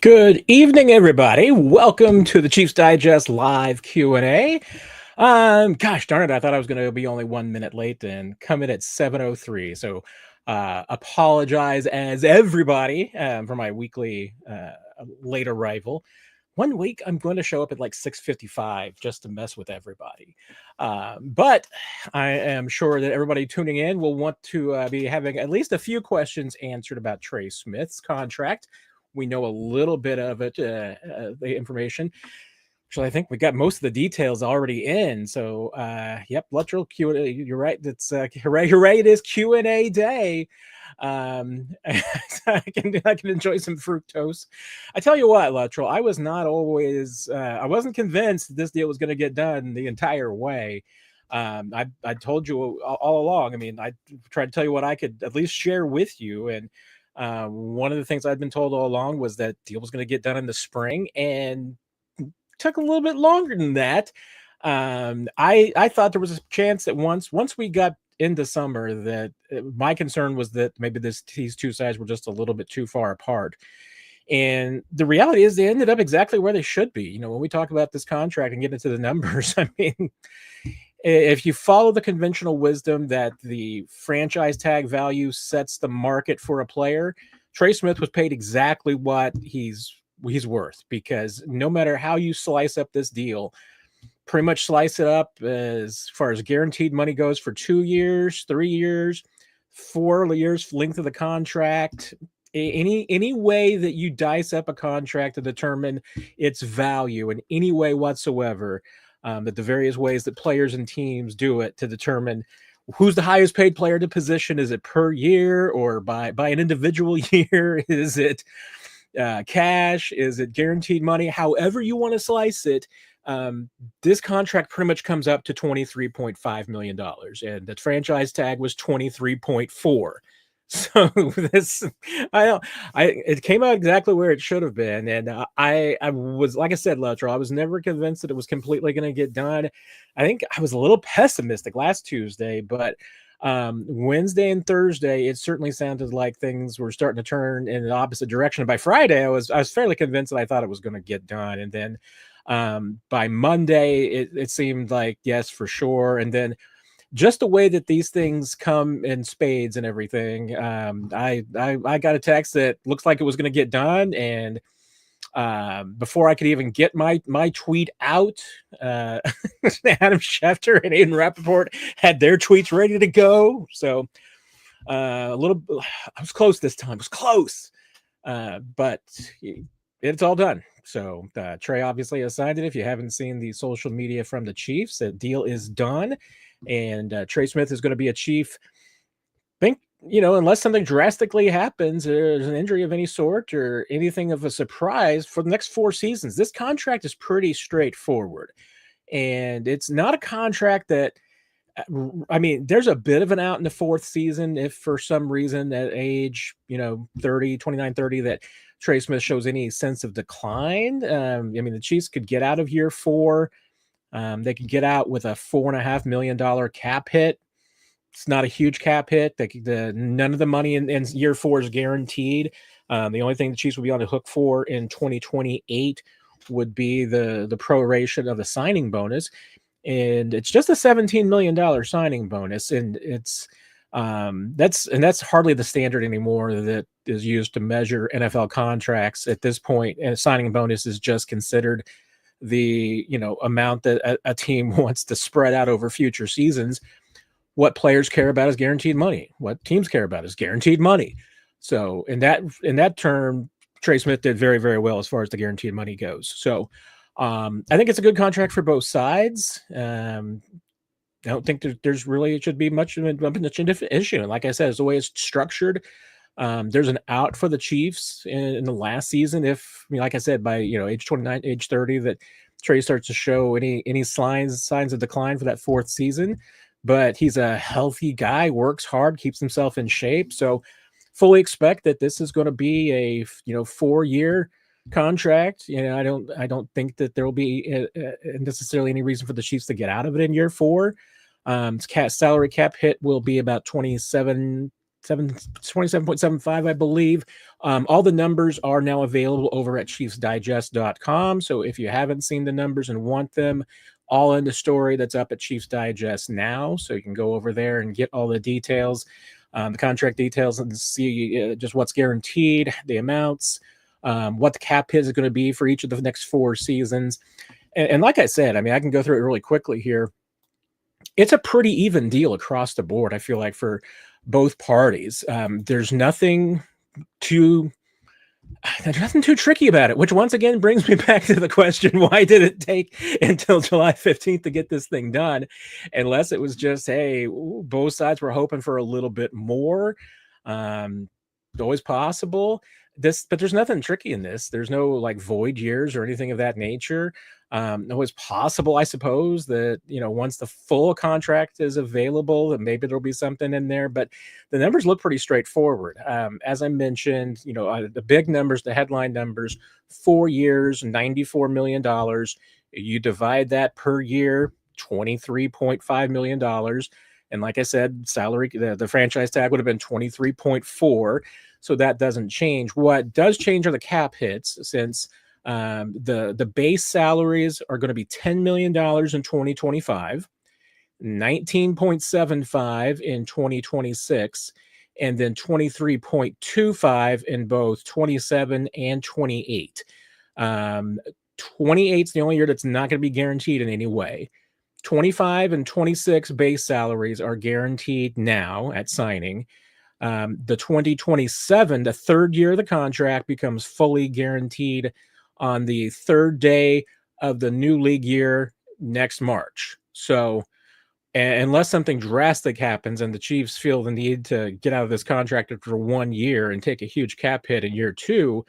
Good evening, everybody. Welcome to the Chiefs Digest live Q&A. Gosh darn it, I thought I was going to be only 1 minute late and come in at 7:03. So apologize as everybody for my weekly late arrival. 1 week, I'm going to show up at like 6:55 just to mess with everybody. But I am sure that everybody tuning in will want to be having at least a few questions answered about Trey Smith's contract. We know a little bit of it, the information. Actually, I think we got most of the details already in. So, yep, Luttrell Q&A. You're right. It's hooray! It is Q&A day. I can enjoy some fructose. I tell you what, Luttrell, I was not always. I wasn't convinced this deal was going to get done the entire way. I told you all along. I mean, I tried to tell you what I could at least share with you, and one of the things I'd been told all along was that deal was going to get done in the spring, and took a little bit longer than that. I thought there was a chance that once we got into summer, that my concern was that maybe these two sides were just a little bit too far apart. And the reality is they ended up exactly where they should be. You know, when we talk about this contract and get into the numbers, I mean, if you follow the conventional wisdom that the franchise tag value sets the market for a player, Trey Smith was paid exactly what he's worth, because no matter how you slice up this deal, pretty much slice it up as far as guaranteed money goes for 2 years, 3 years, 4 years length of the contract. Any way that you dice up a contract to determine its value in any way whatsoever, that the various ways that players and teams do it to determine who's the highest paid player to position. Is it per year or by an individual year? Is it cash? Is it guaranteed money? However you want to slice it, this contract pretty much comes up to $23.5 million, and the franchise tag was 23.4. So it came out exactly where it should have been. And I was, like I said, Luttrell, I was never convinced that it was completely going to get done. I think I was a little pessimistic last Tuesday, but Wednesday and Thursday, it certainly sounded like things were starting to turn in the opposite direction. By Friday, I was fairly convinced that I thought it was going to get done. And then by Monday, it seemed like yes, for sure. And then just the way that these things come in spades and everything, I got a text that looks like it was going to get done, and before I could even get my tweet out, Adam Schefter and Aiden Rappaport had their tweets ready to go. So I was close this time. It was close, but it's all done. So Trey obviously has signed it. If you haven't seen the social media from the Chiefs, the deal is done, and Trey Smith is going to be a Chief. I think, unless something drastically happens, there's an injury of any sort or anything of a surprise for the next 4 seasons. This contract is pretty straightforward, and it's not a contract that, I mean, there's a bit of an out in the 4th season if for some reason at age, 29, 30, that Trey Smith shows any sense of decline. I mean, the Chiefs could get out of year 4. They could get out with a $4.5 million cap hit. It's not a huge cap hit. None of the money in year 4 is guaranteed. The only thing the Chiefs will be on the hook for in 2028 would be the proration of the signing bonus. And it's just a $17 million signing bonus. And that's hardly the standard anymore that is used to measure NFL contracts at this point. And a signing bonus is just considered the amount that a team wants to spread out over future seasons. What players care about is guaranteed money. What teams care about is guaranteed money. So in that term, Trey Smith did very, very well as far as the guaranteed money goes. So I think it's a good contract for both sides. I don't think there's really, it should be much of an issue. And like I said, it's the way it's structured. There's an out for the Chiefs in the last season. If, like I said, by age 29, age 30, that Trey starts to show any signs of decline for that 4th season. But he's a healthy guy, works hard, keeps himself in shape. So fully expect that this is going to be a 4-year contract. I don't think that there will be necessarily any reason for the Chiefs to get out of it in year 4. Salary cap hit will be about 27 27.75, I believe. All the numbers are now available over at ChiefsDigest.com. So if you haven't seen the numbers and want them, all in the story that's up at Chiefs Digest now. So you can go over there and get all the details, the contract details, and see just what's guaranteed, the amounts, what the cap hit is going to be for each of the next 4 seasons. And like I said, I mean, I can go through it really quickly here. It's a pretty even deal across the board, I feel like, for both parties. There's nothing too tricky about it, which once again brings me back to the question, why did it take until July 15th to get this thing done? Unless it was just, hey, both sides were hoping for a little bit more. Always possible. But there's nothing tricky in this. There's no like void years or anything of that nature. Always possible, I suppose, that once the full contract is available, that maybe there'll be something in there. But the numbers look pretty straightforward. As I mentioned, the big numbers, the headline numbers: 4 years, $94 million. You divide that per year, $23.5 million. And like I said, salary, the franchise tag would have been 23.4. So that doesn't change. What does change are the cap hits, since the base salaries are going to be $10 million in 2025, 19.75 in 2026, and then 23.25 in both 27 and 28. 28 is the only year that's not going to be guaranteed in any way. 25 and 26 base salaries are guaranteed now at signing. The 2027, the third year of the contract, becomes fully guaranteed on the third day of the new league year next March. So unless something drastic happens and the Chiefs feel the need to get out of this contract after 1 year and take a huge cap hit in year 2,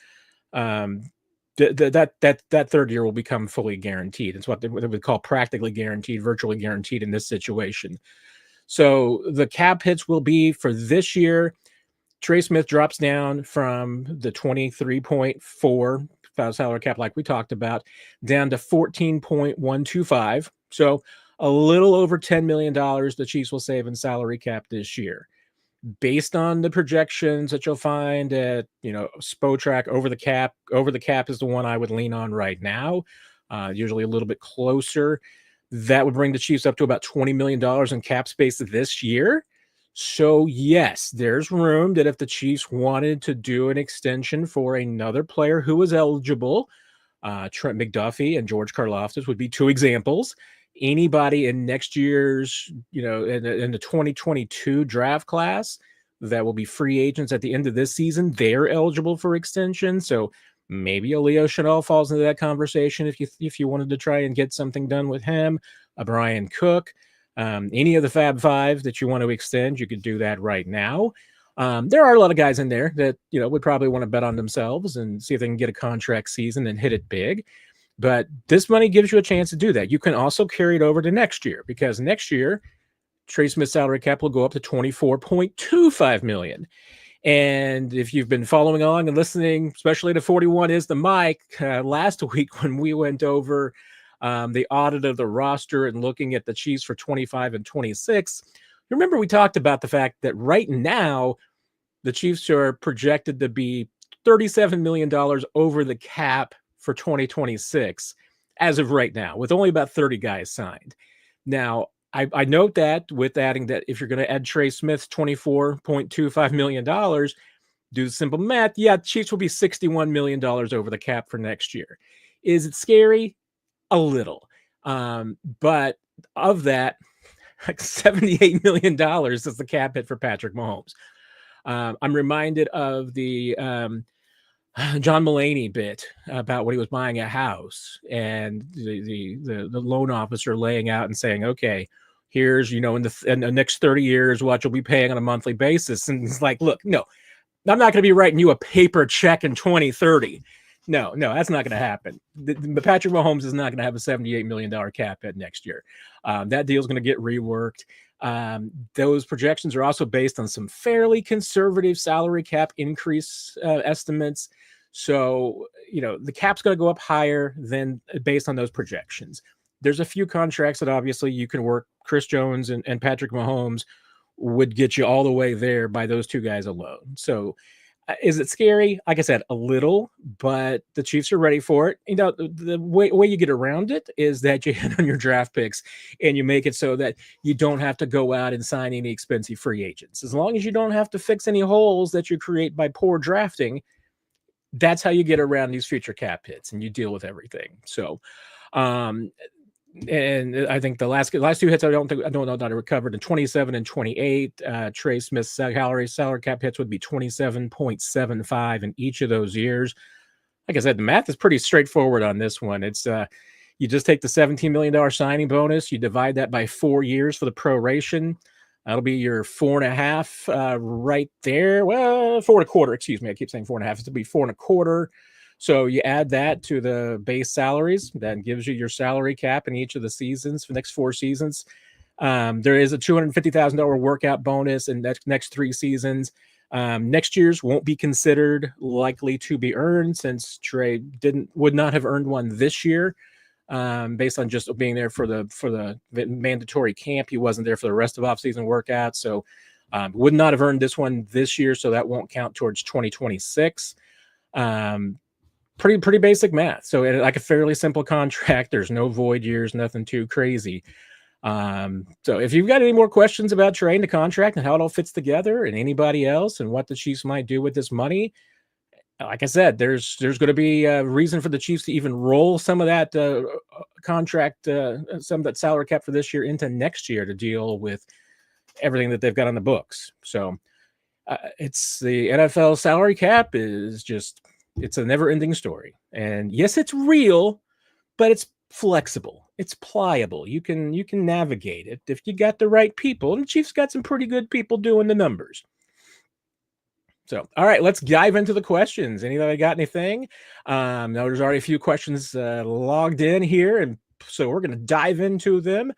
that third year will become fully guaranteed. It's what they would call practically guaranteed, virtually guaranteed in this situation. So the cap hits will be for this year. Trey Smith drops down from the 23.4 salary cap, like we talked about, down to 14.125. So a little over $10 million the Chiefs will save in salary cap this year. Based on the projections that you'll find at, Spotrac, over the cap is the one I would lean on right now, usually a little bit closer. That would bring the Chiefs up to about $20 million in cap space this year. So yes, there's room that if the Chiefs wanted to do an extension for another player who was eligible, Trent McDuffie and George Karlaftis would be 2 examples. Anybody in next year's, in the 2022 draft class that will be free agents at the end of this season, they're eligible for extension. So maybe a Leo Chanel falls into that conversation if you wanted to try and get something done with him. A Brian Cook, any of the Fab Five that you want to extend, you could do that right now. There are a lot of guys in there that would probably want to bet on themselves and see if they can get a contract season and hit it big. But this money gives you a chance to do that. You can also carry it over to next year, because next year, Trey Smith's salary cap will go up to $24.25 million. And if you've been following along and listening, especially to 41 is the mic, last week when we went over the audit of the roster and looking at the Chiefs for 25 and 26, remember we talked about the fact that right now the Chiefs are projected to be $37 million over the cap for 2026 as of right now, with only about 30 guys signed. Now, I note that with adding that, if you're going to add Trey Smith's $24.25 million, do the simple math, Chiefs will be $61 million over the cap for next year. Is it scary? A little. But of that, like $78 million is the cap hit for Patrick Mahomes. I'm reminded of the John Mulaney bit about when he was buying a house and the loan officer laying out and saying, okay, here's, in the next 30 years, what you'll be paying on a monthly basis. And it's like, look, no, I'm not going to be writing you a paper check in 2030. No, that's not going to happen. The Patrick Mahomes is not going to have a $78 million cap hit next year. That deal is going to get reworked. Those projections are also based on some fairly conservative salary cap increase estimates. So, the cap's going to go up higher than based on those projections. There's a few contracts that obviously you can work Chris Jones and Patrick Mahomes would get you all the way there by those two guys alone. So is it scary? Like I said, a little, but the Chiefs are ready for it. You know, the way you get around it is that you hit on your draft picks and you make it so that you don't have to go out and sign any expensive free agents. As long as you don't have to fix any holes that you create by poor drafting, that's how you get around these future cap hits and you deal with everything. So, um, and I think the last two hits I don't know that I recovered in 27 and 28. Trey Smith's salary cap hits would be 27.75 in each of those years. Like I said, the math is pretty straightforward on this one. It's you just take the $17 million signing bonus, you divide that by 4 years for the proration. That'll be your 4.5 right there. Well, 4.25. Excuse me. I keep saying 4.5. It'll be 4.25. So you add that to the base salaries. That gives you your salary cap in each of the seasons for the next 4 seasons. There is a $250,000 workout bonus in the next 3 seasons. Next year's won't be considered likely to be earned since Trey would not have earned one this year. Based on just being there for the mandatory camp. He wasn't there for the rest of off-season workouts, so would not have earned this one this year, so that won't count towards 2026. Pretty basic math. So like a fairly simple contract. There's no void years, nothing too crazy. So if you've got any more questions about Trey and the contract and how it all fits together and anybody else and what the Chiefs might do with this money, like I said, there's going to be a reason for the Chiefs to even roll some of that contract, some of that salary cap for this year into next year to deal with everything that they've got on the books. So it's the NFL salary cap is just, it's a never ending story. And yes, it's real, but it's flexible. It's pliable. You can navigate it if you got the right people. And the Chiefs got some pretty good people doing the numbers. So, all right, let's dive into the questions. Anybody got anything? Now, there's already a few questions logged in here, and so we're going to dive into them.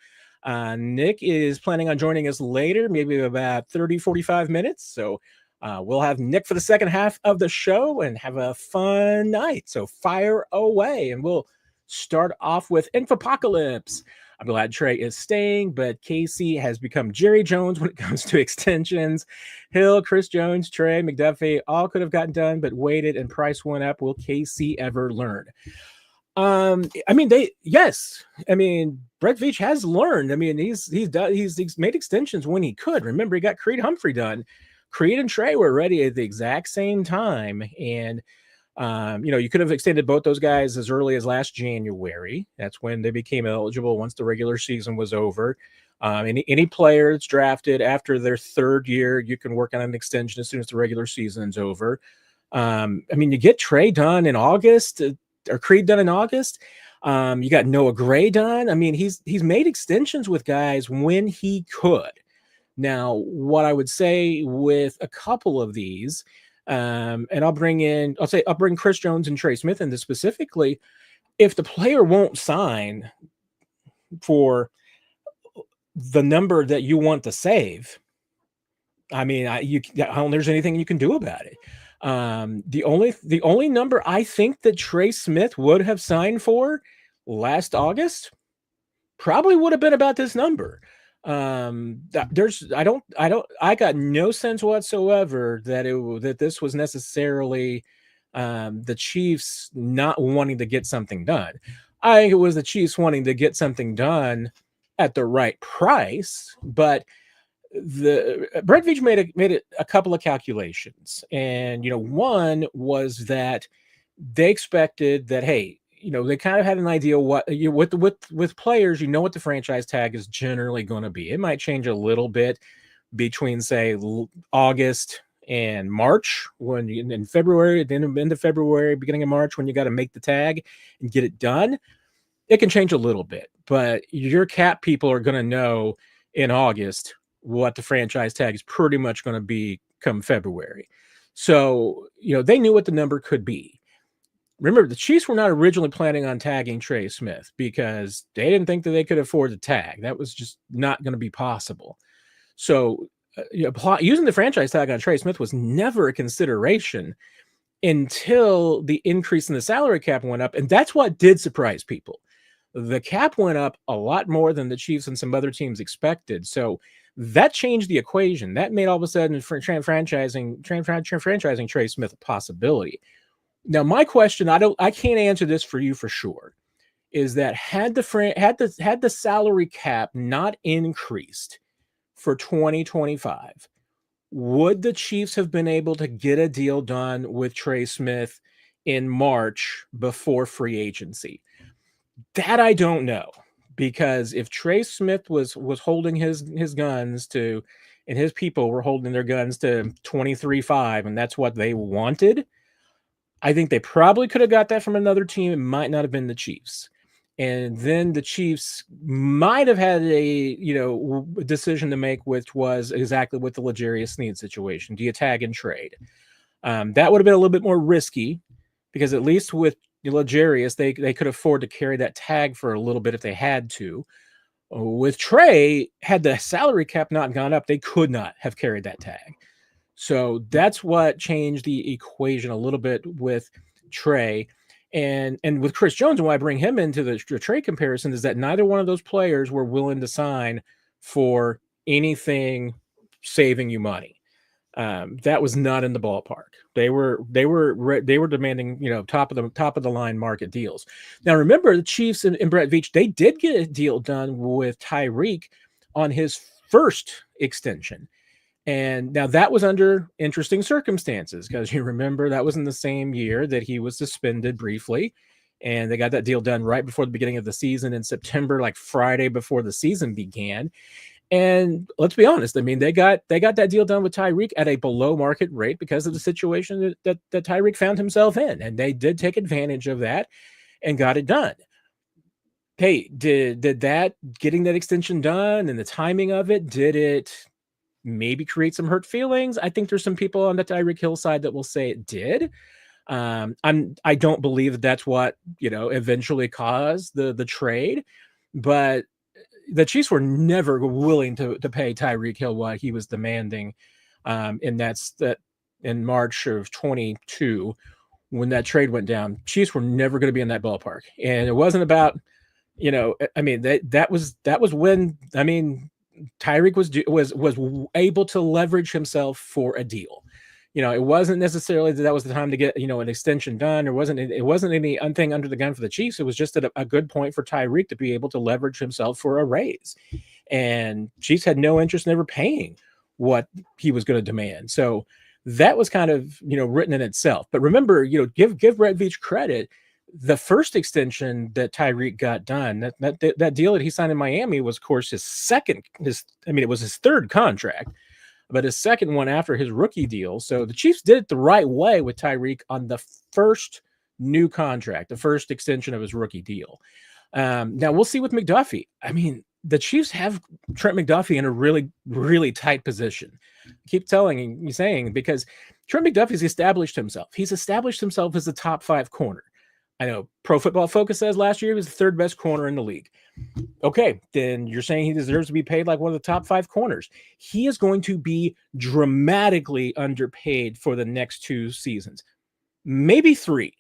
Nick is planning on joining us later, maybe about 30, 45 minutes. So we'll have Nick for the second half of the show and have a fun night. So fire away, and we'll start off with Infopocalypse. I'm glad Trey is staying, but KC has become Jerry Jones when it comes to extensions. Hill, Chris Jones, Trey, McDuffie, all could have gotten done, but waited and price went up. Will KC ever learn? I mean, yes. I mean, Brett Veach has learned. I mean, he's made extensions when he could. Remember, he got Creed Humphrey done. Creed and Trey were ready at the exact same time, and you could have extended both those guys as early as last January. That's when they became eligible once the regular season was over. Any player that's drafted after their 3rd year, you can work on an extension as soon as the regular season's over. You get Trey done in August, or Creed done in August. You got Noah Gray done. I mean, he's made extensions with guys when he could. Now, what I would say with a couple of these, and I'll bring Chris Jones and Trey Smith into specifically, if the player won't sign for the number that you want to save, I mean, I don't think there's anything you can do about it. The only number I think that Trey Smith would have signed for last August probably would have been about this number. I got no sense whatsoever that this was necessarily the Chiefs not wanting to get something done. I think it was the Chiefs wanting to get something done at the right price, but Brett Veach made a couple of calculations, and one was that they expected that, hey, they kind of had an idea with players, what the franchise tag is generally going to be. It might change a little bit between, say, August and March, when in February, at the end of February, beginning of March, when you got to make the tag and get it done. It can change a little bit, but your cap people are going to know in August what the franchise tag is pretty much going to be come February. So, they knew what the number could be. Remember, the Chiefs were not originally planning on tagging Trey Smith because they didn't think that they could afford the tag. That was just not going to be possible. So using the franchise tag on Trey Smith was never a consideration until the increase in the salary cap went up. And that's what did surprise people. The cap went up a lot more than the Chiefs and some other teams expected. So That changed the equation. That made all of a sudden franchising Trey Smith a possibility. Now, my question, I can't answer this for you for sure, is that had the salary cap not increased for 2025, would the Chiefs have been able to get a deal done with Trey Smith in March before free agency? That I don't know, because if Trey Smith was holding his guns to, and his people were holding their guns to 23-5, and that's what they wanted, I think they probably could have got that from another team. It might not have been the Chiefs. And then the Chiefs might have had a decision to make, which was exactly with the L'Jarius Sneed situation. Do you tag and trade? That would have been a little bit more risky, because at least with L'Jarius, they could afford to carry that tag for a little bit if they had to. With Trey, had the salary cap not gone up, they could not have carried that tag. So that's what changed the equation a little bit with Trey. And with Chris Jones, and why I bring him into the Trey comparison, is that neither one of those players were willing to sign for anything saving you money. That was not in the ballpark. They were demanding, top of the line market deals. Now, remember, the Chiefs and Brett Veach, they did get a deal done with Tyreek on his first extension. And now that was under interesting circumstances, because you remember that was in the same year that he was suspended briefly, and they got that deal done right before the beginning of the season in September, like Friday before the season began. And let's be honest, I mean, they got that deal done with Tyreek at a below market rate because of the situation that Tyreek found himself in, and they did take advantage of that and got it done. Hey, did that getting that extension done and the timing of it, did it maybe create some hurt feelings? I think there's some people on the Tyreek Hill side that will say it did. I don't believe that's what eventually caused the trade, but the Chiefs were never willing to pay Tyreek Hill what he was demanding, and that's that in March of 22 when that trade went down. Chiefs were never going to be in that ballpark, and it wasn't about I mean that was when Tyreek was able to leverage himself for a deal. It wasn't necessarily that was the time to get an extension done. It wasn't anything under the gun for the Chiefs. It was just a good point for Tyreek to be able to leverage himself for a raise. And Chiefs had no interest in ever paying what he was going to demand. So that was kind of written in itself. But remember, give Brett Veach credit. The first extension that Tyreek got done, that deal that he signed in Miami was, of course, it was his third contract, but his second one after his rookie deal. So the Chiefs did it the right way with Tyreek on the first new contract, the first extension of his rookie deal. Now we'll see with McDuffie. I mean, the Chiefs have Trent McDuffie in a really, really tight position. I keep saying, because Trent McDuffie's established himself. He's established himself as a top 5 corner. I know Pro Football Focus says last year he was the 3rd best corner in the league. Okay, then you're saying he deserves to be paid like one of the top 5 corners. He is going to be dramatically underpaid for the next 2 seasons, maybe 3,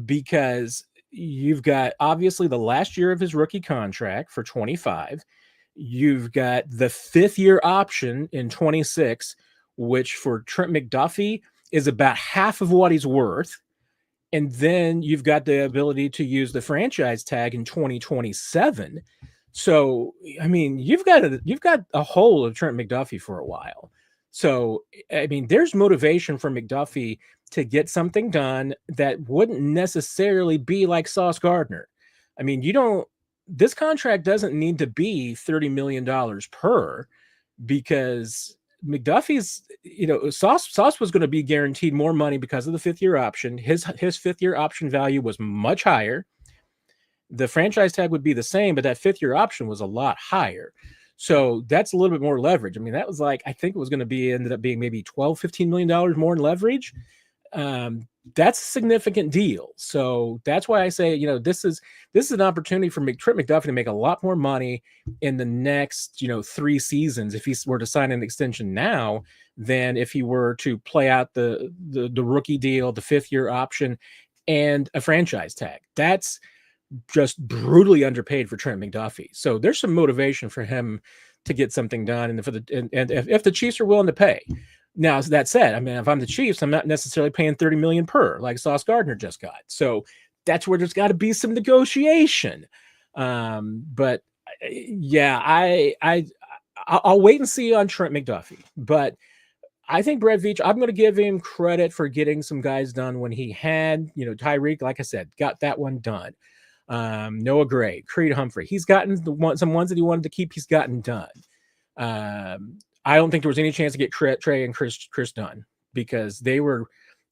because you've got obviously the last year of his rookie contract for 25. You've got the 5th year option in 26, which for Trent McDuffie is about half of what he's worth. And then you've got the ability to use the franchise tag in 2027. So, I mean, you've got a hold of Trent McDuffie for a while. So, I mean, there's motivation for McDuffie to get something done that wouldn't necessarily be like Sauce Gardner. I mean, this contract doesn't need to be $30 million per, because McDuffie's, Sauce was going to be guaranteed more money because of the 5th year option. His 5th year option value was much higher. The franchise tag would be the same, but that 5th year option was a lot higher. So that's a little bit more leverage. I mean, that was I think it was going to ended up being maybe $12-15 million more in leverage. That's a significant deal. So that's why I say, this is an opportunity for Trent McDuffie to make a lot more money in the next, 3 seasons if he were to sign an extension now than if he were to play out the rookie deal, the 5th year option, and a franchise tag. That's just brutally underpaid for Trent McDuffie. So there's some motivation for him to get something done, and if the Chiefs are willing to pay. Now, that said, I mean, if I'm the Chiefs, I'm not necessarily paying $30 million per, like Sauce Gardner just got. So that's where there's got to be some negotiation. But yeah, I'll wait and see on Trent McDuffie. But I think Brett Veach, I'm going to give him credit for getting some guys done when he had, Tyreek, like I said, got that one done. Noah Gray, Creed Humphrey. He's gotten some ones that he wanted to keep. He's gotten done. I don't think there was any chance to get Trey and Chris done because they were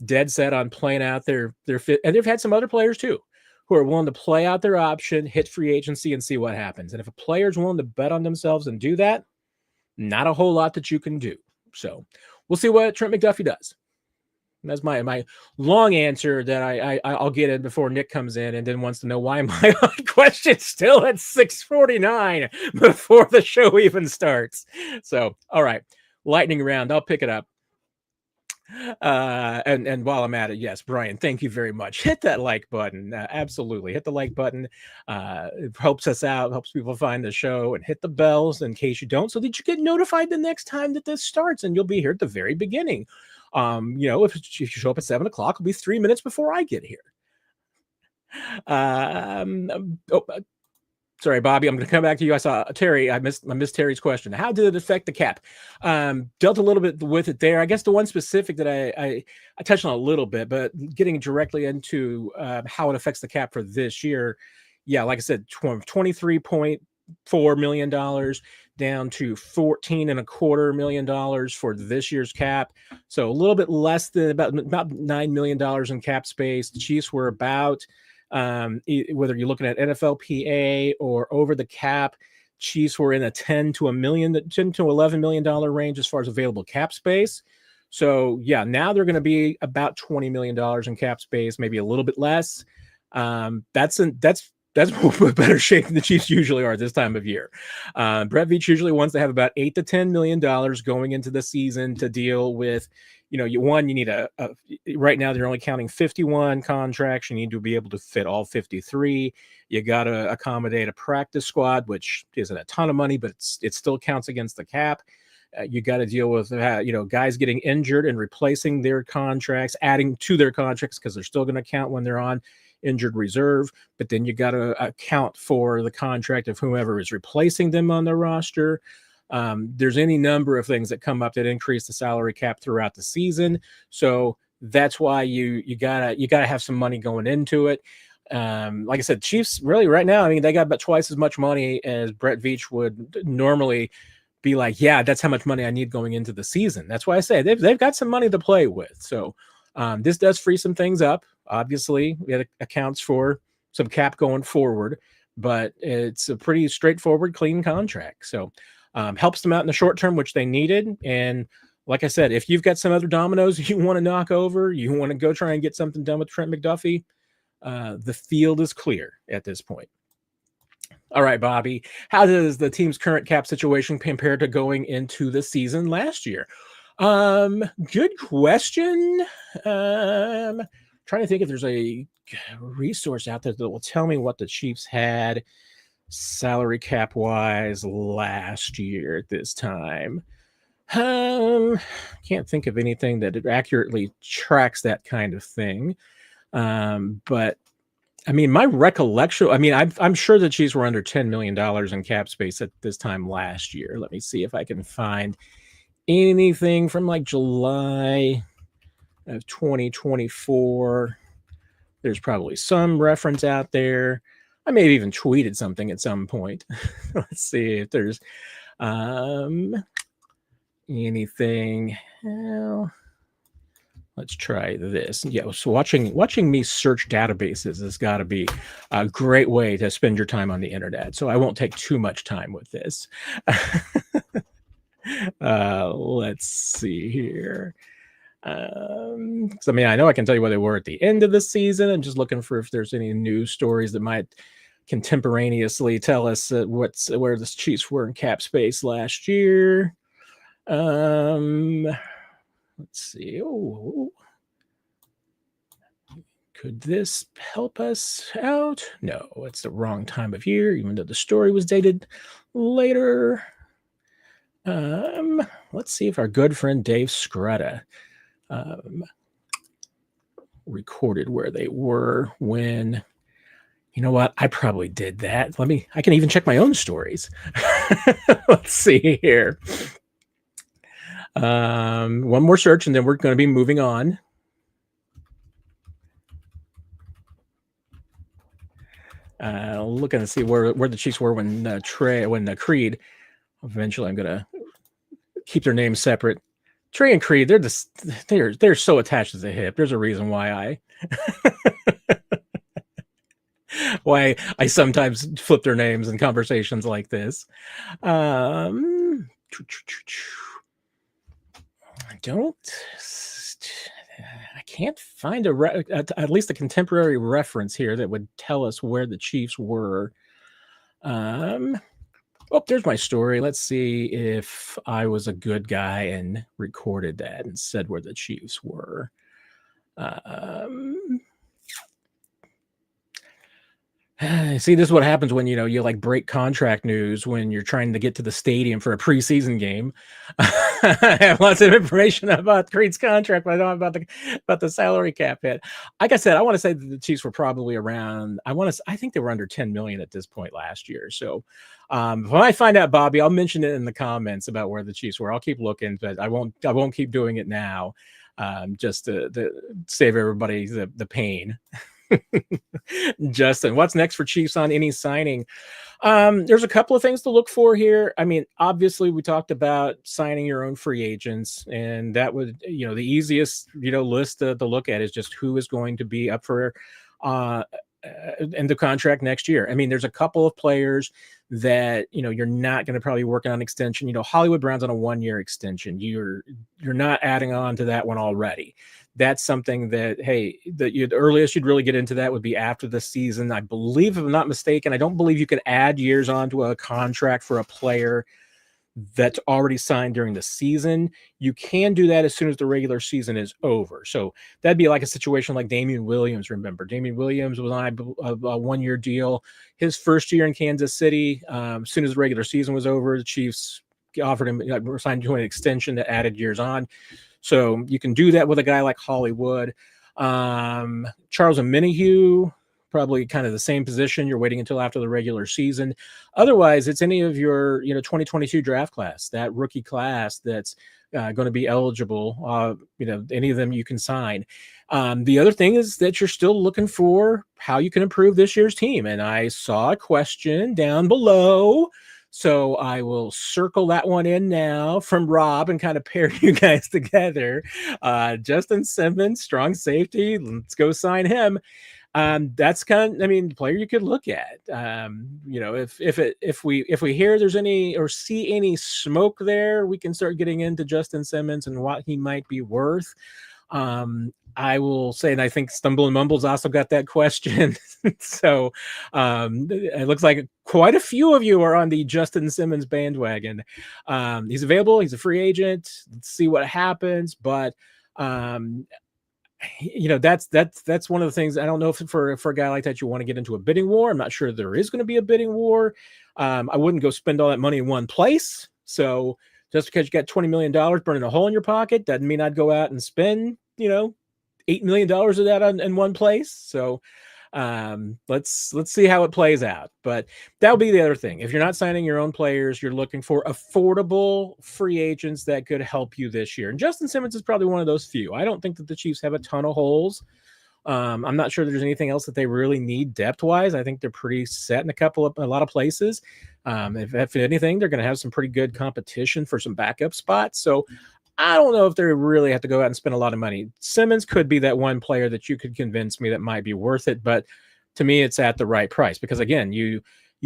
dead set on playing out their fit. And they've had some other players too who are willing to play out their option, hit free agency, and see what happens. And if a player's willing to bet on themselves and do that, not a whole lot that you can do. So we'll see what Trent McDuffie does. That's my long answer that I'll get in before Nick comes in and then wants to know why my question still at 6:49 before the show even starts. So, all right, lightning round. I'll pick it up. And while I'm at it, yes, Brian, thank you very much. Hit that like button. Absolutely. Hit the like button. It helps us out, helps people find the show, and hit the bells in case you don't, so that you get notified the next time that this starts, and you'll be here at the very beginning. If you show up at 7 o'clock, it'll be 3 minutes before I get here. Sorry, Bobby, I'm going to come back to you. I saw Terry. I missed Terry's question. How did it affect the cap? Dealt a little bit with it there. I guess the one specific that I touched on a little bit, but getting directly into how it affects the cap for this year. Yeah, like I said, $23.4 million down to $14.25 million for this year's cap. So a little bit less than about $9 million in cap space. The Chiefs were about, whether you're looking at NFLPA or over the cap, Chiefs were in a $10 to $11 million range as far as available cap space. So yeah, now they're going to be about $20 million in cap space, maybe a little bit less. That's better shape than the Chiefs usually are this time of year. Brett Veach usually wants to have about $8 to $10 million going into the season to deal with. You need right now they're only counting 51 contracts. You need to be able to fit all 53. You got to accommodate a practice squad, which isn't a ton of money, but it still counts against the cap. You got to deal with guys getting injured and replacing their contracts, adding to their contracts because they're still going to count when they're on injured reserve. But then you got to account for the contract of whomever is replacing them on the roster. There's any number of things that come up that increase the salary cap throughout the season. So that's why you gotta have some money going into it. Like I said, Chiefs really right now, I mean, they got about twice as much money as Brett Veach would normally be like, yeah, that's how much money I need going into the season. That's why I say they've got some money to play with. So this does free some things up. Obviously, it accounts for some cap going forward, but it's a pretty straightforward, clean contract. So helps them out in the short term, which they needed. And like I said, if you've got some other dominoes you want to knock over, you want to go try and get something done with Trent McDuffie, the field is clear at this point. All right, Bobby, how does the team's current cap situation compare to going into the season last year? Good question. Trying to think if there's a resource out there that will tell me what the Chiefs had salary cap wise last year at this time. Can't think of anything that accurately tracks that kind of thing. But I mean, my recollection, I mean, I'm sure the Chiefs were under $10 million in cap space at this time last year. Let me see if I can find anything from like July of 2024. There's probably some reference out there. I may have even tweeted something at some point. Let's see if there's anything. Well, let's try this. Yeah, so watching me search databases has got to be a great way to spend your time on the internet. So I won't take too much time with this. Let's see here. So, I mean, I know I can tell you where they were at the end of the season. I'm just looking for if there's any news stories that might contemporaneously tell us where the Chiefs were in cap space last year. Let's see. Oh, could this help us out? No, it's the wrong time of year, even though the story was dated later. Let's see if our good friend Dave Scrutta recorded where they were when. You know what? I probably did that. I can even check my own stories. Let's see here. One more search, and then we're going to be moving on. Looking to see where the Chiefs were when Creed. Eventually, I'm going to keep their names separate. Trey and Creed, they're so attached to the hip. There's a reason why I sometimes flip their names in conversations like this. I can't find at least a contemporary reference here that would tell us where the Chiefs were. There's my story. Let's see if I was a good guy and recorded that and said where the Chiefs were. See, this is what happens when you like break contract news when you're trying to get to the stadium for a preseason game. I have lots of information about Creed's contract, but I don't have about the salary cap hit. Like I said, I want to say that the Chiefs were probably around. I think they were under 10 million at this point last year. So when I find out, Bobby, I'll mention it in the comments about where the Chiefs were. I'll keep looking, but I won't keep doing it now, just to save everybody the pain. Justin, what's next for Chiefs on any signing? There's a couple of things to look for here. I mean, obviously, we talked about signing your own free agents, and that would, the easiest, list to look at is just who is going to be up for in the contract next year. I mean, there's a couple of players that you're not going to probably work on an extension. Hollywood Brown's on a 1-year extension. You're not adding on to that one already. That's something that the earliest you'd really get into that would be after the season. I believe, if I'm not mistaken, I don't believe you can add years onto a contract for a player that's already signed during the season. You can do that as soon as the regular season is over. So that'd be like a situation like Damian Williams. Remember, Damian Williams was on a 1-year deal. His first year in Kansas City, as soon as the regular season was over, the Chiefs offered him, signed to an extension that added years on. So you can do that with a guy like Hollywood. Charles Omenihu, probably kind of the same position. You're waiting until after the regular season. Otherwise, it's any of your 2022 draft class, that rookie class that's going to be eligible. Any of them you can sign. The other thing is that you're still looking for how you can improve this year's team. And I saw a question down below, so I will circle that one in now from Rob and kind of pair you guys together. Justin Simmons, strong safety. Let's go sign him. That's player you could look at. If we hear there's any or see any smoke there, we can start getting into Justin Simmons and what he might be worth. I will say, and I think Stumble and Mumble's also got that question. So it looks like quite a few of you are on the Justin Simmons bandwagon. He's available. He's a free agent. Let's see what happens. But that's one of the things. I don't know if for a guy like that you want to get into a bidding war. I'm not sure there is going to be a bidding war. I wouldn't go spend all that money in one place. So just because you got $20 million burning a hole in your pocket doesn't mean I'd go out and spend $8 million of that in one place. So let's see how it plays out. But that'll be the other thing. If you're not signing your own players, you're looking for affordable free agents that could help you this year. And Justin Simmons is probably one of those few. I don't think that the Chiefs have a ton of holes. I'm not sure there's anything else that they really need depth-wise. I think they're pretty set in a lot of places. If anything, they're going to have some pretty good competition for some backup spots. So I don't know if they really have to go out and spend a lot of money. Simmons could be that one player that you could convince me that might be worth it, but to me, it's at the right price because again, you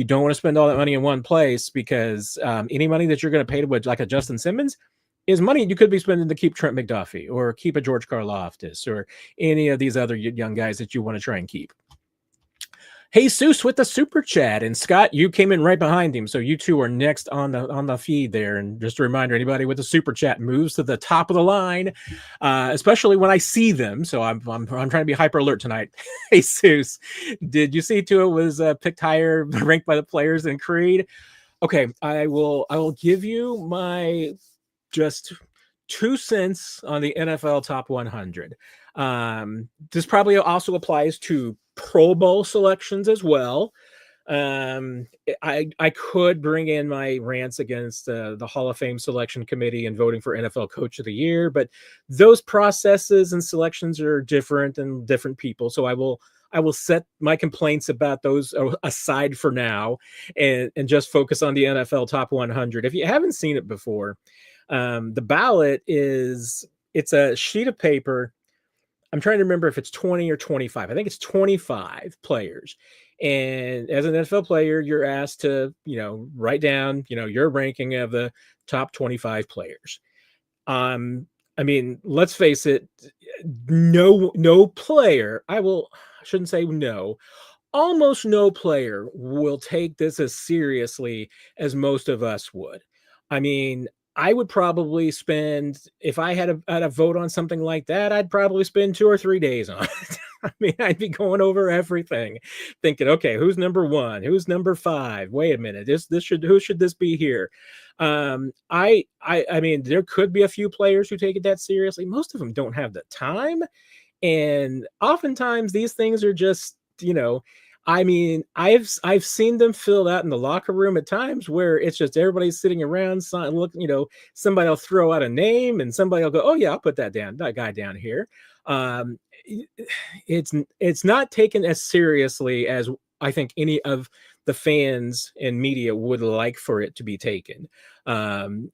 don't want to spend all that money in one place because any money that you're going to pay to like a Justin Simmons is money you could be spending to keep Trent McDuffie or keep a George Karlaftis or any of these other young guys that you want to try and keep. Jesus with the super chat, and Scott, you came in right behind him, so you two are next on the feed there. And just a reminder, anybody with a super chat moves to the top of the line, especially when I see them. So I'm trying to be hyper alert tonight. Jesus, did you see Tua was picked higher, ranked by the players than Creed? Okay, I will give you my just 2 cents on the NFL top 100. This probably also applies to Pro Bowl selections as well. I could bring in my rants against the Hall of Fame selection committee and voting for NFL Coach of the Year, but those processes and selections are different and different people. So I will set my complaints about those aside for now, and just focus on the NFL top 100. If you haven't seen it before, the ballot it's a sheet of paper. I'm trying to remember if it's 20 or 25. I think it's 25 players. And as an NFL player, you're asked to, write down, your ranking of the top 25 players. Um, I mean, let's face it, no player, I shouldn't say no, almost no player will take this as seriously as most of us would. I mean, I would probably spend, if I had a vote on something like that, I'd probably spend 2 or 3 days on it. I mean, I'd be going over everything, thinking, okay, who's number one? Who's number five? Wait a minute, who should this be here? I mean, there could be a few players who take it that seriously. Most of them don't have the time, and oftentimes these things are just, I mean, I've seen them filled out in the locker room at times where it's just everybody's sitting around, look, somebody will throw out a name and somebody will go, oh yeah, I'll put that guy down here. Um, it's not taken as seriously as I think any of the fans and media would like for it to be taken. And,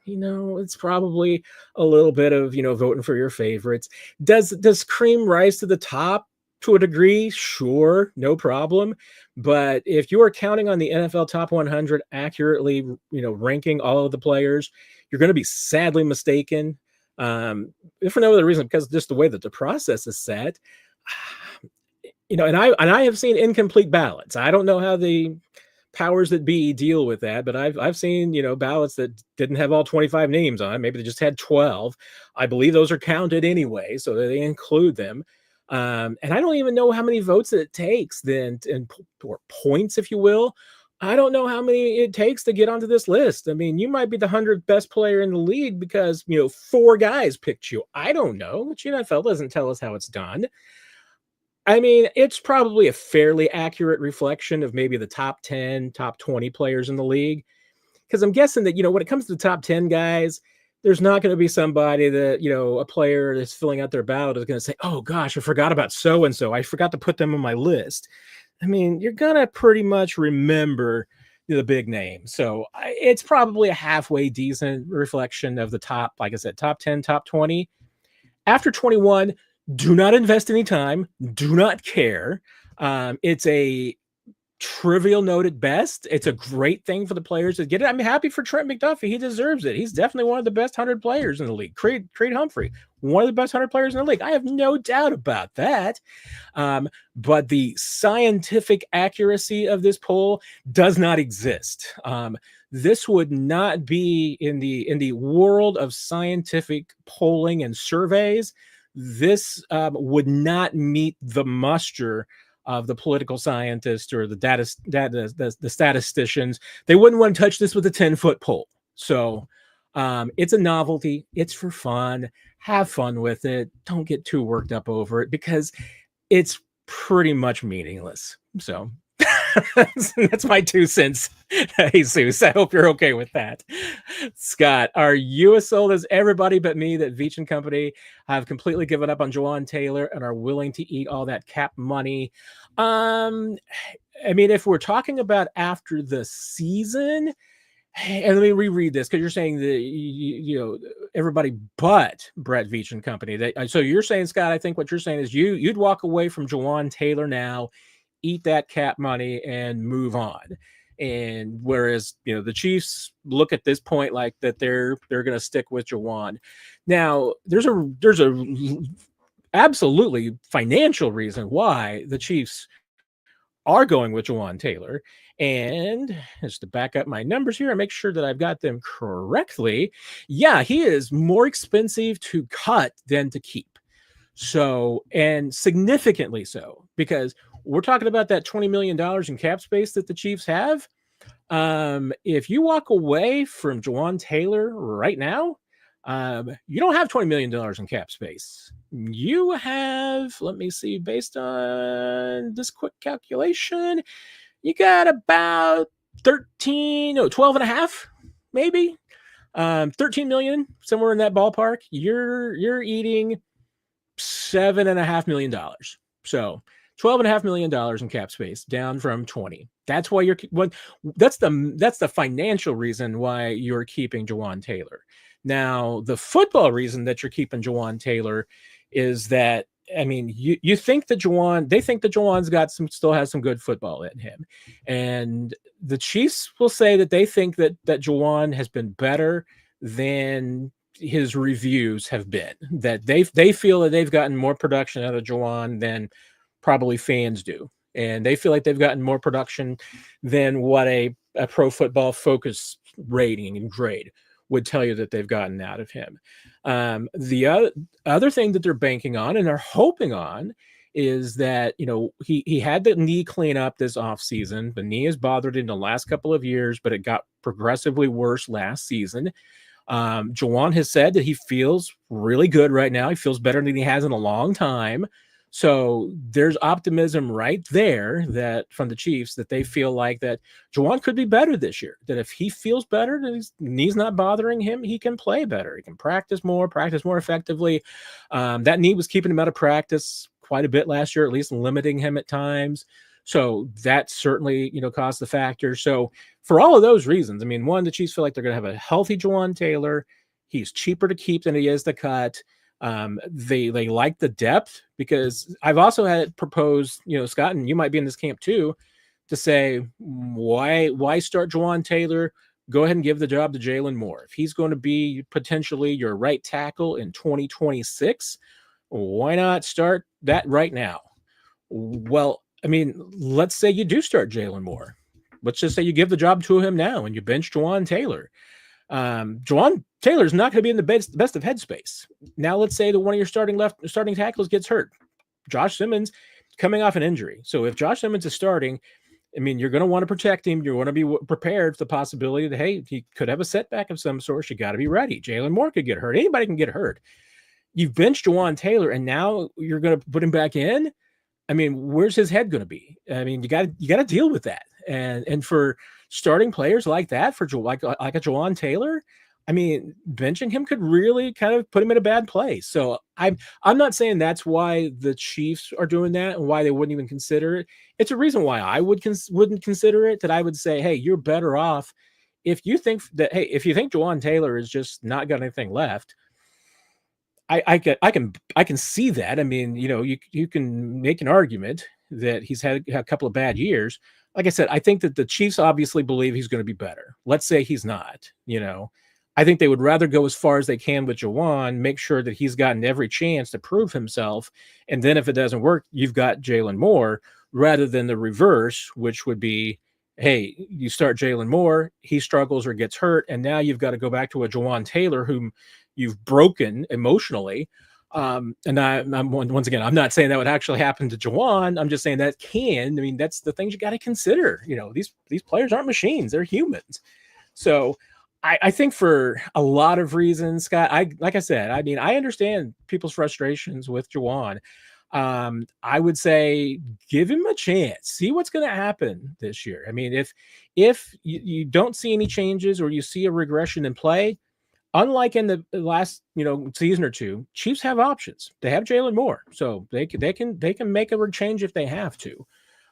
it's probably a little bit of, voting for your favorites. Does cream rise to the top? To a degree, sure, no problem. But if you are counting on the NFL top 100 accurately, ranking all of the players, you're going to be sadly mistaken. If for no other reason, because just the way that the process is set, and I have seen incomplete ballots. I don't know how the powers that be deal with that, but I've seen, ballots that didn't have all 25 names on it. Maybe they just had 12. I believe those are counted anyway, so they include them. And I don't even know how many votes that it takes then, or points, if you will. I don't know how many it takes to get onto this list. I mean, you might be the 100th best player in the league because, 4 guys picked you. I don't know. The NFL doesn't tell us how it's done. I mean, it's probably a fairly accurate reflection of maybe the top 10, top 20 players in the league. Because I'm guessing that, when it comes to the top 10 guys, there's not going to be somebody that, a player that's filling out their ballot is going to say, oh gosh, I forgot about so-and-so. I forgot to put them on my list. I mean, you're going to pretty much remember the big name. So it's probably a halfway decent reflection of the top, like I said, top 10, top 20. After 21, do not invest any time. Do not care. It's a trivial note at best. It's a great thing for the players to get it. I'm happy for Trent McDuffie. He deserves it. He's definitely one of the best 100 players in the league. Creed Humphrey, one of the best 100 players in the league. I have no doubt about that. But the scientific accuracy of this poll does not exist. This would not be in the world of scientific polling and surveys. This would not meet the muster of the political scientists or the statisticians. They wouldn't want to touch this with a 10-foot pole. So it's a novelty. It's for fun. Have fun with it. Don't get too worked up over it because it's pretty much meaningless. So that's my 2 cents, Jesus. I hope you're okay with that. Scott, are you as sold as everybody but me that Veach and company have completely given up on Jawaan Taylor and are willing to eat all that cap money? I mean, if we're talking about after the season, and let me reread this because you're saying that everybody but Brett Veach and company. So you're saying, Scott, I think what you're saying is you'd walk away from Jawaan Taylor now, eat that cap money, and move on. And whereas the Chiefs look at this point like that they're going to stick with Jawaan. Now there's a absolutely financial reason why the Chiefs are going with Jawaan Taylor. And just to back up my numbers here and make sure that I've got them correctly, yeah, he is more expensive to cut than to keep. So, and significantly so, because we're talking about that $20 million in cap space that the Chiefs have. If you walk away from Jawaan Taylor right now, you don't have $20 million in cap space. You have, let me see, based on this quick calculation, you got about 12 and a half, maybe. 13 million, somewhere in that ballpark. You're eating $7.5 million. So $12.5 million in cap space, down from 20. That's why that's the financial reason why you're keeping Jawaan Taylor. Now, the football reason that you're keeping Jawaan Taylor is that, I mean, you think that they think that Jawan's still has some good football in him. And the Chiefs will say that they think that Jawaan has been better than his reviews have been, that they feel that they've gotten more production out of Jawaan than probably fans do. And they feel like they've gotten more production than what a Pro Football Focus rating and grade would tell you that they've gotten out of him. The other thing that they're banking on and they're hoping on is that, he had the knee cleanup this offseason. The knee has bothered him the last couple of years, but it got progressively worse last season. Jawaan has said that he feels really good right now. He feels better than he has in a long time. So there's optimism right there that from the Chiefs that they feel like that Jawaan could be better this year, that if he feels better, that his knee's not bothering him, he can play better. He can practice more effectively. That knee was keeping him out of practice quite a bit last year, at least limiting him at times. So that certainly, caused the factor. So for all of those reasons, I mean, one, the Chiefs feel like they're going to have a healthy Jawaan Taylor. He's cheaper to keep than he is to cut. They like the depth, because I've also had proposed, Scott, and you might be in this camp too, to say, why start Jawaan Taylor? Go ahead and give the job to Jalen Moore. If he's going to be potentially your right tackle in 2026, why not start that right now? Well, I mean, let's say you do start Jalen Moore. Let's just say you give the job to him now and you bench Jawaan Taylor. Jawaan Taylor's not going to be in the best of headspace. Now, let's say that one of your starting tackles gets hurt. Josh Simmons coming off an injury. So if Josh Simmons is starting, I mean, you're going to want to protect him. You want to be prepared for the possibility that, hey, he could have a setback of some sort. You got to be ready. Jalen Moore could get hurt. Anybody can get hurt. You've benched Jawaan Taylor, and now you're going to put him back in. I mean, where's his head going to be? I mean, you got to deal with that. And for starting players like that, for like a Jawaan Taylor, I mean, benching him could really kind of put him in a bad place. So I'm not saying that's why the Chiefs are doing that and why they wouldn't even consider it. It's a reason why I wouldn't consider it, that I would say, hey, you're better off if you think Jawaan Taylor is just not got anything left. I can see that. I mean, you can make an argument that he's had a couple of bad years. Like I said, I think that the Chiefs obviously believe he's going to be better. Let's say he's not, I think they would rather go as far as they can with Jawaan, make sure that he's gotten every chance to prove himself. And then if it doesn't work, you've got Jalen Moore, rather than the reverse, which would be, hey, you start Jalen Moore, he struggles or gets hurt, and now you've got to go back to a Jawaan Taylor whom you've broken emotionally. And I'm once again, I'm not saying that would actually happen to Jawaan. I'm just saying that can. I mean, that's the things you got to consider. These players aren't machines; they're humans. So I think for a lot of reasons, Scott, like I said, I mean, I understand people's frustrations with Jawaan. I would say give him a chance, see what's going to happen this year. I mean, if you don't see any changes or you see a regression in play, unlike in the last season or two, Chiefs have options. They have Jalen Moore, so they can make a change if they have to.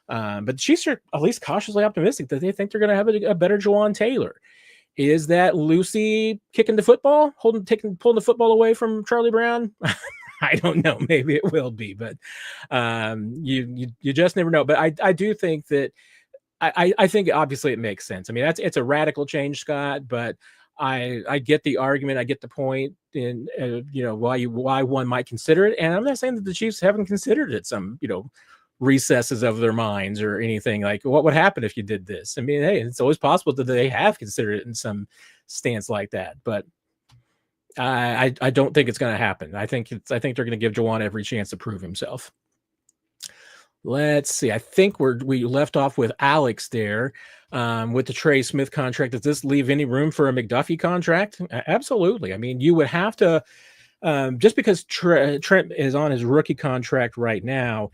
But the Chiefs are at least cautiously optimistic that they think they're going to have a better Jawaan Taylor. Is that Lucy kicking the football, pulling the football away from Charlie Brown? I don't know. Maybe it will be, but you just never know. But I do think that I think obviously it makes sense. I mean, it's a radical change, Scott, but I get the argument. I get the point in, why one might consider it. And I'm not saying that the Chiefs haven't considered it some, recesses of their minds or anything. Like, what would happen if you did this? I mean, hey, it's always possible that they have considered it in some stance like that, but I don't think it's going to happen. I think they're going to give Jawaan every chance to prove himself. Let's see. I think we left off with Alex there, with the Trey Smith contract. Does this leave any room for a McDuffie contract? Absolutely. I mean, you would have to, just because Trent is on his rookie contract right now,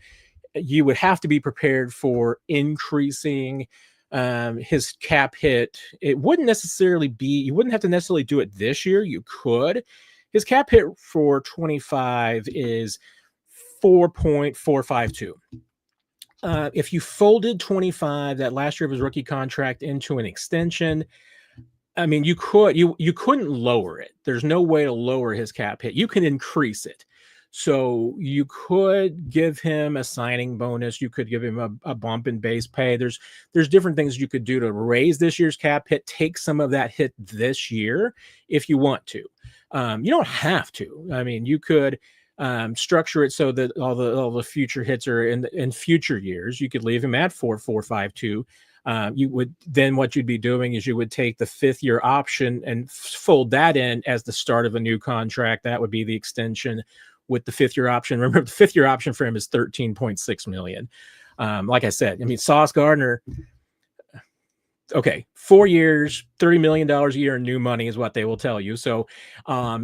you would have to be prepared for increasing his cap hit. It wouldn't necessarily be, you wouldn't have to necessarily do it this year. You could. His cap hit for 25 is 4.452. If you folded 25, that last year of his rookie contract, into an extension, I mean, you couldn't lower it. There's no way to lower his cap hit. You can increase it. So you could give him a signing bonus. You could give him a bump in base pay. There's different things you could do to raise this year's cap hit. Take some of that hit this year if you want to. You don't have to. I mean, you could structure it so that all the future hits are in future years. You could leave him at 4.452. You would then, what you'd be doing is you would take the 5th year option and fold that in as the start of a new contract. That would be the extension with the 5th year option. Remember, the 5th year option for him is $13.6 million. Like I said, I mean, Sauce Gardner, okay, 4 years, $30 million a year in new money is what they will tell you. So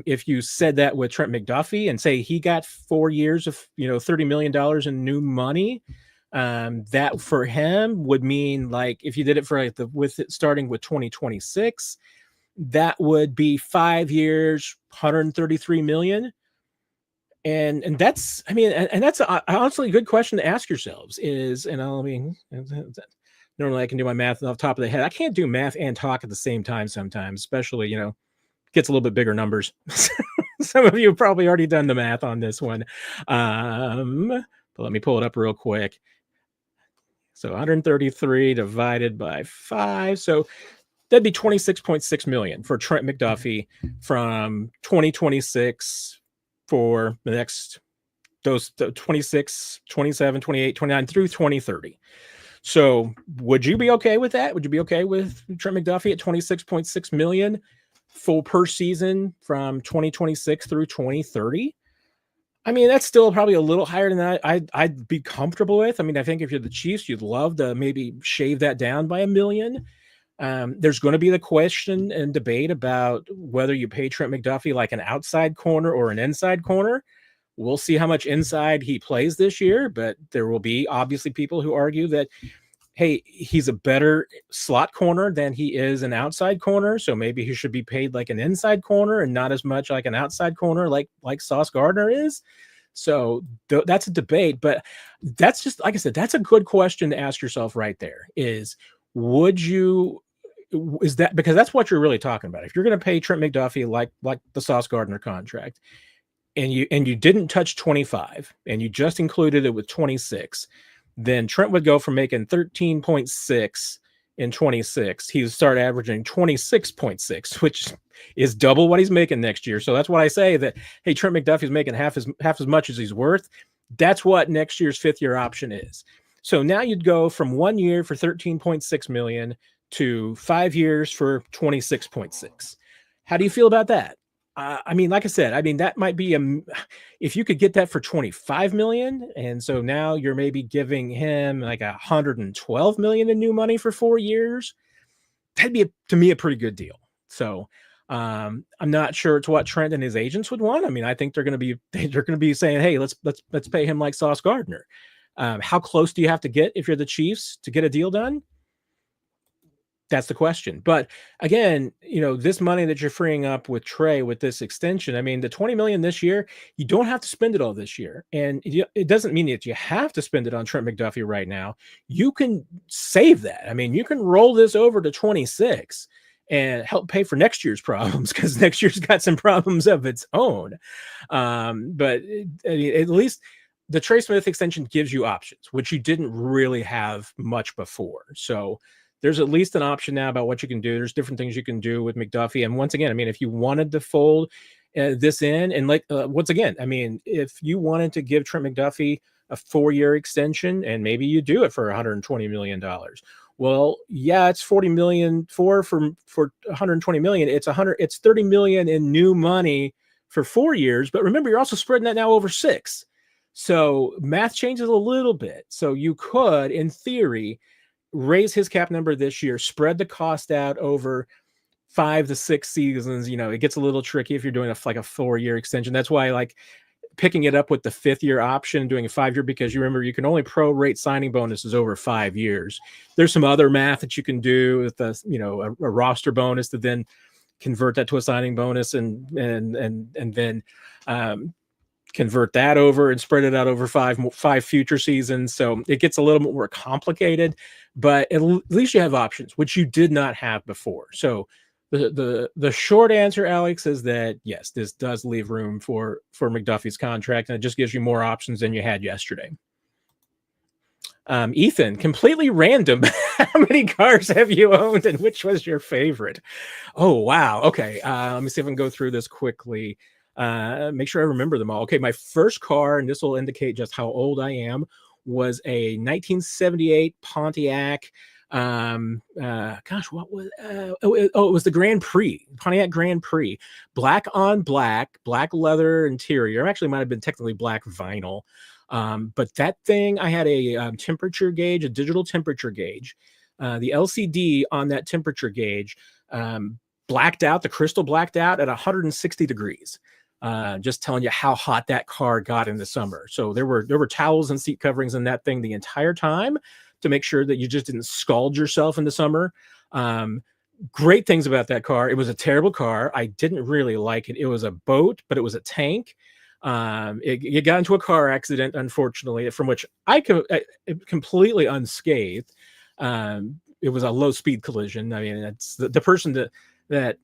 if you said that with Trent McDuffie and say he got 4 years of, $30 million in new money, that for him would mean, like, if you did it for starting with 2026, that would be 5 years, $133 million. And that's, I mean, and that's honestly a good question to ask yourselves is, normally I can do my math off the top of the head. I can't do math and talk at the same time sometimes, especially, gets a little bit bigger numbers. Some of you have probably already done the math on this one. But let me pull it up real quick. So 133 divided by 5. So that'd be $26.6 million for Trent McDuffie from 2026 for the next, those 26, 27, 28, 29 through 2030. So would you be okay with that? Would you be okay with Trent McDuffie at $26.6 million full per season from 2026 through 2030? I mean, that's still probably a little higher than that I'd be comfortable with. I mean, I think if you're the Chiefs, you'd love to maybe shave that down by $1 million. There's going to be the question and debate about whether you pay Trent McDuffie like an outside corner or an inside corner. We'll see how much inside he plays this year, but there will be obviously people who argue that, hey, he's a better slot corner than he is an outside corner, so maybe he should be paid like an inside corner and not as much like an outside corner like Sauce Gardner is. So that's a debate, but that's just, like I said, that's a good question to ask yourself right there is, is that, because that's what you're really talking about. If you're going to pay Trent McDuffie like the Sauce Gardner contract, and you didn't touch 25 and you just included it with 26, then Trent would go from making 13.6 in 26. He would start averaging 26.6, which is double what he's making next year. So that's why I say that, hey, Trent McDuffie's making half as much as he's worth. That's what next year's 5th year option is. So now you'd go from 1 year for 13.6 million to 5 years for 26.6. How do you feel about that? I mean, like I said, I mean, that might be if you could get that for 25 million. And so now you're maybe giving him like 112 million in new money for 4 years. That'd be, to me, a pretty good deal. So I'm not sure it's what Trent and his agents would want. I mean, I think they're going to be saying, hey, let's pay him like Sauce Gardner. How close do you have to get if you're the Chiefs to get a deal done? That's the question. But again, this money that you're freeing up with Trey with this extension, I mean, the 20 million this year, you don't have to spend it all this year. And it doesn't mean that you have to spend it on Trent McDuffie right now. You can save that. I mean, you can roll this over to 26 and help pay for next year's problems, because next year's got some problems of its own. But at least the Trey Smith extension gives you options, which you didn't really have much before. So there's at least an option now about what you can do. There's different things you can do with McDuffie. And once again, I mean, if you wanted to fold this in, and once again, I mean, if you wanted to give Trent McDuffie a 4-year extension and maybe you do it for $120 million. Well, yeah, it's 40 million for 120 million. It's 30 million in new money for 4 years. But remember, you're also spreading that now over 6. So math changes a little bit. So you could, in theory, raise his cap number this year, spread the cost out over 5 to 6 seasons. It gets a little tricky if you're doing like a 4-year extension. That's why I like picking it up with the 5th-year option, doing a 5-year, because you remember you can only prorate signing bonuses over 5 years. There's some other math that you can do with a roster bonus to then convert that to a signing bonus and then convert that over and spread it out over five future seasons. So it gets a little more complicated, but at least you have options, which you did not have before. So the short answer, Alex, is that yes, this does leave room for McDuffie's contract, and it just gives you more options than you had yesterday. Ethan, completely random. How many cars have you owned, and which was your favorite? Oh, wow. Okay. Let me see if I can go through this quickly. Make sure I remember them all. Okay. My first car, and this will indicate just how old I am, was a 1978 Pontiac. What was it was the Grand Prix, Pontiac Grand Prix, black on black leather interior. Actually might have been technically black vinyl. But that thing, I had a temperature gauge, a digital temperature gauge. The LCD on that temperature gauge blacked out, the crystal blacked out at 160 degrees. Just telling you how hot that car got in the summer. So there were towels and seat coverings in that thing the entire time to make sure that you just didn't scald yourself in the summer. Great things about that car. It was a terrible car. I didn't really like it. It was a boat, but it was a tank. It got into a car accident, unfortunately, from which I completely unscathed. It was a low speed collision. I mean, it's the person that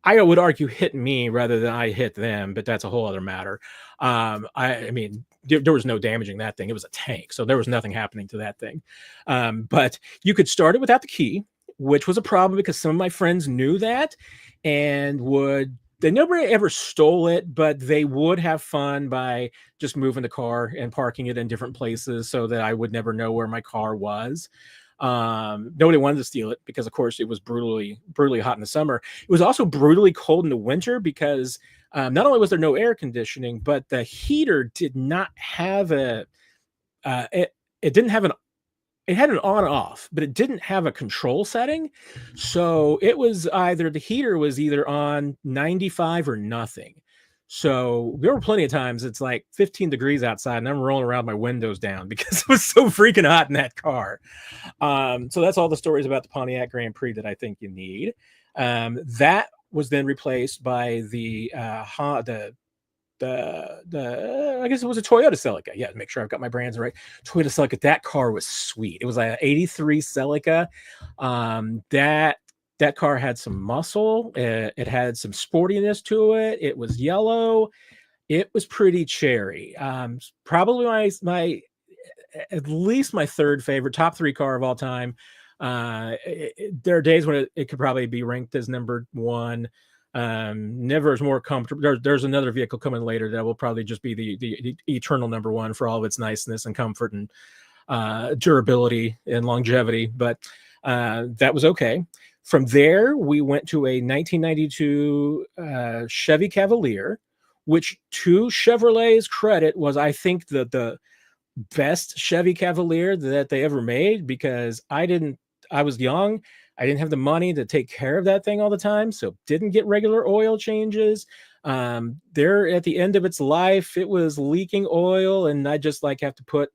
I would argue hit me rather than I hit them, but that's a whole other matter. I mean, there was no damaging that thing. It was a tank, so there was nothing happening to that thing. But you could start it without the key, which was a problem because some of my friends knew that and they never ever stole it, but they would have fun by just moving the car and parking it in different places so that I would never know where my car was. Nobody wanted to steal it because, of course, it was brutally hot in the summer. It was also brutally cold in the winter because not only was there no air conditioning, but the heater did not have it didn't have it had an on off, but it didn't have a control setting. So it was either the heater was either on 95 or nothing. So there were plenty of times it's like 15 degrees outside and I'm rolling around my windows down because it was so freaking hot in that car. So that's all the stories about the Pontiac Grand Prix that I think you need. That was then replaced by the I guess it was a Toyota Celica. Yeah, make sure I've got my brands right. Toyota Celica. That car was sweet. It was like an 83 Celica. That car had some muscle. It had some sportiness to it. It was yellow. It was pretty cherry. Probably my at least my third favorite, top 3 car of all time. There are days when it could probably be ranked as number 1. Never is more comfortable. There's another vehicle coming later that will probably just be the eternal number 1 for all of its niceness and comfort and durability and longevity. But that was okay. From there, we went to a 1992 Chevy Cavalier, which, to Chevrolet's credit, was, I think, the best Chevy Cavalier that they ever made, because I was young. I didn't have the money to take care of that thing all the time, so didn't get regular oil changes. There at the end of its life, it was leaking oil, and I just have to put,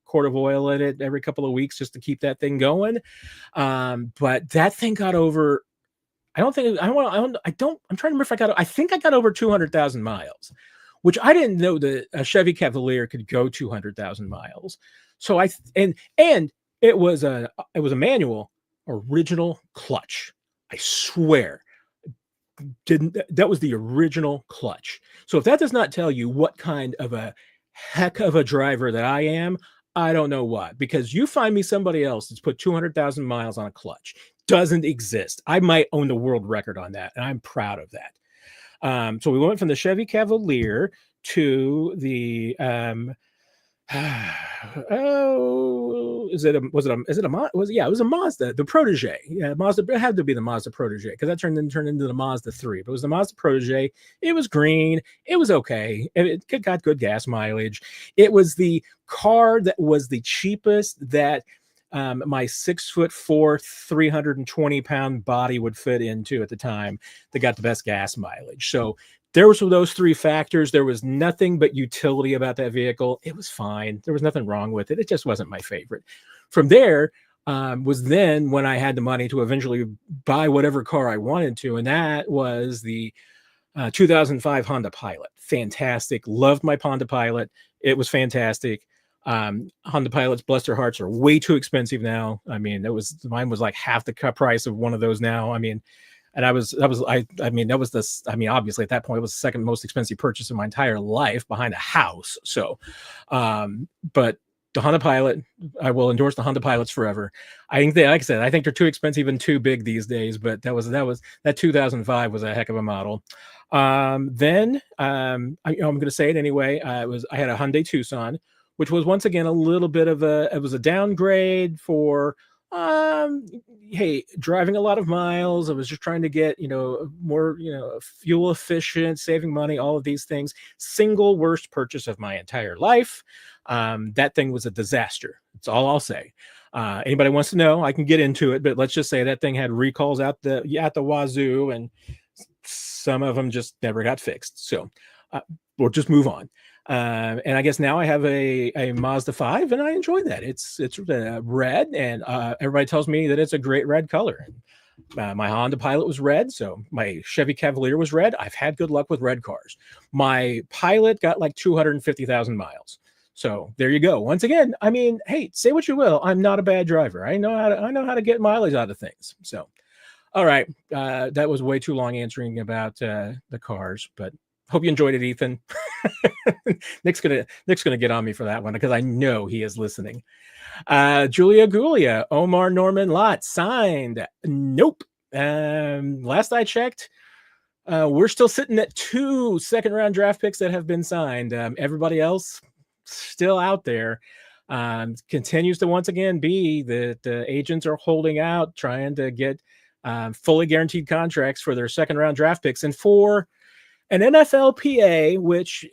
quart of oil in it every couple of weeks just to keep that thing going. But that thing got over, I'm trying to remember if I think I got over 200,000 miles, which I didn't know that a Chevy Cavalier could go 200,000 miles. So and it was a manual original clutch. I swear. That was the original clutch. So if that does not tell you what kind of a heck of a driver that I am, I don't know what. Because you find me somebody else that's put 200,000 miles on a clutch. Doesn't exist. I might own the world record on that, and I'm proud of that. So we went from the Chevy Cavalier to the Oh, is it a it was a Mazda, the Protege. Yeah, Mazda, it had to be the Mazda Protege because that turned into the Mazda 3. But it was the Mazda Protege. It was green. It was okay. It got good gas mileage. It was the car that was the cheapest that my 6'4", 320-pound body would fit into at the time, that got the best gas mileage. So there was those three factors. There was nothing but utility about that vehicle. It was fine. There was nothing wrong with it. It just wasn't my favorite. From there was then when I had the money to eventually buy whatever car I wanted to, and that was the 2005 Honda Pilot. Fantastic. Loved my Honda Pilot. It was fantastic. Honda Pilots, bless their hearts, are way too expensive now. I mean, mine was like half the price of one of those now. I mean, and obviously at that point it was the second most expensive purchase of my entire life behind a house. So, but the Honda Pilot, I will endorse the Honda Pilots forever. I think like I said, I think they're too expensive and too big these days, but that 2005 was a heck of a model. Then I'm going to say it anyway. I had a Hyundai Tucson, which was once again a little bit of a downgrade for hey, driving a lot of miles. I was just trying to get, more, fuel efficient, saving money, all of these things. Single worst purchase of my entire life. That thing was a disaster. That's all I'll say. Anybody wants to know, I can get into it, but let's just say that thing had recalls at the wazoo, and some of them just never got fixed. So we'll just move on. And I guess now I have a Mazda 5, and I enjoy that. It's red, and everybody tells me that it's a great red color. My Honda Pilot was red, so my Chevy Cavalier was red. I've had good luck with red cars. My Pilot got like 250,000 miles. So there you go. Once again, I mean, hey, say what you will, I'm not a bad driver. I know how to get mileage out of things. So, all right, that was way too long answering about the cars, but hope you enjoyed it, Ethan. Nick's gonna get on me for that one because I know he is listening. Julia Gulia, Omar Norman Lott signed. Nope. Last I checked, we're still sitting at 2 second-round draft picks that have been signed. Everybody else still out there. Continues to once again be that the agents are holding out, trying to get fully guaranteed contracts for their second-round draft picks, and for an NFLPA, which,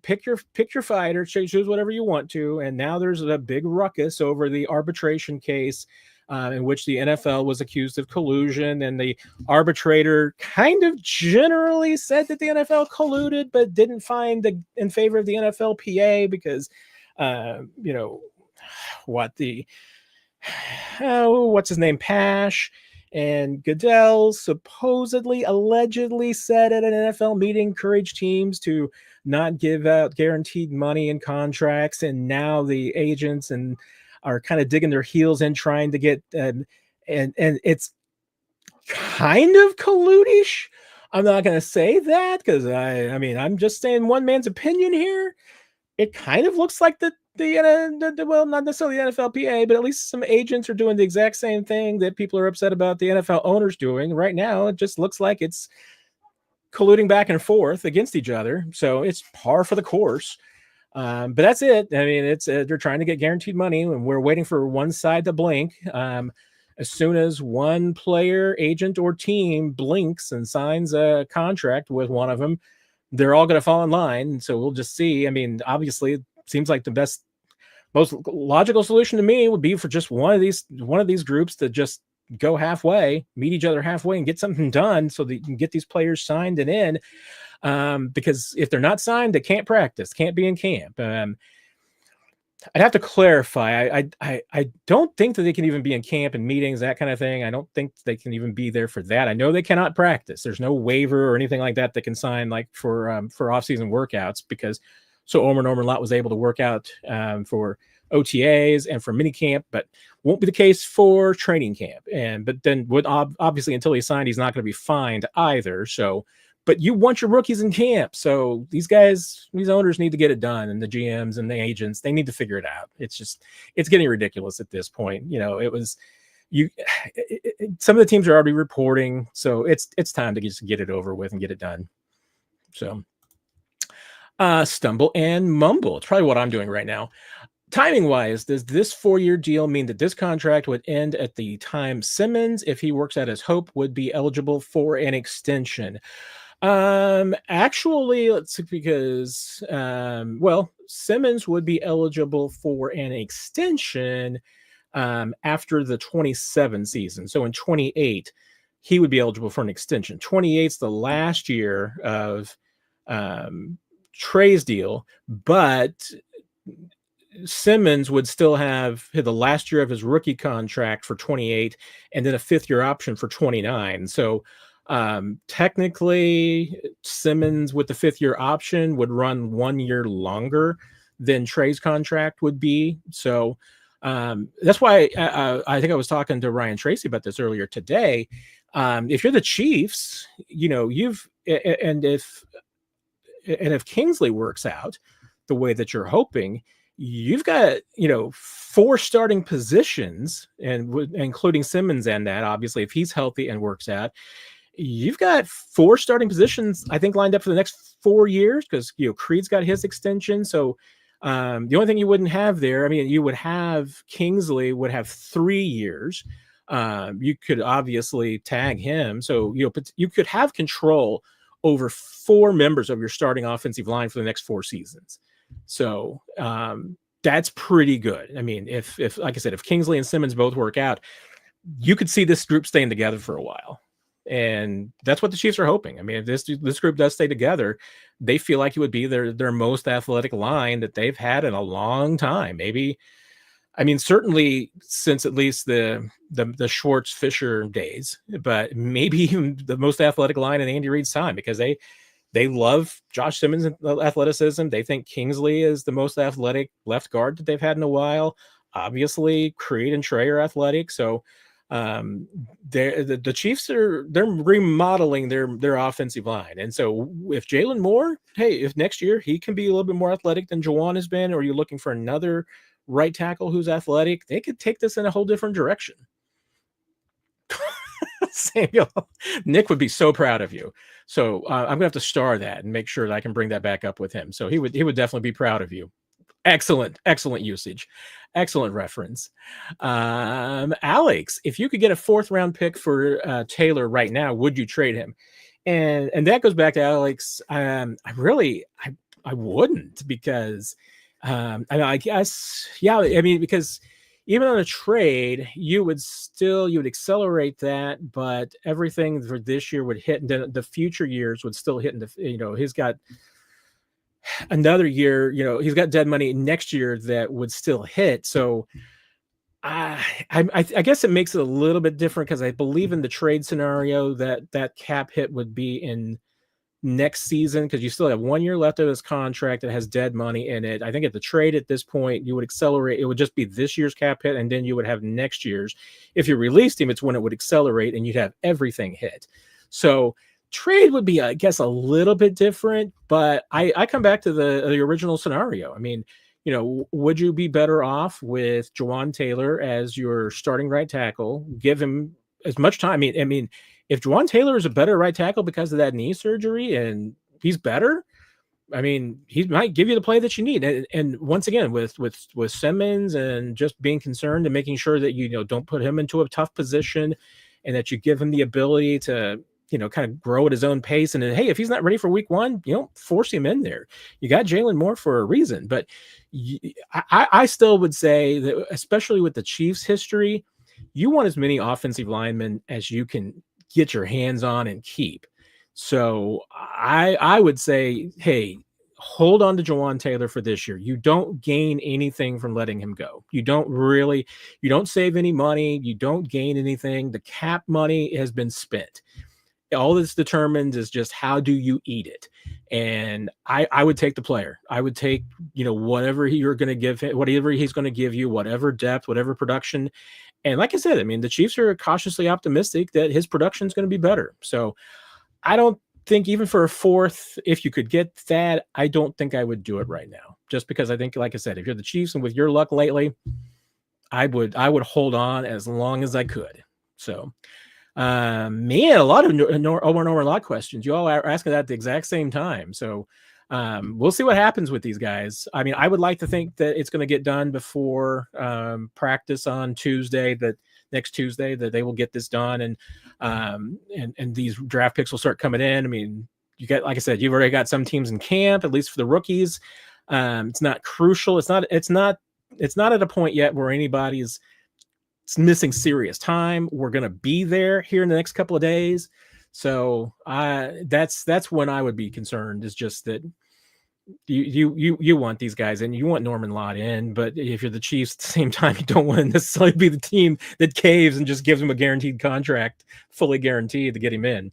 pick your fighter, choose whatever you want to. And now there's a big ruckus over the arbitration case in which the NFL was accused of collusion, and the arbitrator kind of generally said that the NFL colluded, but didn't find in favor of the NFLPA because, what's his name, Pash and Goodell supposedly, allegedly said at an NFL meeting, encouraged teams to not give out guaranteed money in contracts. And now the agents are kind of digging their heels in trying to get, and it's kind of colludish. I'm not going to say that because I'm just saying one man's opinion here. It kind of looks like well, not necessarily the NFLPA, but at least some agents are doing the exact same thing that people are upset about the NFL owners doing. Right now, it just looks like it's colluding back and forth against each other. So it's par for the course. But that's it. I mean, it's they're trying to get guaranteed money, and we're waiting for one side to blink. As soon as one player, agent, or team blinks and signs a contract with one of them, they're all going to fall in line. So we'll just see. I mean, obviously, it seems like the most logical solution to me would be for just one of these groups to just go halfway, meet each other halfway, and get something done so that you can get these players signed and in. Because if they're not signed, they can't practice, can't be in camp. I'd have to clarify. I don't think that they can even be in camp and meetings, that kind of thing. I don't think they can even be there for that. I know they cannot practice. There's no waiver or anything like that can sign like for off-season workouts, because so Omar Norman Lott was able to work out for OTAs and for minicamp, but won't be the case for training camp. But then would obviously until he's signed, he's not going to be fined either. So, but you want your rookies in camp. So these owners need to get it done, and the GMs and the agents, they need to figure it out. It's getting ridiculous at this point. Some of the teams are already reporting, so it's time to just get it over with and get it done. So, Stumble and mumble. It's probably what I'm doing right now. Timing wise, does this 4-year deal mean that this contract would end at the time Simmons, if he works out his hope, would be eligible for an extension? Actually, let's see, because well, Simmons would be eligible for an extension after the 27 season. So in 28, he would be eligible for an extension. 28's the last year of Trey's deal, but Simmons would still have the last year of his rookie contract for 28 and then a 5th-year option for 29. So technically, Simmons with the 5th-year option would run 1 year longer than Trey's contract would be. So that's why I think I was talking to Ryan Tracy about this earlier today. If you're the Chiefs, if Kingsley works out the way that you're hoping, you've got 4 starting positions, and including Simmons, and that obviously if he's healthy and works out, you've got 4 starting positions I think lined up for the next 4 years, because Creed's got his extension. So the only thing you wouldn't have there, I mean, you would have Kingsley would have 3 years. You could obviously tag him, so you could have control over 4 members of your starting offensive line for the next 4 seasons. So that's pretty good. I mean, if like I said, if Kingsley and Simmons both work out, you could see this group staying together for a while. And that's what the Chiefs are hoping. I mean, if this group does stay together, they feel like it would be their most athletic line that they've had in a long time. Maybe, I mean, certainly since at least the Schwartz Fisher days, but maybe even the most athletic line in Andy Reid's time, because they love Josh Simmons' athleticism. They think Kingsley is the most athletic left guard that they've had in a while. Obviously, Creed and Trey are athletic, so the Chiefs they're remodeling their offensive line. And so if Jalen Moore, if next year he can be a little bit more athletic than Jawaan has been, or you're looking for another right tackle who's athletic, they could take this in a whole different direction. Samuel, Nick would be so proud of you. So I'm gonna have to star that and make sure that I can bring that back up with him. So he would definitely be proud of you. Excellent usage. Excellent reference. Alex, if you could get a 4th round pick for Taylor right now, would you trade him? And that goes back to Alex. I wouldn't, because I guess, yeah, I mean, because even on a trade, you would accelerate that, but everything for this year would hit, and then the future years would still hit. He's got another year, he's got dead money next year that would still hit. So I guess it makes it a little bit different, because I believe in the trade scenario that cap hit would be in next season, because you still have 1 year left of his contract that has dead money in it. I think at the trade at this point, you would accelerate. It would just be this year's cap hit, and then you would have next year's. If you released him, it's when it would accelerate and you'd have everything hit. So trade would be, I guess, a little bit different, but I come back to the original scenario. I mean, would you be better off with Jawaan Taylor as your starting right tackle? Give him as much time. I mean, if Jawaan Taylor is a better right tackle because of that knee surgery and he's better, I mean, he might give you the play that you need. And once again, with Simmons, and just being concerned and making sure that don't put him into a tough position, and that you give him the ability to kind of grow at his own pace. And then, hey, if he's not ready for week 1, force him in there. You got Jalen Moore for a reason. But I still would say that, especially with the Chiefs' history, you want as many offensive linemen as you can get your hands on and keep. So I would say, hey, hold on to Jawaan Taylor for this year. You don't gain anything from letting him go. You don't save any money. You don't gain anything. The cap money has been spent. All that's determined is just how do you eat it. And I would take the player. I would take, whatever you're going to give him, whatever he's going to give you, whatever depth, whatever production. And like I said, I mean, the Chiefs are cautiously optimistic that his production is going to be better. So I don't think, even for a 4th, if you could get that, I don't think I would do it right now. Just because I think, like I said, if you're the Chiefs and with your luck lately, I would hold on as long as I could. So man, a lot of over and over a lot of questions. You all are asking that at the exact same time. So We'll see what happens with these guys. I mean, I would like to think that it's going to get done before practice on Tuesday, that next Tuesday, that they will get this done, and these draft picks will start coming in. I mean, you get, like I said, you've already got some teams in camp, at least for the rookies. It's not crucial. It's not at a point yet where anybody's missing serious time. We're going to be there here in the next couple of days. So that's when I would be concerned, is just that you want these guys in, you want Norman Lott in, but if you're the Chiefs at the same time, you don't want to necessarily be the team that caves and just gives him a guaranteed contract, fully guaranteed, to get him in.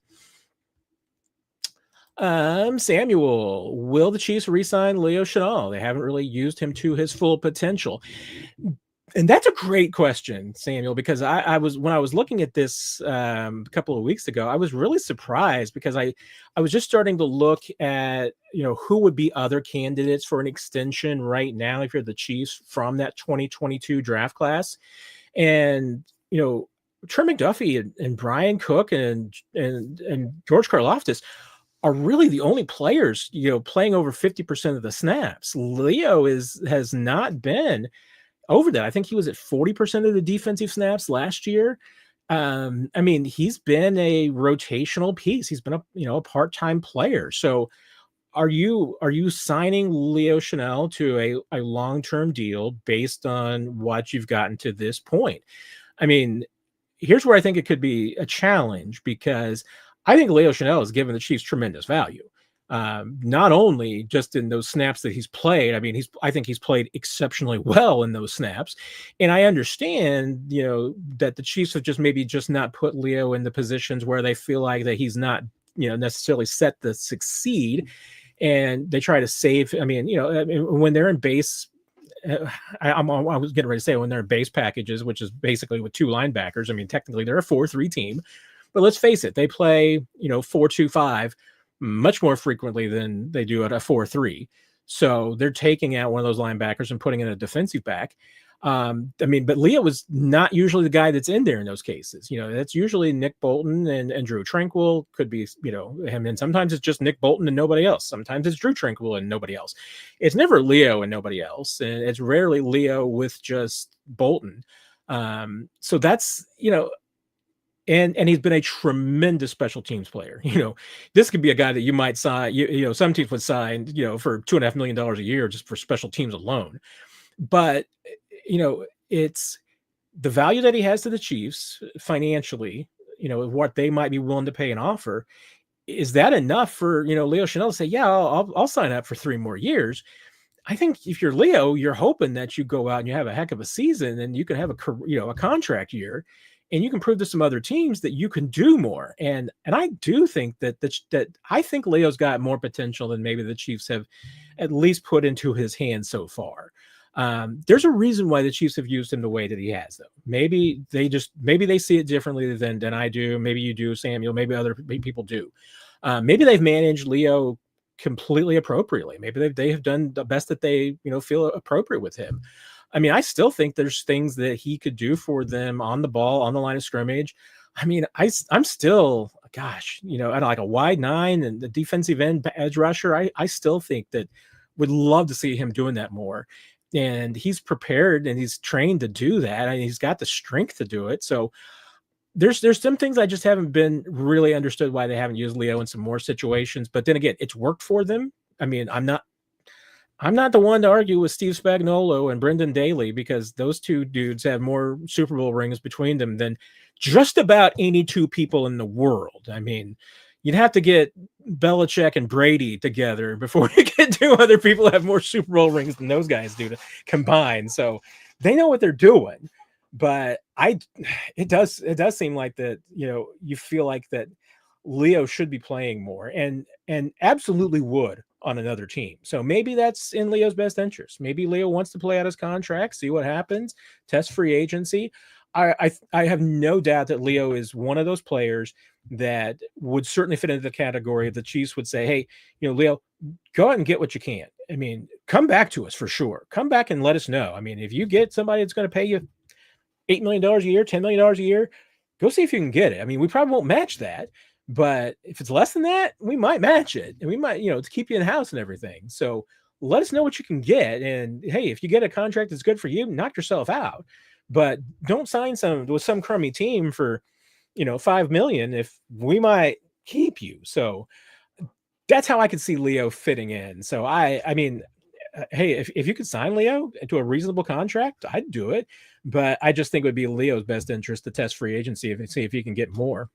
Samuel, will the Chiefs re-sign Leo Chenal? They haven't really used him to his full potential. And that's a great question, Samuel, because I was, when I was looking at this a couple of weeks ago, I was really surprised, because I was just starting to look at, who would be other candidates for an extension right now if you're the Chiefs from that 2022 draft class. And, Trey McDuffie and Brian Cook and George Karlaftis are really the only players, playing over 50% of the snaps. Leo has not been over that. I think he was at 40% of the defensive snaps last year. I mean, he's been a rotational piece. He's been a part-time player. So are you signing Leo Chenal to a long-term deal based on what you've gotten to this point? I mean, here's where I think it could be a challenge, because I think Leo Chenal has given the Chiefs tremendous value. Not only just in those snaps that he's played. I mean, I think he's played exceptionally well in those snaps. And I understand, that the Chiefs have just not put Leo in the positions where they feel like that he's not, necessarily set to succeed. And they try to save. I mean, when they're in base, I was getting ready to say when they're in base packages, which is basically with two linebackers. I mean, technically they're a 4-3 team, but let's face it, they play, 4-2-5 much more frequently than they do at a 4-3. So they're taking out one of those linebackers and putting in a defensive back. I mean, but Leo was not usually the guy that's in there in those cases. That's usually Nick Bolton and Drew Tranquill, could be, him. And sometimes it's just Nick Bolton and nobody else. Sometimes it's Drew Tranquill and nobody else. It's never Leo and nobody else. And it's rarely Leo with just Bolton. So that's, and he's been a tremendous special teams player. This could be a guy that you might sign, some teams would sign, for $2.5 million a year just for special teams alone. But, it's the value that he has to the Chiefs financially, what they might be willing to pay and offer. Is that enough for, Leo Chenal to say, yeah, I'll sign up for 3 more years? I think if you're Leo, you're hoping that you go out and you have a heck of a season and you can have a contract year, and you can prove to some other teams that you can do more. And I do think that I think Leo's got more potential than maybe the Chiefs have at least put into his hands so far. There's a reason why the Chiefs have used him the way that he has, though. Maybe they see it differently than I do. Maybe you do, Samuel. Maybe other people do. Maybe they've managed Leo completely appropriately. Maybe they have done the best that they feel appropriate with him. I mean, I still think there's things that he could do for them on the ball, on the line of scrimmage. I mean, I'm still, gosh, at like a wide 9 and the defensive end edge rusher, I still think that would love to see him doing that more. And he's prepared and he's trained to do that. And he's got the strength to do it. So there's some things I just haven't been really understood why they haven't used Leo in some more situations. But then again, it's worked for them. I mean, I'm not the one to argue with Steve Spagnuolo and Brendan Daly, because those two dudes have more Super Bowl rings between them than just about any two people in the world. I mean, you'd have to get Belichick and Brady together before you get 2 other people that have more Super Bowl rings than those guys do to combine. So they know what they're doing. But it does seem like that, you feel like that Leo should be playing more and absolutely would on another team. So maybe that's in Leo's best interest. Maybe Leo wants to play out his contract, see what happens, test free agency. I have no doubt that Leo is one of those players that would certainly fit into the category of the Chiefs would say, hey, Leo, go out and get what you can. I mean, come back to us for sure. Come back and let us know. I mean, if you get somebody that's going to pay you $8 million a year, $10 million a year, go see if you can get it. I mean, we probably won't match that, But if it's less than that, we might match it, and we might, to keep you in house and everything. So let us know what you can get. And hey, if you get a contract that's good for you, knock yourself out. But don't sign with some crummy team for, $5 million if we might keep you. So that's how I could see Leo fitting in. So I mean, hey, if you could sign Leo to a reasonable contract, I'd do it. But I just think it would be Leo's best interest to test free agency and see if he can get more.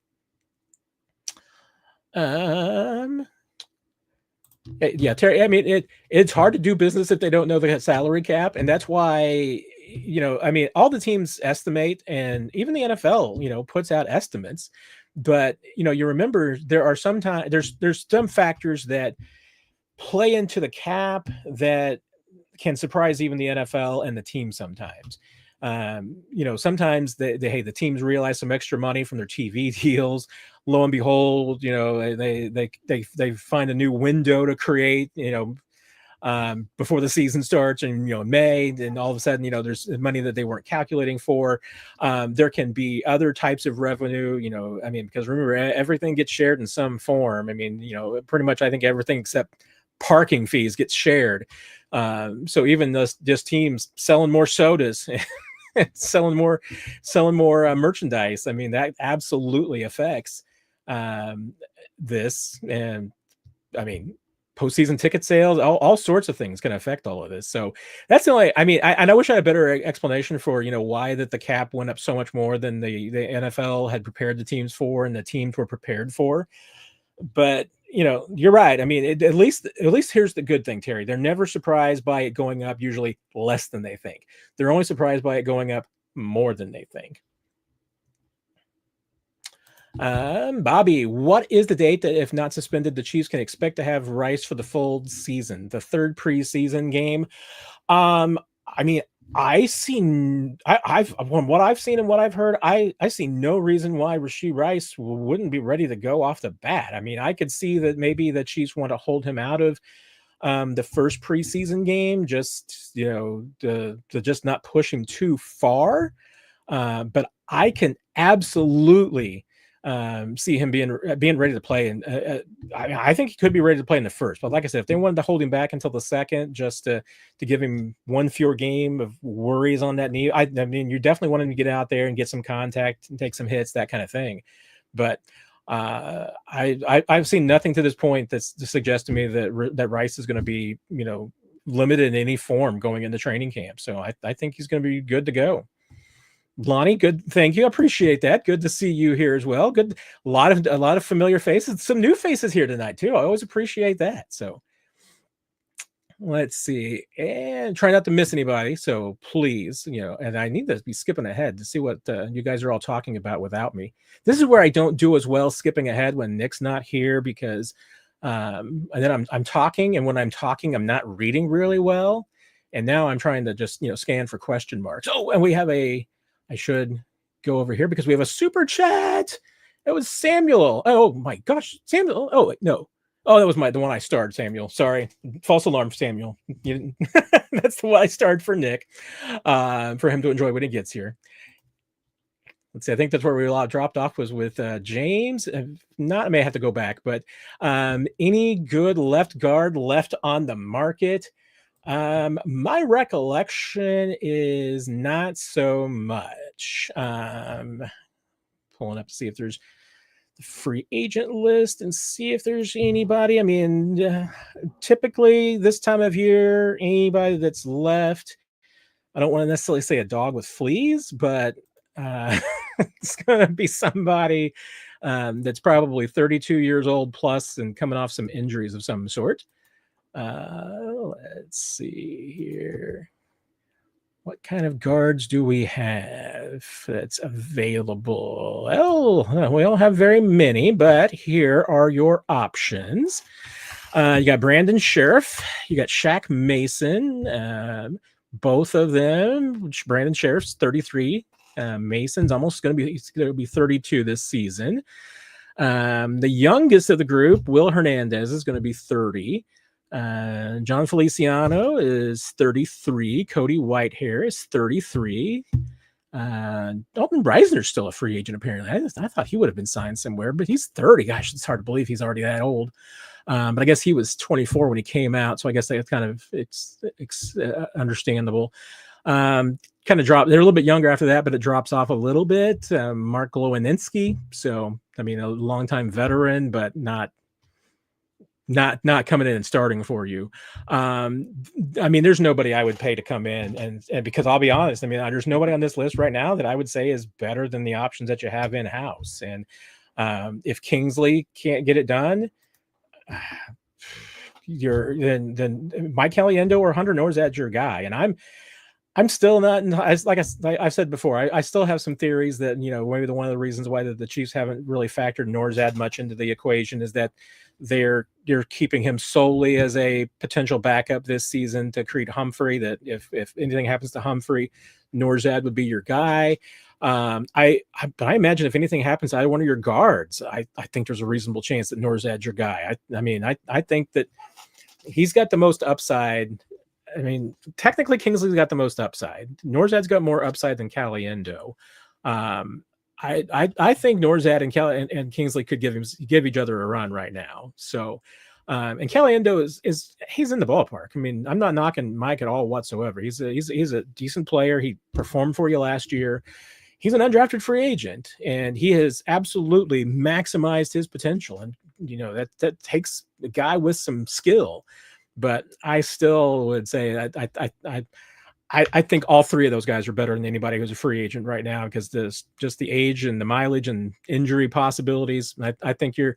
Yeah, Terry. I mean, it's hard to do business if they don't know the salary cap, and that's why, I mean, all the teams estimate, and even the NFL, puts out estimates. But you remember there are sometimes there's some factors that play into the cap that can surprise even the NFL and the team sometimes. Sometimes the teams realize some extra money from their TV deals. Lo and behold, they find a new window to create, before the season starts, and May, and all of a sudden, there's money that they weren't calculating for. There can be other types of revenue, I mean, because remember, everything gets shared in some form. I mean, pretty much, I think everything except parking fees gets shared. So even this teams selling more sodas, selling more merchandise. I mean, that absolutely affects this. And I mean, postseason ticket sales, all sorts of things can affect all of this. So that's the only, I mean, I wish I had a better explanation for, why that the cap went up so much more than the NFL had prepared the teams for and the teams were prepared for. But you're right. I mean, at least here's the good thing, Terry. They're never surprised by it going up, usually less than they think. They're only surprised by it going up more than they think. Bobby, what is the date that, if not suspended, the Chiefs can expect to have Rice for the full season, the third preseason game? I mean, I've from what I've seen and what I've heard, I see no reason why Rashee Rice wouldn't be ready to go off the bat. I mean, I could see that maybe the Chiefs want to hold him out of the first preseason game, just to just not push him too far. But I can absolutely see him being ready to play, and I think he could be ready to play in the first. But like I said, if they wanted to hold him back until the second, just to give him one fewer game of worries on that knee, I mean, you definitely want him to get out there and get some contact and take some hits, that kind of thing. But I've seen nothing to this point that's to suggest to me that Rice is going to be limited in any form going into training camp. So I think he's going to be good to go. Lonnie, good. Thank you. I appreciate that. Good to see you here as well. Good. A lot of familiar faces, some new faces here tonight too. I always appreciate that. So let's see, and try not to miss anybody. So please, and I need to be skipping ahead to see what you guys are all talking about without me. This is where I don't do as well skipping ahead when Nick's not here, because and then I'm talking, and when I'm talking, I'm not reading really well. And now I'm trying to just, scan for question marks. Oh, and we have I should go over here because we have a super chat. It was Samuel. Oh my gosh, Samuel. Oh no. Oh, that was the one I starred, Samuel. Sorry. False alarm, Samuel. That's the one I starred for Nick, for him to enjoy when he gets here. Let's see. I think that's where we dropped off, was with James. I may have to go back, but any good left guard left on the market? My recollection is not so much. Pulling up to see if there's the free agent list and see if there's anybody. I mean, typically this time of year, anybody that's left, I don't want to necessarily say a dog with fleas, but it's going to be somebody that's probably 32 years old plus and coming off some injuries of some sort. Let's see here. What kind of guards do we have that's available? Well, we don't have very many, but here are your options. You got Brandon Sheriff. You got Shaq Mason. Both of them. Brandon Sheriff's 33. Mason's almost going to be 32 this season. The youngest of the group, Will Hernandez, is going to be 30. John Feliciano is 33. Cody Whitehair is 33. Dalton Reisner's still a free agent, apparently. I thought he would have been signed somewhere, but he's 30. Gosh, it's hard to believe he's already that old. But I guess he was 24 when he came out, so I guess that's kind of understandable. Kind of dropped. They're a little bit younger after that, but it drops off a little bit. Mark Glowinski, so I mean, a longtime veteran, but not coming in and starting for you. I mean, there's nobody I would pay to come in, and because I'll be honest, I mean, there's nobody on this list right now that I would say is better than the options that you have in house. And if Kingsley can't get it done, then Mike Caliendo or Hunter Norzad's your guy. And I'm still not, like I've said before, I still have some theories that, maybe one of the reasons why the Chiefs haven't really factored Norzad much into the equation is that they're keeping him solely as a potential backup this season to Creed Humphrey, that if anything happens to Humphrey, Norzad would be your guy. But I imagine if anything happens to either one of your guards, I think there's a reasonable chance that Norzad's your guy. I think that he's got the most upside. I mean, technically Kingsley's got the most upside. Norzad's got more upside than Caliendo. I think Norzad and Kingsley could give each other a run right now. So, and Caliendo is he's in the ballpark. I mean, I'm not knocking Mike at all whatsoever. He's a decent player. He performed for you last year. He's an undrafted free agent, and he has absolutely maximized his potential. And that takes a guy with some skill. But I still would say I think all three of those guys are better than anybody who's a free agent right now, because just the age and the mileage and injury possibilities. I think you're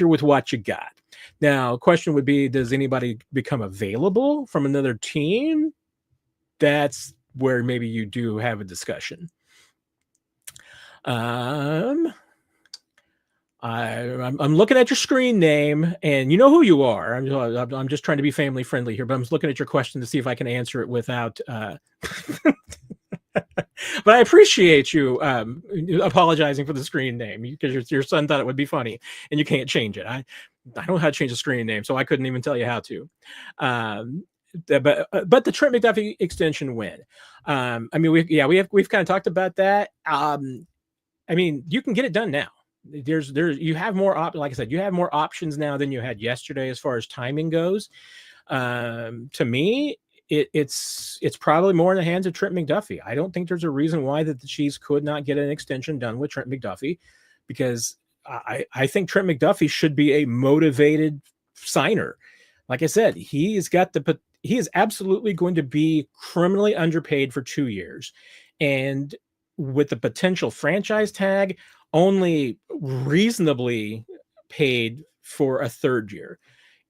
with what you got. Now, the question would be, does anybody become available from another team? That's where maybe you do have a discussion. I'm looking at your screen name, and you know who you are. I'm just trying to be family friendly here, but I'm just looking at your question to see if I can answer it without. But I appreciate you apologizing for the screen name, because your son thought it would be funny, and you can't change it. I don't know how to change a screen name, so I couldn't even tell you how to. But the Trent McDuffie extension win. I mean, we've kind of talked about that. I mean, you can get it done now. You have more like I said, you have more options now than you had yesterday as far as timing goes. To me, it's probably more in the hands of Trent McDuffie. I don't think there's a reason why that the Chiefs could not get an extension done with Trent McDuffie, because I think Trent McDuffie should be a motivated signer. Like I said, he is absolutely going to be criminally underpaid for 2 years, and with the potential franchise tag, only reasonably paid for a third year.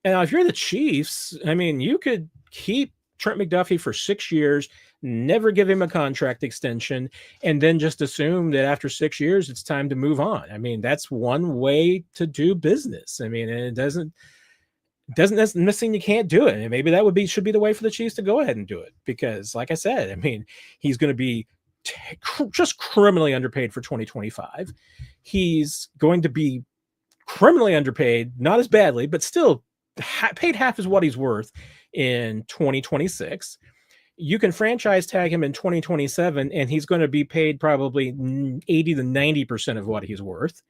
And now, if you're the Chiefs, I mean, you could keep Trent McDuffie for 6 years, never give him a contract extension, and then just assume that after 6 years, it's time to move on. I mean, that's one way to do business. I mean, and it doesn't necessarily you can't do it. And maybe that should be the way for the Chiefs to go ahead and do it, because, like I said, I mean, he's going to be just criminally underpaid for 2025. He's going to be criminally underpaid, not as badly, but still paid half as what he's worth in 2026. You can franchise tag him in 2027, and he's going to be paid probably 80 to 90% of what he's worth.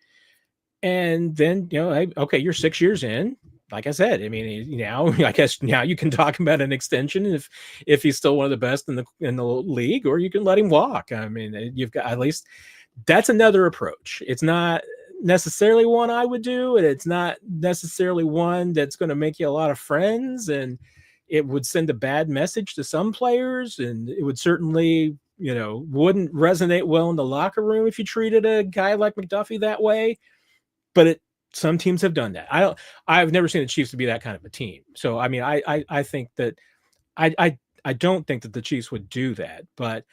And then, okay, you're 6 years in. Like I said, I mean, I guess now you can talk about an extension if he's still one of the best in the league, or you can let him walk. I mean, you've got, at least that's another approach. It's not necessarily one I would do, and it's not necessarily one that's going to make you a lot of friends, and it would send a bad message to some players, and it would certainly, wouldn't resonate well in the locker room if you treated a guy like McDuffie that way. But some teams have done that. I've never seen the Chiefs to be that kind of a team. So, I mean, I think that I don't think that the Chiefs would do that, but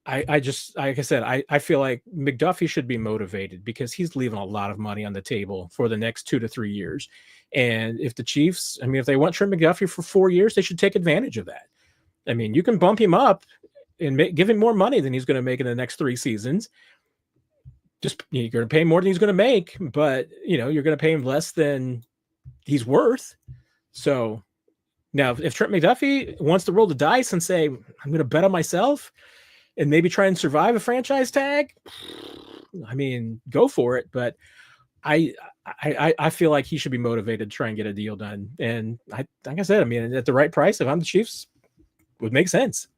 I just, like I said, I feel like McDuffie should be motivated, because he's leaving a lot of money on the table for the next 2 to 3 years. And if the Chiefs, I mean, if they want Trent McDuffie for 4 years, they should take advantage of that. I mean, you can bump him up and give him more money than he's going to make in the next 3 seasons. Just, you're going to pay more than he's going to make, but you're going to pay him less than he's worth. So now, if Trent McDuffie wants to roll the dice and say, I'm going to bet on myself, and maybe try and survive a franchise tag, I mean, go for it. But I feel like he should be motivated to try and get a deal done. And like I said, I mean, at the right price, if I'm the Chiefs, would make sense.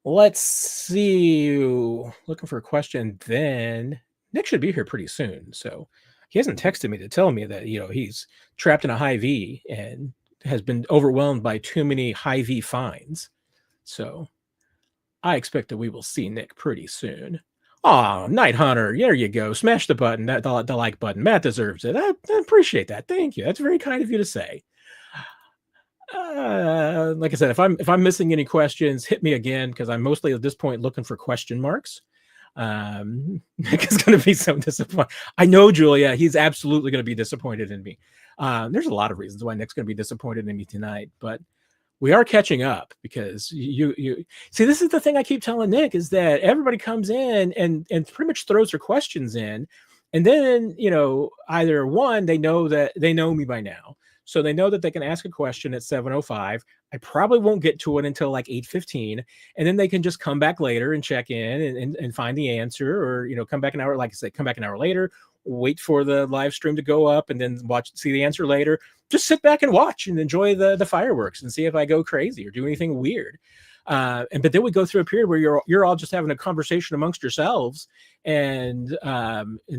Let's see. Looking for a question. Then Nick should be here pretty soon. So he hasn't texted me to tell me that, he's trapped in a high V and has been overwhelmed by too many high V fines. So I expect that we will see Nick pretty soon. Oh, Night Hunter, there you go. Smash the button, the like button. Matt deserves it. I appreciate that. Thank you. That's very kind of you to say. Like I said, if I'm missing any questions, hit me again, because I'm mostly at this point looking for question marks. Nick is going to be so disappointed. I know, Julia, he's absolutely going to be disappointed in me. There's a lot of reasons why Nick's going to be disappointed in me tonight, but we are catching up, because you see, this is the thing I keep telling Nick, is that everybody comes in and pretty much throws their questions in, and then either one, they know me by now, so they know that they can ask a question at 7:05. I probably won't get to it until like 8:15, and then they can just come back later and check in and find the answer, or come back an hour, like I said, come back an hour later, wait for the live stream to go up, and then see the answer later. Just sit back and watch and enjoy the fireworks and see if I go crazy or do anything weird. But then we go through a period where you're all just having a conversation amongst yourselves, and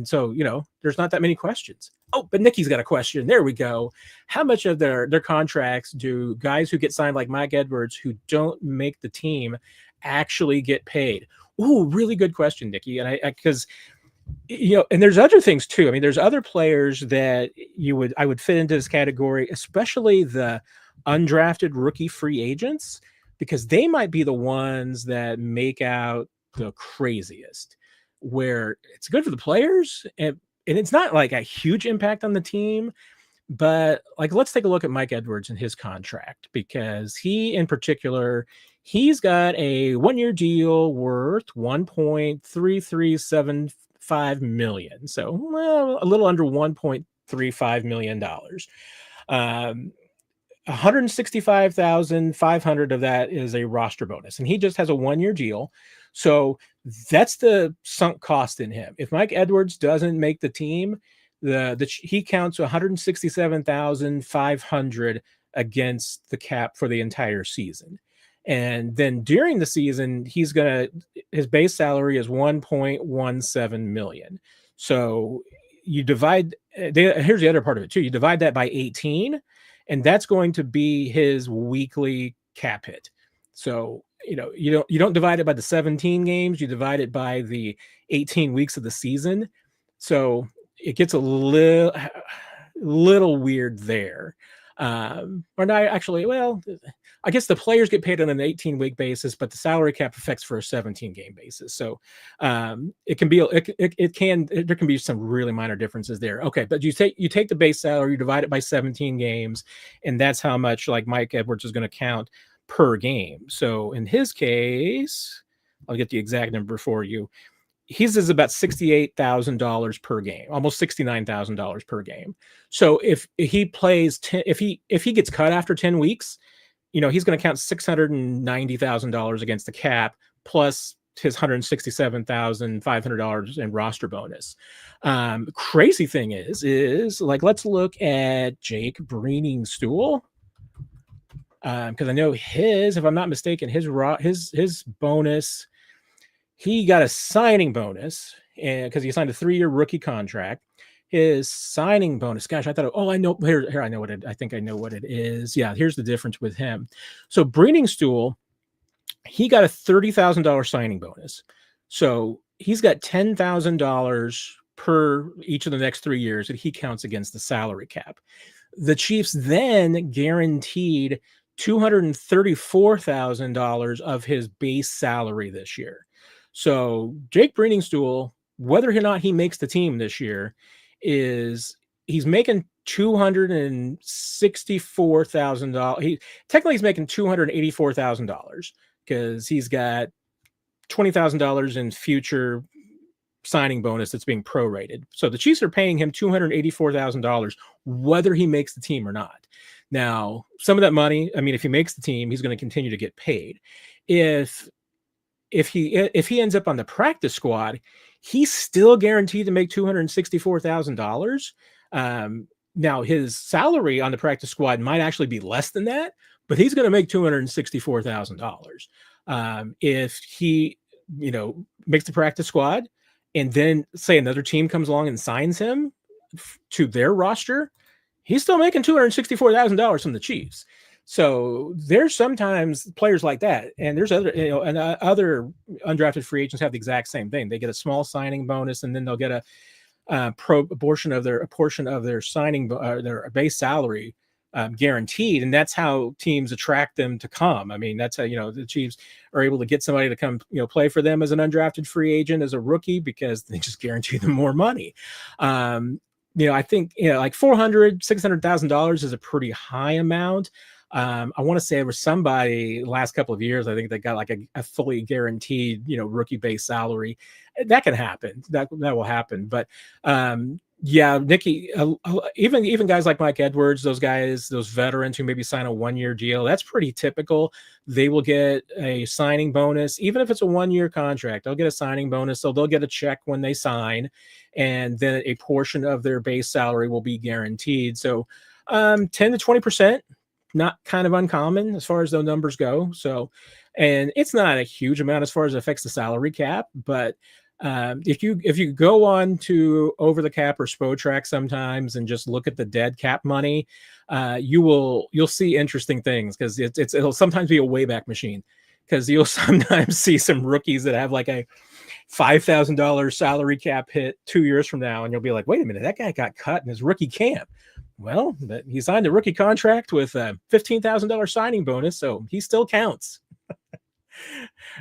so there's not that many questions. Oh, but Nikki's got a question. There we go. How much of their contracts do guys who get signed like Mike Edwards, who don't make the team, actually get paid? Ooh, really good question, Nikki. And because and there's other things too. I mean, there's other players that I would fit into this category, especially the undrafted rookie free agents, because they might be the ones that make out the craziest, where it's good for the players, and it's not like a huge impact on the team. But like, let's take a look at Mike Edwards and his contract, because he in particular, he's got a 1-year deal worth $1.3375 million. So, well, a little under $1.35 million. 165,500 of that is a roster bonus, and he just has a 1-year deal. So that's the sunk cost in him. If Mike Edwards doesn't make the team, he counts 167,500 against the cap for the entire season. And then during the season, his base salary is 1.17 million. So you divide, here's the other part of it too. You divide that by 18, and that's going to be his weekly cap hit. So, you don't divide it by the 17 games, you divide it by the 18 weeks of the season. So it gets a little weird there. Or not actually, well, I guess the players get paid on an 18-week basis, but the salary cap affects for a 17-game basis. So there can be some really minor differences there. Okay, but you take the base salary, you divide it by 17 games, and that's how much like Mike Edwards is going to count per game. So in his case, I'll get the exact number for you. His is about $68,000 per game, almost $69,000 per game. So if he plays, if he gets cut after 10 weeks, he's going to count $690,000 against the cap, plus his $167,500 in roster bonus. Crazy thing is like, let's look at Jake Breeningstool. Because I know if I'm not mistaken, his bonus, he got a signing bonus, and because he signed a 3-year rookie contract, his signing bonus. Gosh, I thought, I know here. I know what I think I know what it is. Yeah, here's the difference with him. So Breeningstool, he got a $30,000 signing bonus. So he's got $10,000 per each of the next 3 years that he counts against the salary cap. The Chiefs then guaranteed $234,000 of his base salary this year. So Jake Breeningstool, whether or not he makes the team this year, he's making $264,000. Technically he's making $284,000 because he's got $20,000 in future signing bonus that's being prorated. So the Chiefs are paying him $284,000 whether he makes the team or not. Now, some of that money, I mean, if he makes the team, he's going to continue to get paid. If if he ends up on the practice squad, he's still guaranteed to make $264,000. Now his salary on the practice squad might actually be less than that, but he's going to make $264,000 if he, makes the practice squad, and then say another team comes along and signs him to their roster. He's still making $264,000 from the Chiefs. So there's sometimes players like that, and there's other, other undrafted free agents have the exact same thing. They get a small signing bonus, and then they'll get a portion of their signing, their base salary guaranteed, and that's how teams attract them to come. I mean, that's how the Chiefs are able to get somebody to come play for them as an undrafted free agent, as a rookie, because they just guarantee them more money. I think like $400,000-$600,000 is a pretty high amount. I want to say there was somebody the last couple of years, I think they got like a fully guaranteed, rookie base salary. That can happen. That will happen. But yeah, Nikki, even guys like Mike Edwards, those guys, those veterans who maybe sign a 1-year deal, that's pretty typical. They will get a signing bonus, even if it's a 1-year contract. They'll get a signing bonus, so they'll get a check when they sign, and then a portion of their base salary will be guaranteed. So 10 to 20%. Not kind of uncommon as far as those numbers go. So, and it's not a huge amount as far as it affects the salary cap, but if you go on to Over the Cap or Spotrac sometimes and just look at the dead cap money, you'll see interesting things, because it'll sometimes be a wayback machine, because you'll sometimes see some rookies that have like a $5,000 salary cap hit 2 years from now, and you'll be like, wait a minute, that guy got cut in his rookie camp. Well, but he signed a rookie contract with a $15,000 signing bonus, so he still counts.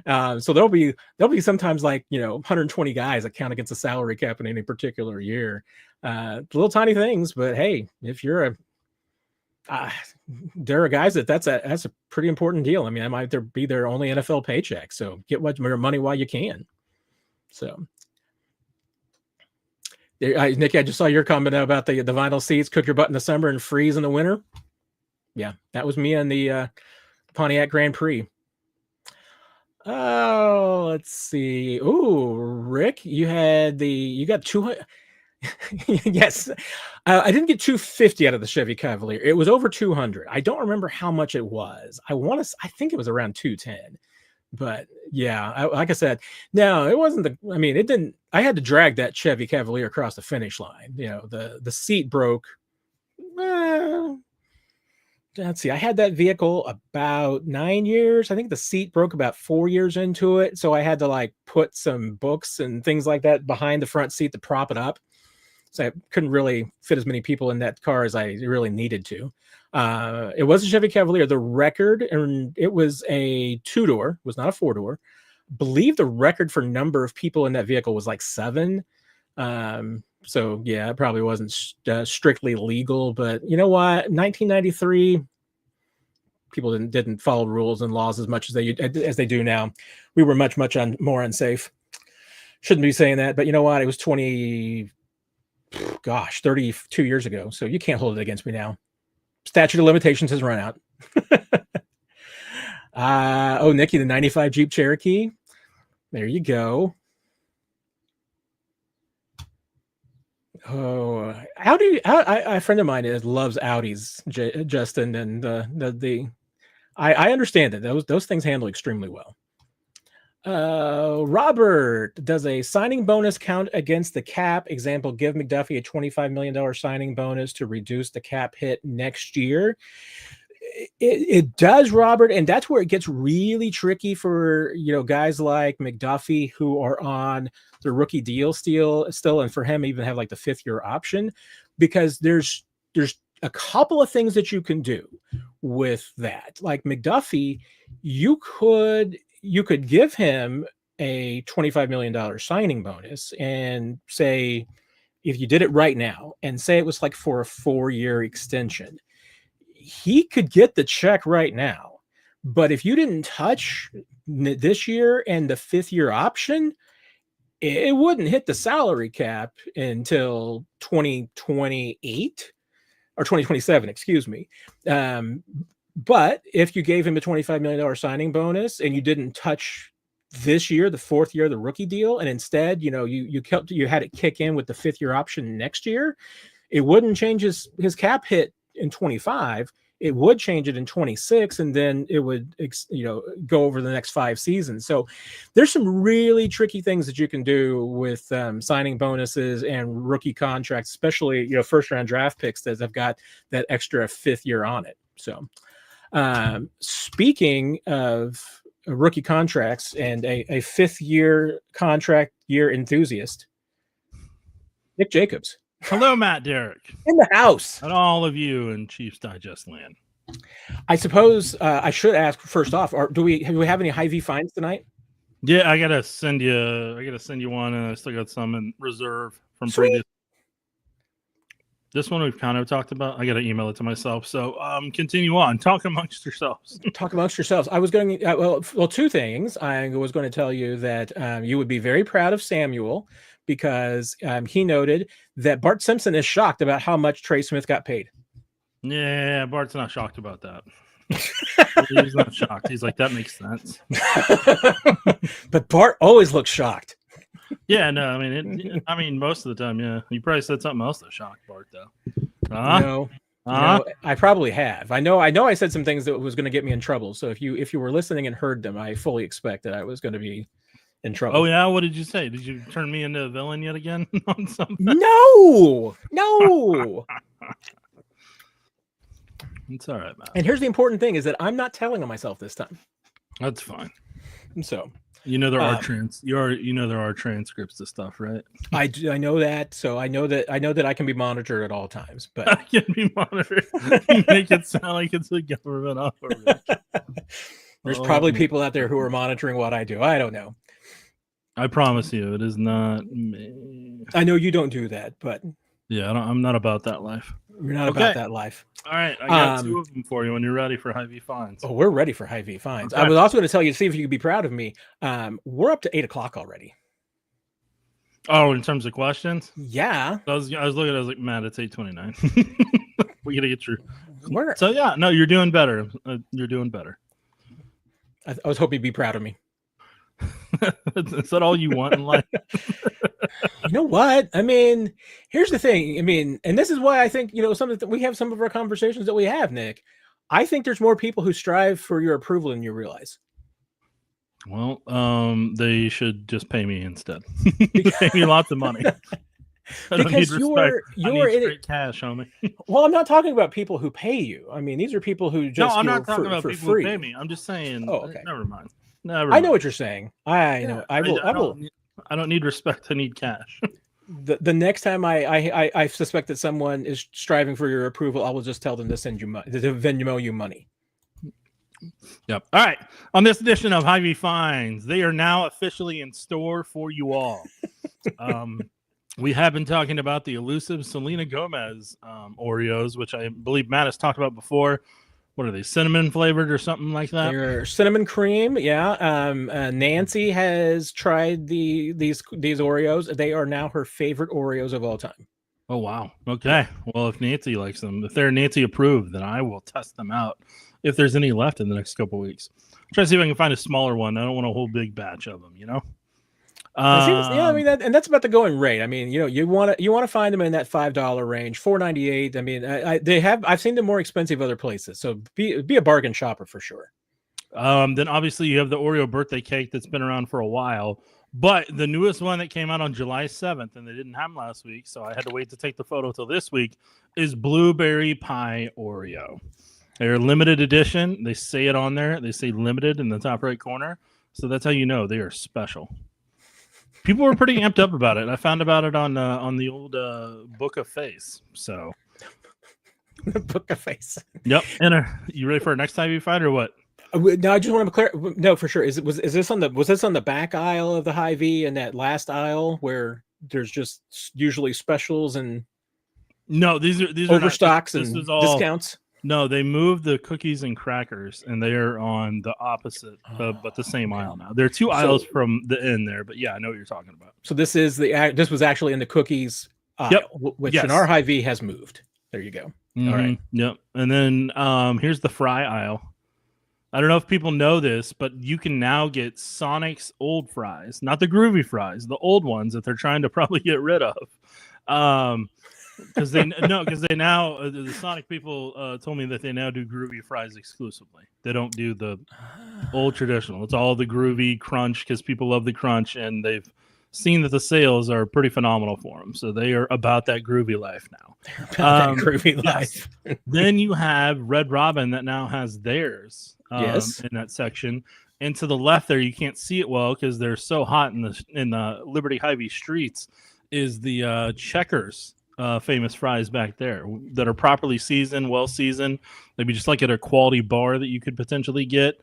So there'll be sometimes like 120 guys that count against the salary cap in any particular year. Little tiny things, but hey, if you're there are guys that's a pretty important deal. I mean, that might be their only NFL paycheck, so get what your money while you can. So. Nikki, I just saw your comment about the vinyl seats, cook your butt in the summer and freeze in the winter. Yeah, that was me on the Pontiac Grand Prix. Oh, let's see. Ooh, Rick, you got 200. Yes, I didn't get 250 out of the Chevy Cavalier. It was over 200. I don't remember how much it was. I think it was around 210. But yeah, like I said, no, it wasn't it didn't. I had to drag that Chevy Cavalier across the finish line. The seat broke. Let's see. I had that vehicle about 9 years. I think the seat broke about 4 years into it. So I had to like put some books and things like that behind the front seat to prop it up. So I couldn't really fit as many people in that car as I really needed to. It was a Chevy Cavalier. The record, and it was a 2-door, was not a 4-door. Believe the record for number of people in that vehicle was like 7. So yeah, it probably wasn't strictly legal, but you know what? 1993, people didn't follow rules and laws as much as they do now. We were much more unsafe. Shouldn't be saying that, but you know what? It was 32 years ago. So you can't hold it against me now. Statute of limitations has run out. Nikki, the 95 Jeep Cherokee. There you go. Oh, Audi! A friend of mine loves Audis, Justin, and I understand it. Those things handle extremely well. Robert, does a signing bonus count against the cap? Example, give McDuffie a $25 million signing bonus to reduce the cap hit next year. It does, Robert, and that's where it gets really tricky for guys like McDuffie who are on the rookie deal still, and for him even have like the 5th-year option, because there's a couple of things that you can do with that. Like McDuffie, you could give him a $25 million signing bonus, and say, if you did it right now and say it was like for a 4-year extension, he could get the check right now. But if you didn't touch this year and the 5th-year option, it wouldn't hit the salary cap until 2028 or 2027, excuse me. But if you gave him a $25 million signing bonus and you didn't touch this year, the 4th year of the rookie deal, and instead, you had it kick in with the 5th year option next year, it wouldn't change his cap hit in 25. It would change it in 26, and then it would, go over the next 5 seasons. So there's some really tricky things that you can do with signing bonuses and rookie contracts, especially, first round draft picks that have got that extra 5th year on it. So speaking of rookie contracts and a 5th year contract year enthusiast, Nick Jacobs. Hello, Matt Derrick. In the house. And all of you in Chiefs Digest land. I suppose I should ask first off, do we have any Hy-Vee finds tonight? Yeah, I gotta send you one, and I still got some in reserve from Sweet. previous. This one we've kind of talked about. I gotta email it to myself. So continue on. Talk amongst yourselves. Talk amongst yourselves. I was going well, 2 things. I was going to tell you that you would be very proud of Samuel, because he noted that Bart Simpson is shocked about how much Trey Smith got paid. Yeah, Bart's not shocked about that. He's not shocked. He's like, that makes sense. But Bart always looks shocked. Yeah, no, I mean, most of the time, yeah. You probably said something else that shocked Bart, though. No, I probably have. I know. I said some things that was going to get me in trouble. So if you were listening and heard them, I fully expect that I was going to be in trouble. Oh yeah, what did you say? Did you turn me into a villain yet again on something? No. It's all right, man. And here's the important thing: is that I'm not telling on myself this time. That's fine. So there are there are transcripts to stuff, right? I know that. So I know that I can be monitored at all times. But I can be monitored. You make it sound like it's a government operation. There's probably people out there who are monitoring what I do. I don't know. I promise you, it is not me. I know you don't do that, but yeah, I'm not about that life. You're not about that life. All right, I got 2 of them for you when you're ready for Hy-Vee finds. Oh, we're ready for Hy-Vee finds. Okay. I was also going to tell you to see if you could be proud of me. We're up to 8:00 already. Oh, in terms of questions? Yeah. I was looking. I was like, man, it's 8:29. We gotta get through. So yeah, no, you're doing better. You're doing better. I was hoping you'd be proud of me. Is that all you want in life? You know what? I mean, here's the thing. I mean, and this is why I think, we have some of our conversations that we have, Nick. I think there's more people who strive for your approval than you realize. Well, they should just pay me instead. Pay me lots of money. Because you're in straight cash, homie. Well, I'm not talking about people who pay you. I mean, these are people who just I'm not talking about people free. who pay me. I'm just saying. Oh, okay. Never mind. I know what you're saying. I know. I will. I don't need respect. I need cash. The next time I suspect that someone is striving for your approval, I will just tell them to send you money, to Venmo you money. Yep. All right. On this edition of Hy-Vee Finds, they are now officially in store for you all. We have been talking about the elusive Selena Gomez Oreos, which I believe Matt has talked about before. What are they, cinnamon flavored or something like that? They're cinnamon cream, yeah. Nancy has tried these Oreos. They are now her favorite Oreos of all time. Oh, wow. Okay. Well, if Nancy likes them, if they're Nancy approved, then I will test them out if there's any left in the next couple of weeks. Try to see if I can find a smaller one. I don't want a whole big batch of them, I mean, that's about the going rate. I mean, you want to find them in that $5 range, $4.98. I mean, I've seen them more expensive other places. So be a bargain shopper for sure. Then obviously you have the Oreo birthday cake that's been around for a while, but the newest one that came out on July 7th, and they didn't have them last week, so I had to wait to take the photo till this week, is blueberry pie Oreo. They're limited edition. They say it on there. They say limited in the top right corner. So that's how you know they are special. People were pretty amped up about it. I found about it on the old Book of Face. So, the Book of Face. Yep. And you ready for our next time you find or what? No, I just want to clear. No, for sure. Was this on the back aisle of the Hy-Vee and that last aisle where there's just usually specials and no, these are overstocks and discounts. No, they moved the cookies and crackers, and they are on the opposite, but the same aisle now. There are 2 aisles from the end there, but yeah, I know what you're talking about. So this was actually in the cookies aisle, which in our Hy-Vee has moved. There you go. Mm-hmm. All right. Yep. And then here's the fry aisle. I don't know if people know this, but you can now get Sonic's old fries, not the groovy fries, the old ones that they're trying to probably get rid of. Because they now the Sonic people told me that they now do groovy fries exclusively. They don't do the old traditional. It's all the groovy crunch because people love the crunch, and they've seen that the sales are pretty phenomenal for them. So they are about that groovy life now. That groovy life. Then you have Red Robin that now has theirs Yes. in that section. And to the left there, you can't see it well because they're so hot in the Liberty Hy-Vee streets, is the Checkers famous fries back there that are properly seasoned, well seasoned, maybe just like at a quality bar that you could potentially get.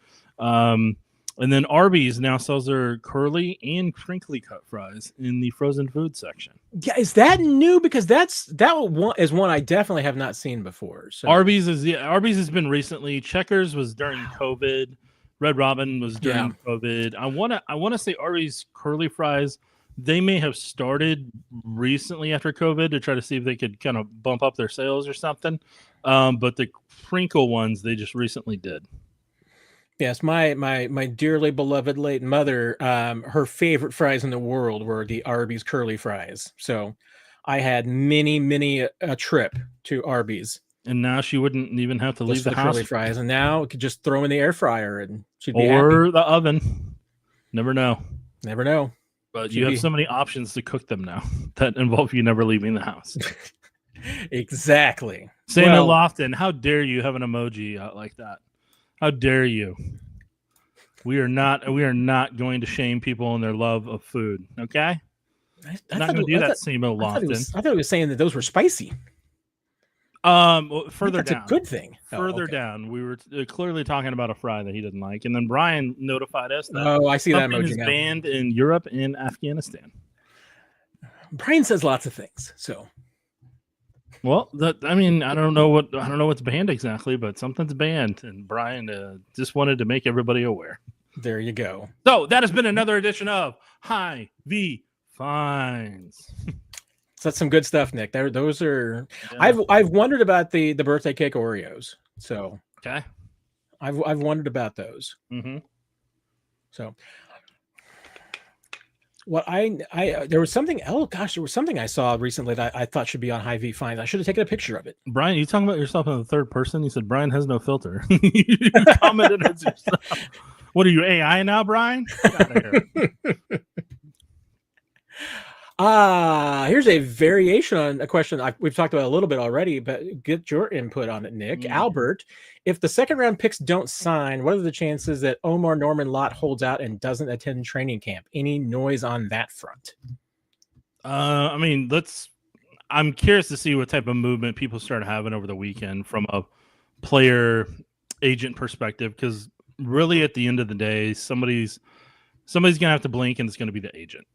And then Arby's now sells their curly and crinkly cut fries in the frozen food section. Yeah, is that new? Because that one is one I definitely have not seen before. So. Arby's has been recently. Checkers was during COVID. Red Robin was during COVID. I wanna say Arby's curly fries, they may have started recently after COVID to try to see if they could kind of bump up their sales or something. But the crinkle ones they just recently did. Yes, my dearly beloved late mother, her favorite fries in the world were the Arby's curly fries. So I had many a trip to Arby's. And now she wouldn't even have to leave the house. Curly fries, and now we could just throw in the air fryer and she'd be or happy. The oven. Never know. But you have so many options to cook them now that involve you never leaving the house. Exactly. Samuel Lofton, how dare you have an emoji out like that? How dare you? We are not going to shame people in their love of food. Okay, I'm not going to do that, Samuel Lofton. I thought he was saying that those were spicy. Further down, a good thing. Further down, we were clearly talking about a fry that he didn't like, and then Brian notified us that I see that emoji is now. banned in Europe and Afghanistan. Brian says lots of things, so. Well, I don't know what's banned exactly, but something's banned, and Brian just wanted to make everybody aware. There you go. So that has been another edition of Hy-Vee Finds. So that's some good stuff, Nick. Those are. Yeah. I've wondered about the birthday cake Oreos. So okay, I've wondered about those. Mm-hmm. So. Well, there was something. Oh gosh, there was something I saw recently that I thought should be on Hy-Vee Finds. I should have taken a picture of it. Brian, you talking about yourself in the third person? You said Brian has no filter. You commented as yourself. What are you, AI now, Brian? Get out of here. Here's a variation on a question we've talked about a little bit already, but get your input on it, Nick. Albert, if the second round picks don't sign, what are the chances that Omar Norman Lott holds out and doesn't attend training camp? Any noise on that front? I'm curious to see what type of movement people start having over the weekend from a player agent perspective, because really at the end of the day, somebody's gonna have to blink and it's gonna be the agent.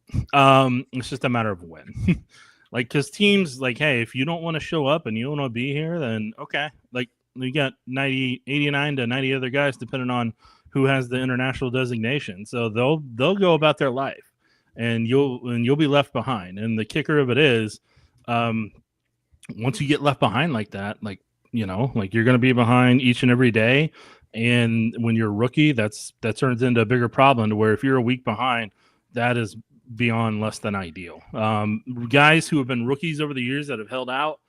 It's just a matter of when. Like, because teams like, hey, if you don't want to show up and you don't want to be here, then okay. Like, you got 89 to 90 other guys depending on who has the international designation. So they'll go about their life, and you'll be left behind. And the kicker of it is, once you get left behind like that, like you're going to be behind each and every day. And when you're a rookie, that turns into a bigger problem, to where if you're a week behind, that is beyond less than ideal. Guys who have been rookies over the years that have held out,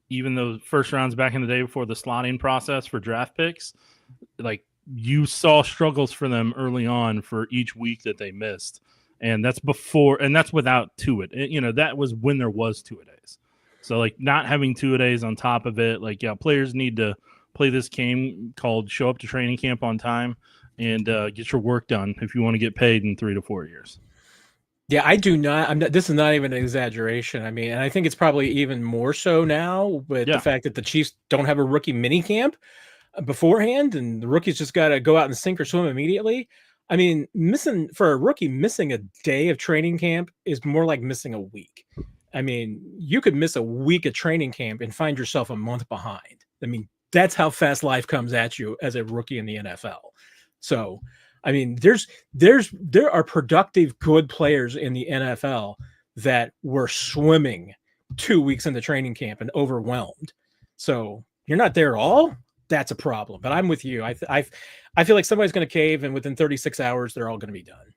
even those first rounds back in the day before the slotting process for draft picks, like, you saw struggles for them early on for each week that they missed. And that's without two-a-days. That was when there was two-a-days. So, like, not having two-a-days on top of it, like, yeah, players need to play this game called show up to training camp on time and get your work done if you want to get paid in 3 to 4 years. Yeah, I do not. This is not even an exaggeration. I mean, and I think it's probably even more so now with the fact that the Chiefs don't have a rookie mini camp beforehand, and the rookies just got to go out and sink or swim immediately. I mean, missing a day of training camp is more like missing a week. I mean, you could miss a week of training camp and find yourself a month behind. I mean, that's how fast life comes at you as a rookie in the NFL. So, I mean, there are productive, good players in the NFL that were swimming 2 weeks into training camp and overwhelmed. So you're not there at all. that's a problem. But I'm with you. I feel like somebody's going to cave, and within 36 hours, they're all going to be done.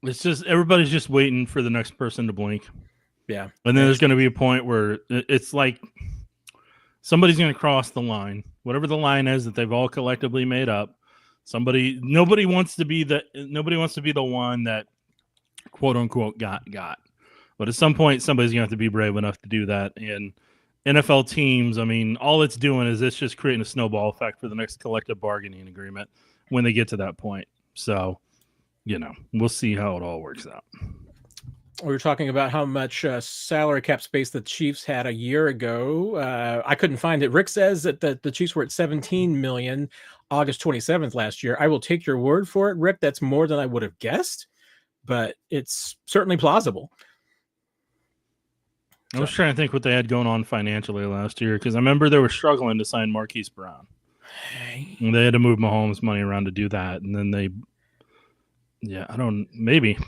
It's just everybody's just waiting for the next person to blink. Yeah. And then there's going to be a point where it's like somebody's going to cross the line, whatever the line is that they've all collectively made up. Nobody wants to be the one that quote unquote got. But at some point, somebody's going to have to be brave enough to do that. And NFL teams, I mean, all it's doing is it's just creating a snowball effect for the next collective bargaining agreement when they get to that point. So, we'll see how it all works out. We were talking about how much salary cap space the Chiefs had a year ago. I couldn't find it. Rick says that the Chiefs were at $17 million August 27th last year. I will take your word for it, Rick. That's more than I would have guessed, but it's certainly plausible. I was trying to think what they had going on financially last year, because I remember they were struggling to sign Marquise Brown. And they had to move Mahomes' money around to do that. And then maybe.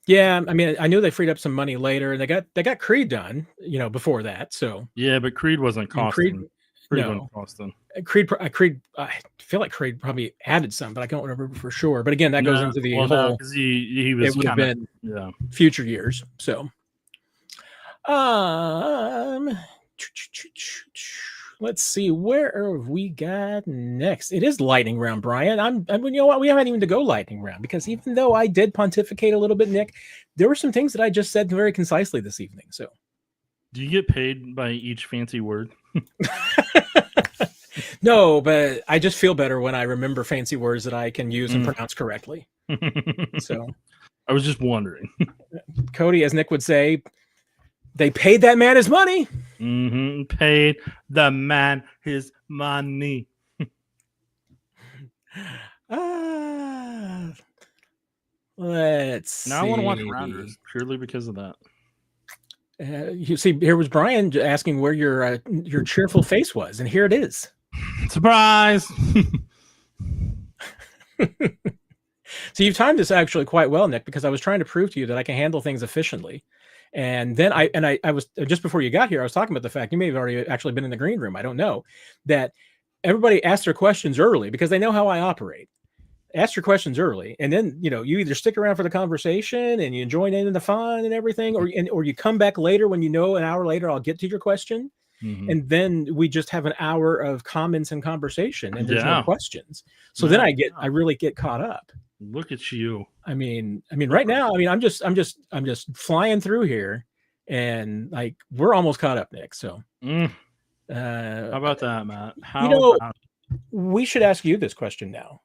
Yeah, I mean, I knew they freed up some money later, and they got Creed done, before that. So yeah, but Creed wasn't costing. Creed wasn't costing. Creed, I feel like Creed probably added some, but I don't remember for sure. But again, that goes into the whole. Because he was. It would have been future years. So, let's see, where have we got next? It is lightning round, Brian. you know what? We haven't even to go lightning round, because even though I did pontificate a little bit, Nick, there were some things that I just said very concisely this evening. So, do you get paid by each fancy word? No, but I just feel better when I remember fancy words that I can use and pronounce correctly. So, I was just wondering. Cody, as Nick would say, they paid that man his money. Paid the man his money. Let's see. Now I want to watch Rounders purely because of that. You see, here was Brian asking where your cheerful face was, and here it is. Surprise! So you've timed this actually quite well, Nick, because I was trying to prove to you that I can handle things efficiently. And then I was just before you got here, I was talking about the fact, you may have already actually been in the green room, I don't know, that everybody asks their questions early because they know how I operate. Ask your questions early, and then you either stick around for the conversation and you join in the fun and everything, or you come back later when an hour later I'll get to your question, and then we just have an hour of comments and conversation, and there's no questions. So then I really get caught up. Look at you. I mean, right now, I'm just flying through here, and like we're almost caught up, Nick. So, how about that, Matt? We should ask you this question now,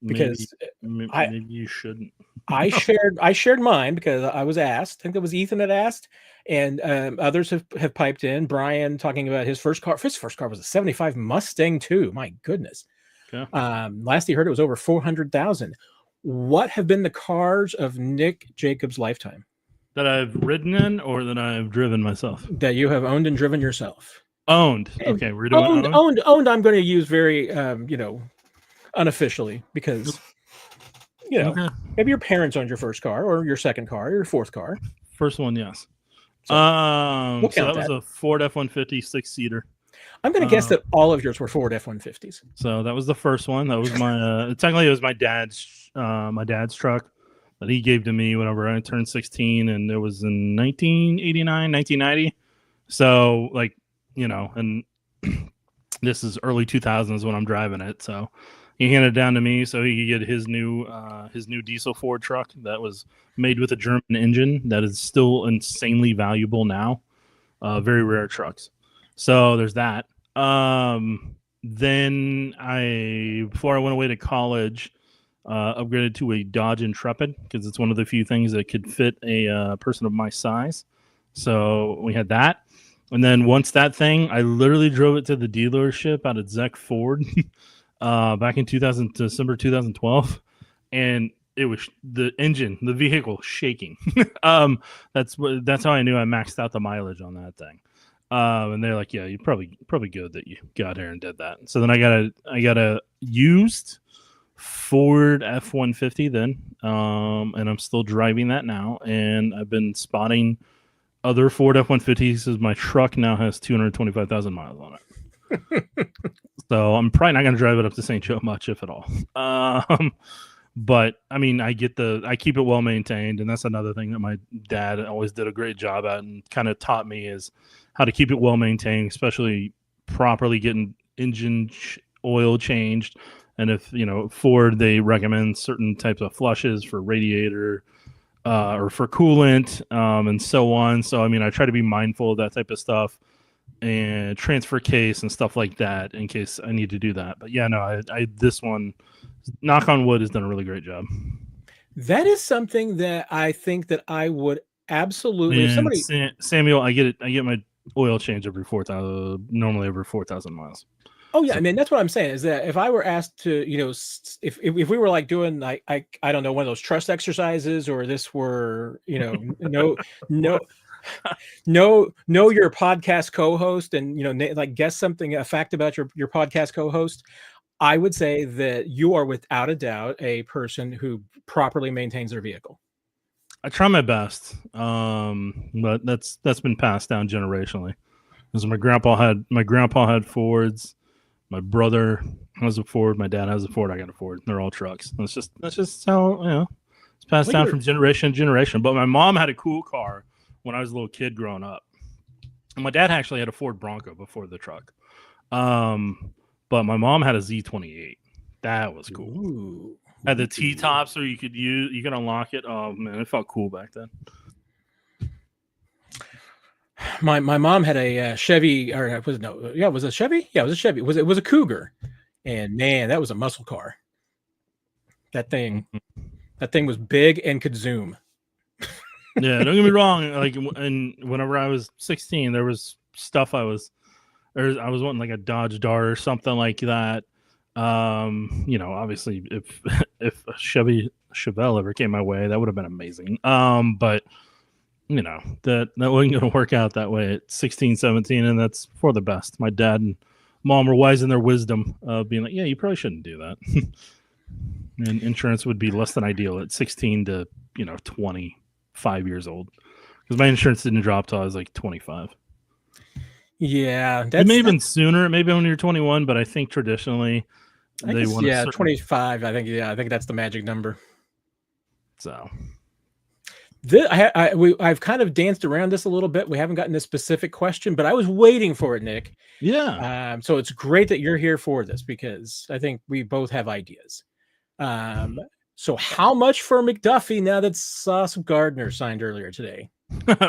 because maybe you shouldn't. I shared mine because I was asked. I think it was Ethan that asked, and others have piped in. Brian talking about his first car. His first car was a '75 Mustang too. My goodness. Okay. Last he heard, it was over 400,000. What have been the cars of Nick Jacobs' lifetime that I've ridden in, or that I've driven myself? That you have owned and driven yourself. Owned. Okay, we're doing owned. I'm going to use very, unofficially, because maybe your parents owned your first car, or your second car, or your fourth car. First one, yes. So that was a Ford F-150 6-seater. I'm going to guess that all of yours were Ford F-150s. So that was the first one. That was my technically it was my dad's truck that he gave to me whenever I turned 16, and it was in 1989, 1990. So and this is early 2000s when I'm driving it. So he handed it down to me so he could get his new diesel Ford truck that was made with a German engine that is still insanely valuable now. Very rare trucks. So there's that. Then before I went away to college, upgraded to a Dodge Intrepid because it's one of the few things that could fit a person of my size. So we had that. And then once that thing, I literally drove it to the dealership out at Zeck Ford back in December 2012. And it was the vehicle shaking. That's how I knew I maxed out the mileage on that thing. And they're like, yeah, you probably good that you got here and did that. So then I got a used Ford F-150 then, and I'm still driving that now. And I've been spotting other Ford F-150. He says my truck now has 225,000 miles on it. So I'm probably not going to drive it up to St. Joe much, if at all. But I mean, I keep it well maintained, and that's another thing that my dad always did a great job at, and kind of taught me is how to keep it well maintained, especially properly getting engine oil changed. And if Ford, they recommend certain types of flushes for radiator or for coolant, and so on. So I mean, I try to be mindful of that type of stuff and transfer case and stuff like that in case I need to do that. But yeah, no, I this one, knock on wood, has done a really great job. That is something that I think that I would absolutely. If And somebody, Samuel, I get my oil change every 4,000, normally over 4,000 miles. oh yeah, So, I mean that's what I'm saying is that if I were asked to, if we were like doing like I don't know, one of those trust exercises, or this were no know your podcast co-host, and like guess something, a fact about your podcast co-host, I would say that you are without a doubt a person who properly maintains their vehicle. I try my best, but that's been passed down generationally. Because my grandpa had Fords, my brother has a Ford, my dad has a Ford, I got a Ford. They're all trucks. That's just how it's passed down from generation to generation. But my mom had a cool car when I was a little kid growing up. And my dad actually had a Ford Bronco before the truck. But my mom had a Z28. That was cool. Ooh. Had the T-tops, so you could unlock it. Oh man, it felt cool back then. My mom had a Chevy, or it was a Chevy. Yeah, it was a Chevy. It was a Cougar, and man, that was a muscle car. That thing was big and could zoom. Yeah, don't get me wrong. Like, and whenever I was 16, there was stuff I was wanting, like a Dodge Dart or something like that. Obviously, if a Chevelle ever came my way, that would have been amazing. But that wasn't going to work out that way at 16, 17, and that's for the best. My dad and mom were wise in their wisdom, being like, yeah, you probably shouldn't do that. And insurance would be less than ideal at 16 to 25 years old, because my insurance didn't drop till I was like 25. Yeah, It may have been sooner, maybe when you're 21, but I think traditionally they want 25. I think that's the magic number. So I've kind of danced around this a little bit. We haven't gotten a specific question, but I was waiting for it, Nick. Yeah. So it's great that you're here for this, because I think we both have ideas. So how much for McDuffie now that Sauce Gardner signed earlier today?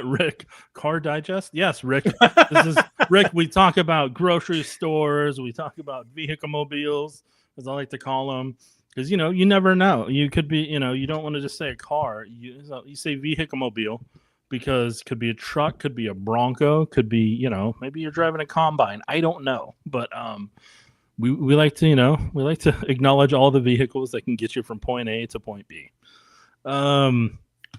Rick, Car Digest? Yes, Rick. This is Rick. We talk about grocery stores. We talk about vehicle mobiles, as I like to call them. Because, you never know. You could be, you don't want to just say a car. You say vehicle mobile, because could be a truck, could be a Bronco, could be, maybe you're driving a combine. I don't know. But we like to acknowledge all the vehicles that can get you from point A to point B.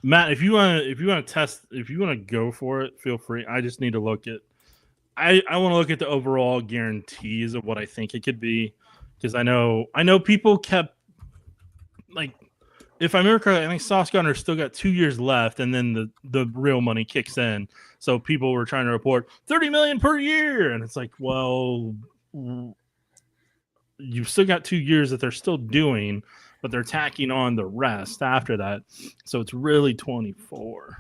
Matt, if you want to go for it, feel free. I just need to look at I want to look at the overall guarantees of what I think it could be, because I know people kept, like, if I remember correctly, I think Sauce Gardner still got 2 years left, and then the real money kicks in. So people were trying to report $30 million per year, and it's like, well, you've still got 2 years that they're still doing, but they're tacking on the rest after that. So it's really 24.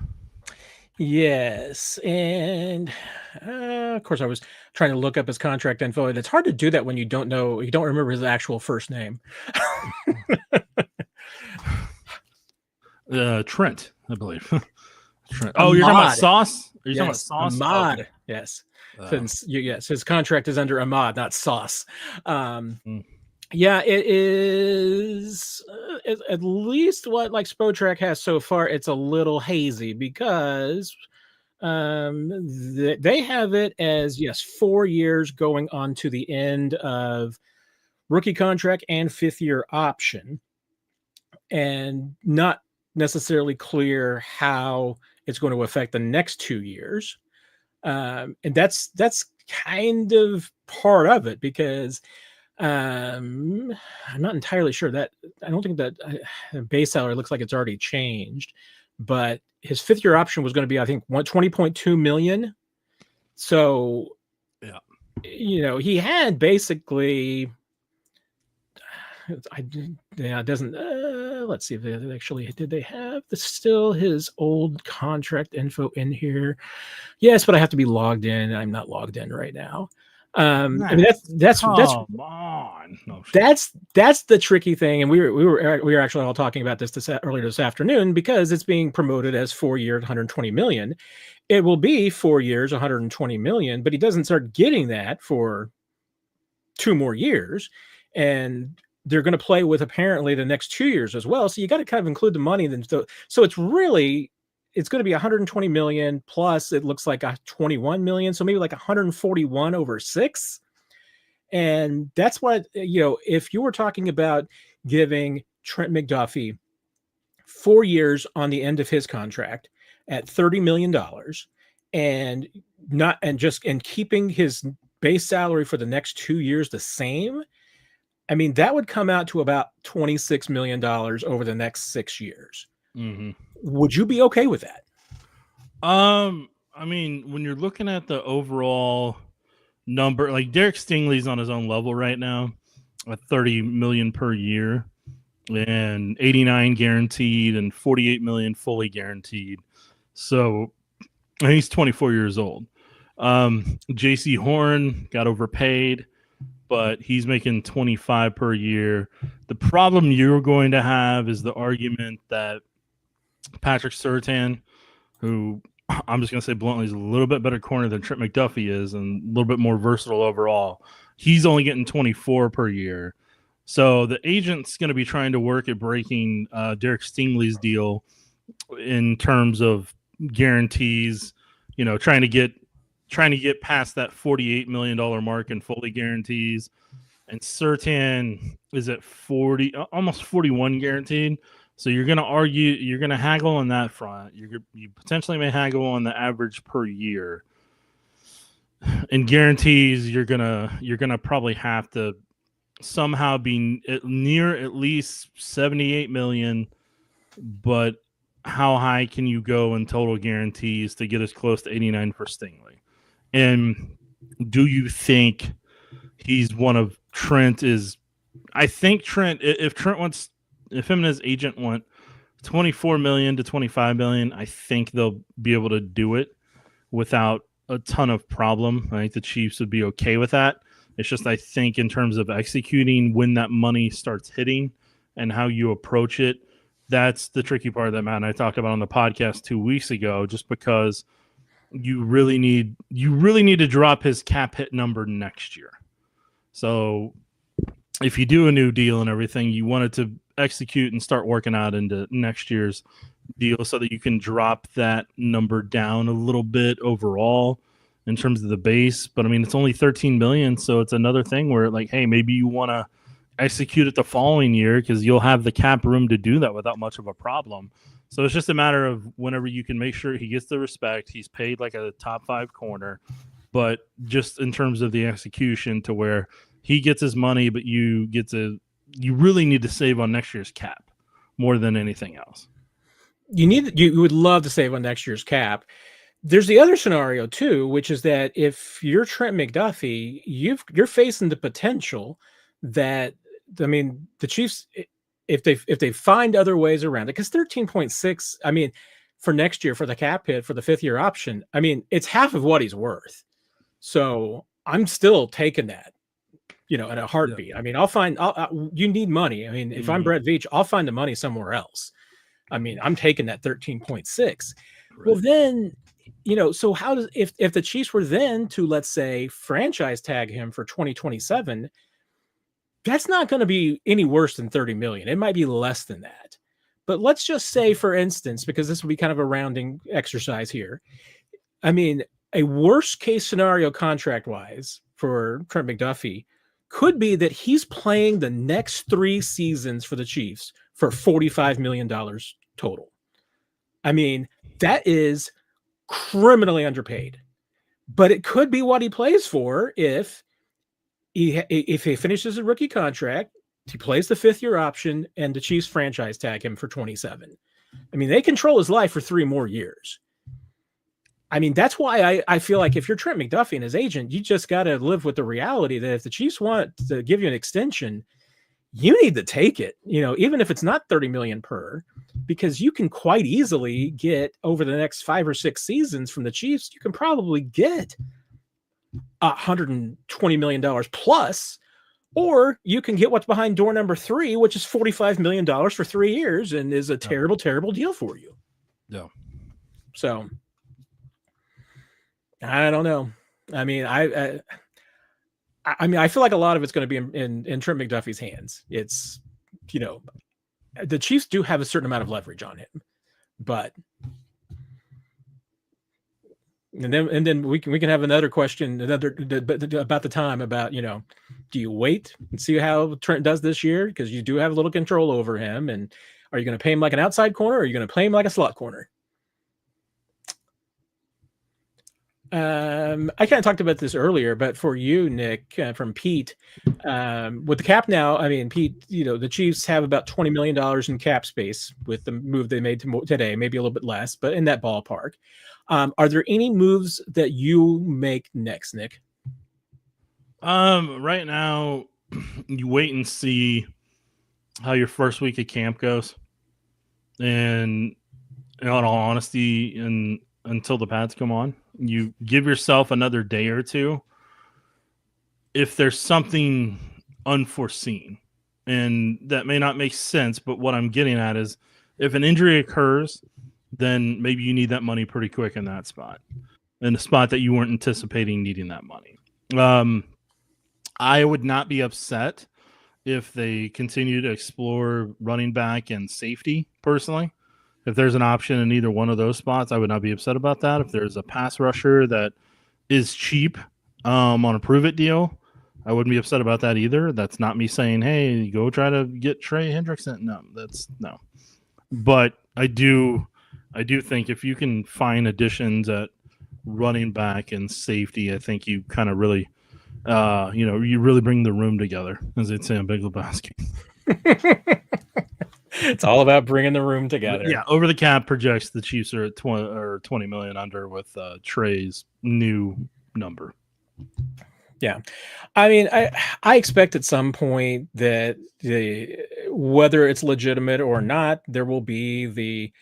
Yes. And of course, I was trying to look up his contract info, and it's hard to do that when you don't remember his actual first name. Trent, I believe. Trent. Oh, you're talking about Sauce? Are you talking about Sauce? Ahmad. Okay. Yes. Yes, his contract is under Ahmad, not Sauce. Yeah, it is at least what like Spotrac has so far. It's a little hazy, because they have it as 4 years going on to the end of rookie contract and 5th year option, and not necessarily clear how it's going to affect the next 2 years. And that's kind of part of it, because I'm not entirely sure that I don't think that base salary looks like it's already changed, but his 5th-year option was going to be, I think, $20.2 million. So, yeah, he had basically. It doesn't. Let's see if they actually did. They have still his old contract info in here. Yes, but I have to be logged in. I'm not logged in right now. I mean, that's on. No, that's the tricky thing, and we were actually all talking about this earlier this afternoon, because it's being promoted as 4 years, 120 million. It will be 4 years, 120 million, but he doesn't start getting that for 2 more years, and they're going to play with apparently the next 2 years as well. So you got to kind of include the money. Then so it's going to be 120 million plus. It looks like 21 million, so maybe like 141 over 6. And that's what, if you were talking about giving Trent McDuffie 4 years on the end of his contract at $30 million and keeping his base salary for the next 2 years the same, I mean, that would come out to about $26 million over the next 6 years. Mm-hmm. Would you be okay with that? I mean, when you're looking at the overall number, like Derek Stingley's on his own level right now at 30 million per year and 89 guaranteed and 48 million fully guaranteed. So he's 24 years old. JC Horn got overpaid, but he's making 25 per year. The problem you're going to have is the argument that Patrick Surtain, who I'm just going to say bluntly is a little bit better corner than Trent McDuffie is and a little bit more versatile overall, he's only getting 24 per year. So the agent's going to be trying to work at breaking Derek Stingley's deal in terms of guarantees, trying to get past that $48 million mark in fully guarantees. And Surtain is at 40, almost 41 guaranteed. So you're going to haggle on that front. You potentially may haggle on the average per year. In guarantees, you're gonna probably have to somehow be near at least 78 million. But how high can you go in total guarantees to get as close to 89 for Stingley? And do you think he's one of Trent is? I think Trent, if him and his agent want 24 million to 25 million, I think they'll be able to do it without a ton of problem. I think the Chiefs would be okay with that. It's just, I think in terms of executing when that money starts hitting and how you approach it, that's the tricky part that Matt and I talked about on the podcast 2 weeks ago, just because you really need to drop his cap hit number next year. So if you do a new deal and everything, you want it to execute and start working out into next year's deal so that you can drop that number down a little bit overall in terms of the base. But I mean, it's only 13 million. So it's another thing where like, hey, maybe you want to execute it the following year because you'll have the cap room to do that without much of a problem. So it's just a matter of whenever you can make sure he gets the respect, he's paid like a top 5 corner, but just in terms of the execution to where he gets his money, but you really need to save on next year's cap more than anything else. You would love to save on next year's cap. There's the other scenario too, which is that if you're Trent McDuffie, you're facing the potential that, I mean, the Chiefs, if they find other ways around it, because 13.6, I mean, for next year for the cap hit for the 5th-year option, I mean, it's half of what he's worth. So I'm still taking that, in a heartbeat. Yeah. I mean, you need money. I mean, if I'm Brett Veach, I'll find the money somewhere else. I mean, I'm taking that 13.6. Right. Well, then, so how does, if the Chiefs were then to, let's say, franchise tag him for 2027, that's not going to be any worse than 30 million. It might be less than that. But let's just say, for instance, because this will be kind of a rounding exercise here, I mean, a worst case scenario contract wise for Trent McDuffie could be that he's playing the next 3 seasons for the Chiefs for $45 million total. I mean, that is criminally underpaid, but it could be what he plays for if he finishes a rookie contract, he plays the 5th-year option, and the Chiefs franchise tag him for 27. I mean, they control his life for 3 more years. I mean, that's why I feel like if you're Trent McDuffie and his agent, you just got to live with the reality that if the Chiefs want to give you an extension, you need to take it, even if it's not 30 million per, because you can quite easily get over the next 5 or 6 seasons from the Chiefs. You can probably get $120 million plus, or you can get what's behind door number 3, which is $45 million for 3 years and is a terrible, terrible deal for you. Yeah. So I don't know. I mean, I feel like a lot of it's going to be in Trent McDuffie's hands. It's, the Chiefs do have a certain amount of leverage on him, but and then we can have another question about the time about, do you wait and see how Trent does this year? Because you do have a little control over him. And are you going to pay him like an outside corner, or are you going to play him like a slot corner? I kind of talked about this earlier, but for you, Nick, from Pete, with the cap now, I mean, Pete, the Chiefs have about $20 million in cap space with the move they made today, maybe a little bit less, but in that ballpark. Are there any moves that you make next, Nick? Right now, you wait and see how your first week of camp goes, and in all honesty, until the pads come on, you give yourself another day or two. If there's something unforeseen, and that may not make sense, but what I'm getting at is if an injury occurs, then maybe you need that money pretty quick in that spot, in a spot that you weren't anticipating needing that money. I would not be upset if they continue to explore running back and safety personally. If there's an option in either one of those spots, I would not be upset about that. If there's a pass rusher that is cheap on a prove-it deal, I wouldn't be upset about that either. That's not me saying, hey, go try to get Trey Hendrickson. No. But I do think if you can find additions at running back and safety, I think you kind of really, you really bring the room together, as they'd say on Big Lebowski. It's all about bringing the room together. Yeah, over the cap projects the Chiefs are at 20 million under with Trey's new number. Yeah, I mean, I expect at some point that whether it's legitimate or not, there will be the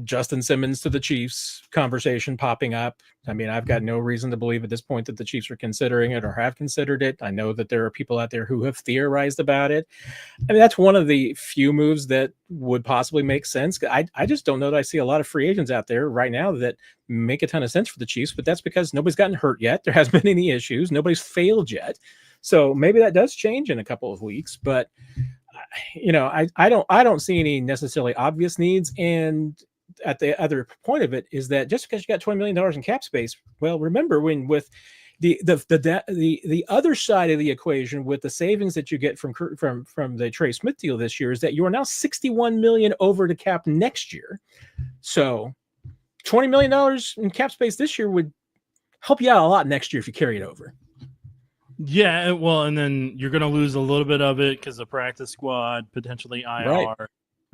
Justin Simmons to the Chiefs conversation popping up. I mean, I've got no reason to believe at this point that the Chiefs are considering it or have considered it. I know that there are people out there who have theorized about it. I mean, that's one of the few moves that would possibly make sense. I just don't know that I see a lot of free agents out there right now that make a ton of sense for the Chiefs, but that's because nobody's gotten hurt yet. There hasn't been any issues. Nobody's failed yet. So maybe that does change in a couple of weeks, but I don't see any necessarily obvious needs. And at the other point of it is that just because you got $20 million in cap space, well, remember when with the other side of the equation with the savings that you get from the Trey Smith deal this year is that you are now $61 million over the cap next year. So $20 million in cap space this year would help you out a lot next year if you carry it over. Yeah, well, and then you're going to lose a little bit of it because the practice squad, potentially IR. Right.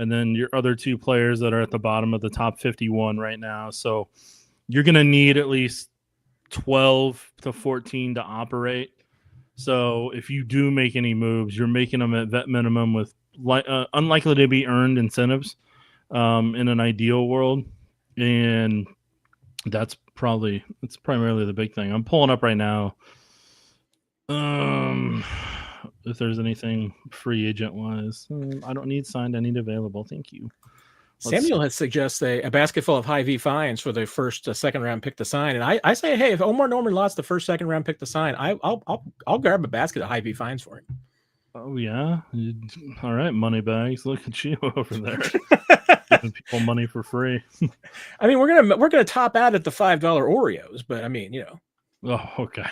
And then your other 2 players that are at the bottom of the top 51 right now. So you're going to need at least 12 to 14 to operate. So if you do make any moves, you're making them at vet minimum with unlikely to be earned incentives in an ideal world. And it's primarily the big thing. I'm pulling up right now. If there's anything free agent wise, I don't need signed. I need available. Thank you. Samuel has suggested a basket full of high V fines for the first, second round pick to sign. And I say, hey, if Omar Norman lost the first, second round pick to sign, I'll grab a basket of high V fines for him. Oh yeah. All right. Money bags. Look at you over there. Giving people money for free. I mean, we're going to top out at the $5 Oreos, but I mean, Oh, okay.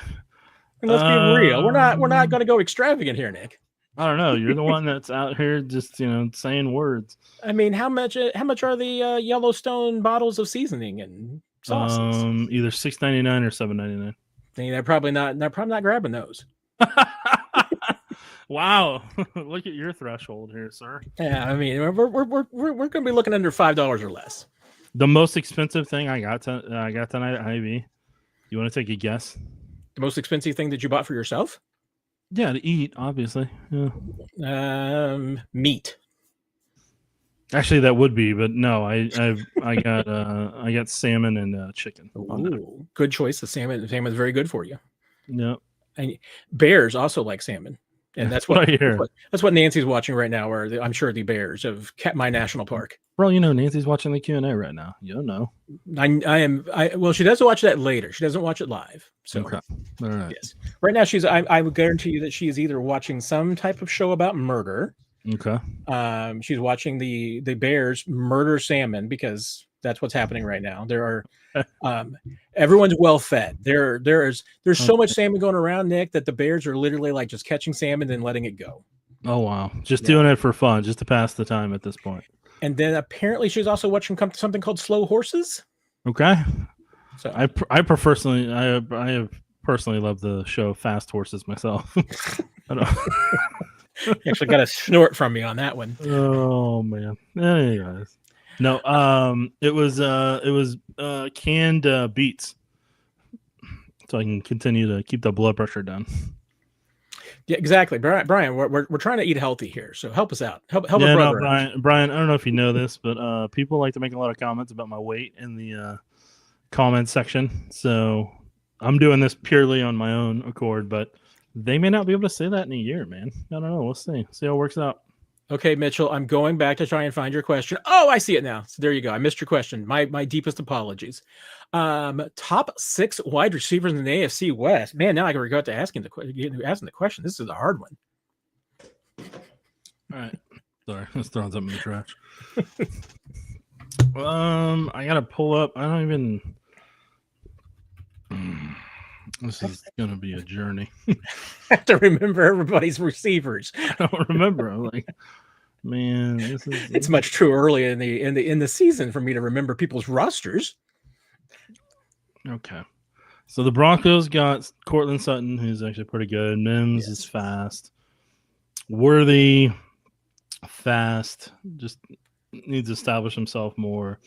And let's be real. We're not going to go extravagant here, Nick. I don't know. You're the one that's out here just saying words. I mean, how much are the Yellowstone bottles of seasoning and sauces? Either $6.99 or $7.99. They're probably not grabbing those. Wow. Look at your threshold here, sir. Yeah, I mean, we're going to be looking under $5 or less. The most expensive thing I got tonight at Hy-Vee. You want to take a guess? The most expensive thing that you bought for yourself? Yeah, to eat, obviously. Yeah. Meat. Actually, that would be, but no. I got salmon and chicken. Ooh, good choice. The salmon is very good for you. Yep. And bears also like salmon, and that's what I hear. That's what Nancy's watching right now, or I'm sure the bears of My National Park. Bro, you know Nancy's watching the Q&A right now. You don't know. Well, she doesn't watch that later. She doesn't watch it live. So, okay. All right. Yes. Right now, I would guarantee you that she is either watching some type of show about murder. Okay. She's watching the bears murder salmon because that's what's happening right now. There are everyone's well fed. There's so much salmon going around, Nick, that the bears are literally like just catching salmon and letting it go. Oh wow. Just doing it for fun, just to pass the time at this point. And then apparently she's also watching something called Slow Horses. Okay. So I have personally loved the show Fast Horses myself. I don't you actually got a snort from me on that one. Oh man. Anyways. No, it was canned beets. So I can continue to keep the blood pressure down. Yeah, exactly. Brian, we're trying to eat healthy here. So help us out. Help yeah, a brother out. Brian, I don't know if you know this, but people like to make a lot of comments about my weight in the comment section. So I'm doing this purely on my own accord, but they may not be able to say that in a year, man. I don't know. We'll see. See how it works out. Okay, Mitchell, I'm going back to try and find your question. Oh, I see it now. So there you go. I missed your question. My deepest apologies. Top 6 wide receivers in the AFC West. Man, now I can regret to asking the question. This is a hard one. All right. Sorry, let's throw something in the trash. I gotta pull up. I don't even. This is gonna be a journey. I have to remember everybody's receivers. I don't remember. I'm like, man, it's much too early in the season for me to remember people's rosters. Okay. So the Broncos got Cortland Sutton, who's actually pretty good. Mims is fast. Worthy, fast. Just needs to establish himself more.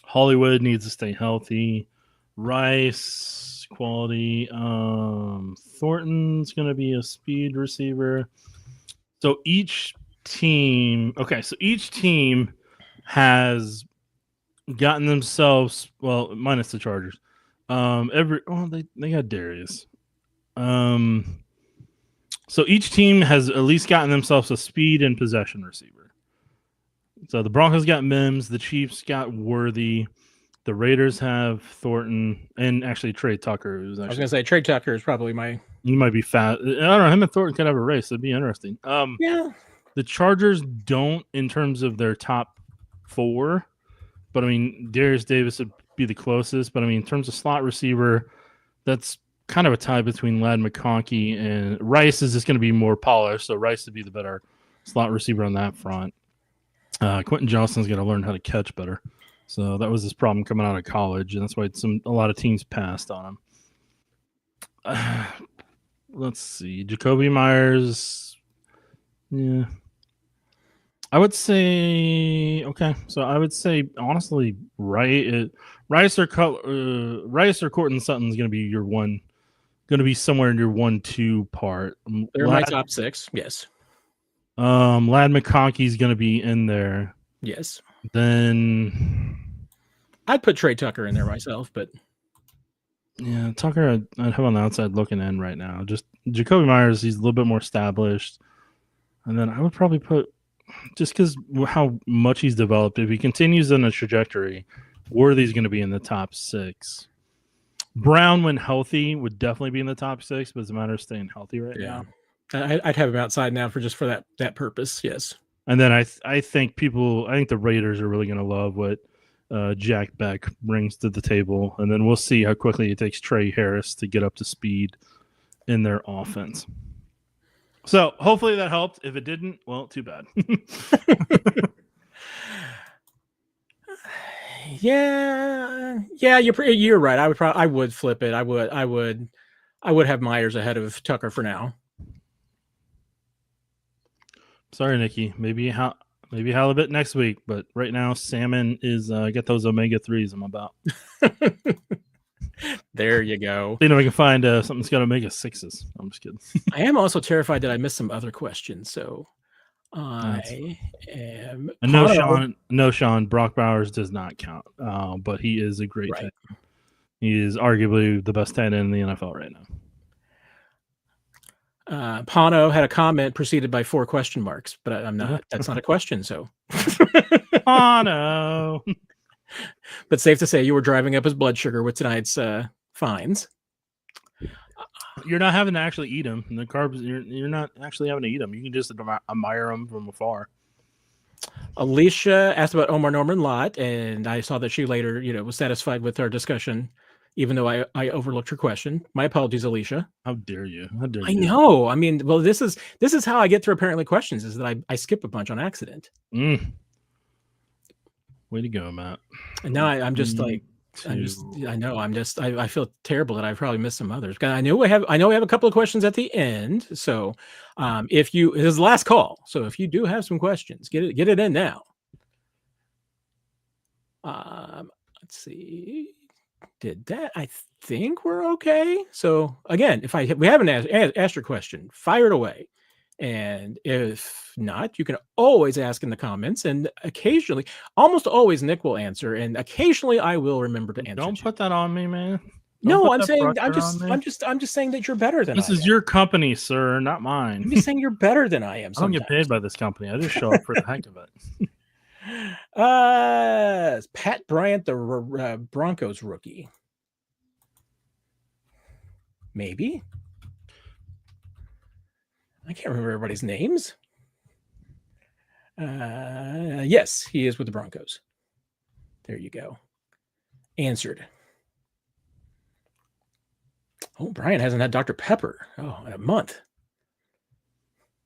Hollywood needs to stay healthy. Rice, quality. Thornton's going to be a speed receiver. So each team has gotten themselves, well, minus the Chargers. They got Darius. So each team has at least gotten themselves a speed and possession receiver. So the Broncos got Mims, the Chiefs got Worthy, the Raiders have Thornton, and actually Trey Tucker. I was going to say Trey Tucker is probably He might be fat. I don't know. Him and Thornton could have a race. It'd be interesting. Yeah. The Chargers don't in terms of their top 4, but I mean Darius Davis would be the closest. But I mean in terms of slot receiver, that's kind of a tie between Ladd McConkey and Rice. Is just going to be more polished, so Rice would be the better slot receiver on that front. Quentin Johnston's got to learn how to catch better. So that was his problem coming out of college, and that's why a lot of teams passed on him. Let's see. Jacoby Myers. Yeah. I would say honestly, Rice or Cortland Sutton's going to be going to be somewhere in your 1-2 part. They're my top 6. Yes. Ladd McConkey's going to be in there. Yes. Then I'd put Trey Tucker in there myself, but yeah, Tucker I'd have on the outside looking in right now. Just Jacoby Myers, he's a little bit more established. And then I would probably put, just because how much he's developed, if he continues on a trajectory, Worthy's going to be in the top 6. Brown, when healthy, would definitely be in the top 6, but it's a matter of staying healthy right now. I'd have him outside now for that purpose. Yes. And then I think the Raiders are really going to love what Jack Beck brings to the table, and then we'll see how quickly it takes Trey Harris to get up to speed in their offense. So hopefully that helped. If it didn't, well, too bad. Yeah, you're right. I would flip it. I would have Myers ahead of Tucker for now. Sorry, Nikki. Maybe halibut next week, but right now salmon is get those omega-3s I'm about. There you go. See if I can find something that's got omega-6s. I'm just kidding. I am also terrified that I missed some other questions, so I am. No, Sean. Brock Bowers does not count, but he is a great tight end. He is arguably the best tight end in the NFL right now. Pano had a comment preceded by 4 question marks, but I'm not. That's not a question, so. Pano. But safe to say, you were driving up his blood sugar with tonight's fines. You're not having to actually eat them. The carbs, you're not actually having to eat them. You can just admire them from afar. Alicia asked about Omar Norman Lott, and I saw that she later, was satisfied with our discussion, even though I overlooked her question. My apologies, Alicia. How dare you? How dare you? I know. I mean, well, this is how I get through apparently questions, is that I skip a bunch on accident. Way to go, Matt. And now I'm just like, I feel terrible that I probably missed some others. I know we have a couple of questions at the end. So this is the last call. So if you do have some questions, get it in now. Let's see. Did that? I think we're okay. So again, if we haven't asked your question, fire it away. And if not, you can always ask in the comments, and occasionally, almost always, Nick will answer, and occasionally I will remember to answer. Don't put that on me, man. No, I'm saying I'm just saying that you're better than I am. This is your company, sir, not mine. I'm just saying you're better than I am. I don't get paid by this company. I just show up for the heck of it. Pat Bryant, the Broncos rookie. Maybe. I can't remember everybody's names. Yes, he is with the Broncos. There you go. Answered. Oh, Brian hasn't had Dr. Pepper. In a month.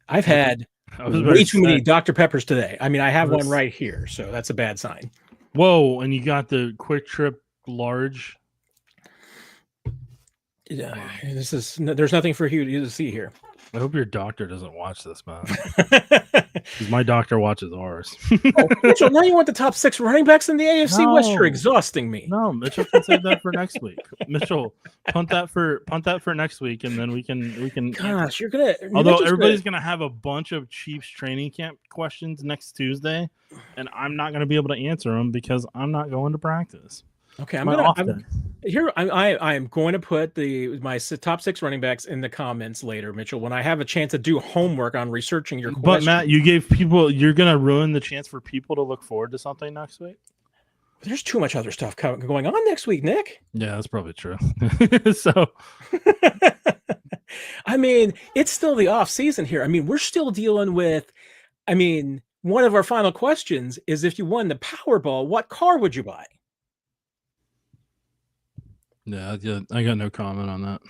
I've had way too many Dr. Peppers today. I mean, I have one right here, so that's a bad sign. Whoa, and you got the Quick Trip large. There's nothing for you to see here. I hope your doctor doesn't watch this, man. Because my doctor watches ours. Mitchell, now you want the top 6 running backs in the AFC West? You're exhausting me. No, Mitchell can save that for next week. Mitchell, punt that for next week, and then we can. Gosh, Although everybody's gonna have a bunch of Chiefs training camp questions next Tuesday, and I'm not gonna be able to answer them because I'm not going to practice. Okay, I'm going to put my top 6 running backs in the comments later, Mitchell, when I have a chance to do homework on researching your question. But Matt, you gave people, you're going to ruin the chance for people to look forward to something next week. There's too much other stuff going on next week, Nick. Yeah, that's probably true. So, I mean, it's still the off season here. I mean, we're still dealing with. I mean, one of our final questions is: if you won the Powerball, what car would you buy? Yeah, I got no comment on that.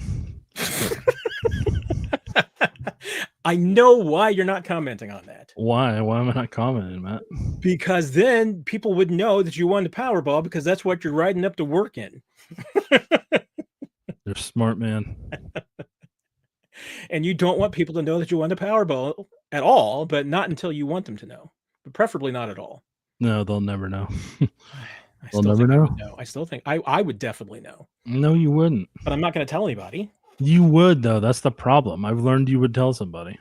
I know why you're not commenting on that. Why? Why am I not commenting, Matt? Because then people would know that you won the Powerball because that's what you're riding up to work in. You're smart, man. And you don't want people to know that you won the Powerball at all, but not until you want them to know. But preferably not at all. No, they'll never know. They'll never know. I still think I would definitely know. No, you wouldn't. But I'm not going to tell anybody. You would, though. That's the problem. I've learned you would tell somebody.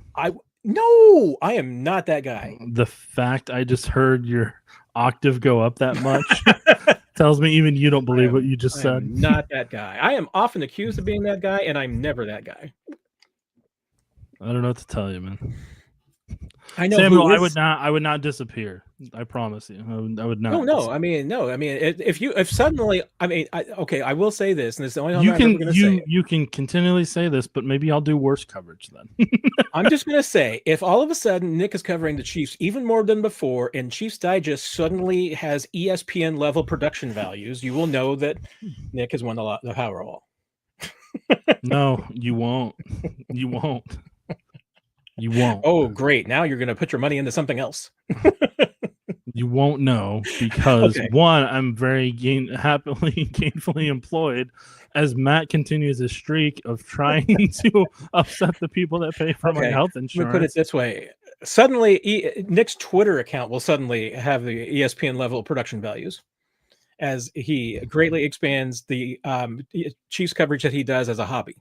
No, I am not that guy. The fact I just heard your octave go up that much tells me even you don't believe what you just said. I'm not that guy. I am often accused of being that guy, and I'm never that guy. I don't know what to tell you, man. I know, Samuel. I would not disappear. I promise you. I would not. No. I mean, if suddenly, I mean, I will say this, and it's the only time you can continually say this, but maybe I'll do worse coverage then. I'm just gonna say, if all of a sudden Nick is covering the Chiefs even more than before, and Chiefs Digest suddenly has ESPN level production values, you will know that Nick has won the Powerball. No, you won't. You won't. You won't. Oh, great. Now you're going to put your money into something else. You won't know because, one, I'm very gainfully employed as Matt continues his streak of trying to upset the people that pay for my health insurance. Let me put it this way. Suddenly, Nick's Twitter account will suddenly have the ESPN level production values as he greatly expands the Chiefs coverage that he does as a hobby.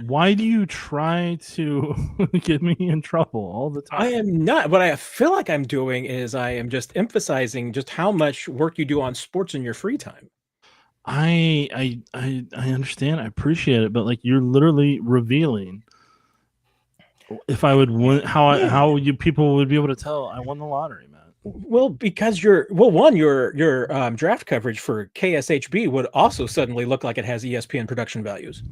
Why do you try to get me in trouble all the time? I am not. What I feel like I'm doing is I am just emphasizing just how much work you do on sports in your free time. I understand. I appreciate it, but like you're literally revealing if I would win, how you people would be able to tell I won the lottery, man. Well, because your draft coverage for KSHB would also suddenly look like it has ESPN production values.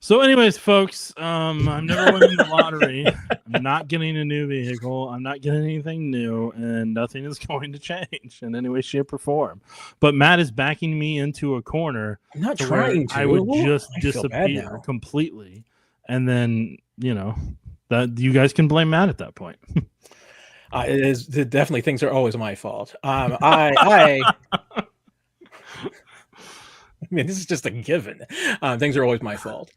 So, anyways, folks, I'm never winning the lottery. I'm not getting a new vehicle. I'm not getting anything new, and nothing is going to change in any way, shape, or form. But Matt is backing me into a corner. I'm not trying to. I would just disappear completely, and then that you guys can blame Matt at that point. It is definitely things are always my fault. I mean, this is just a given. Things are always my fault.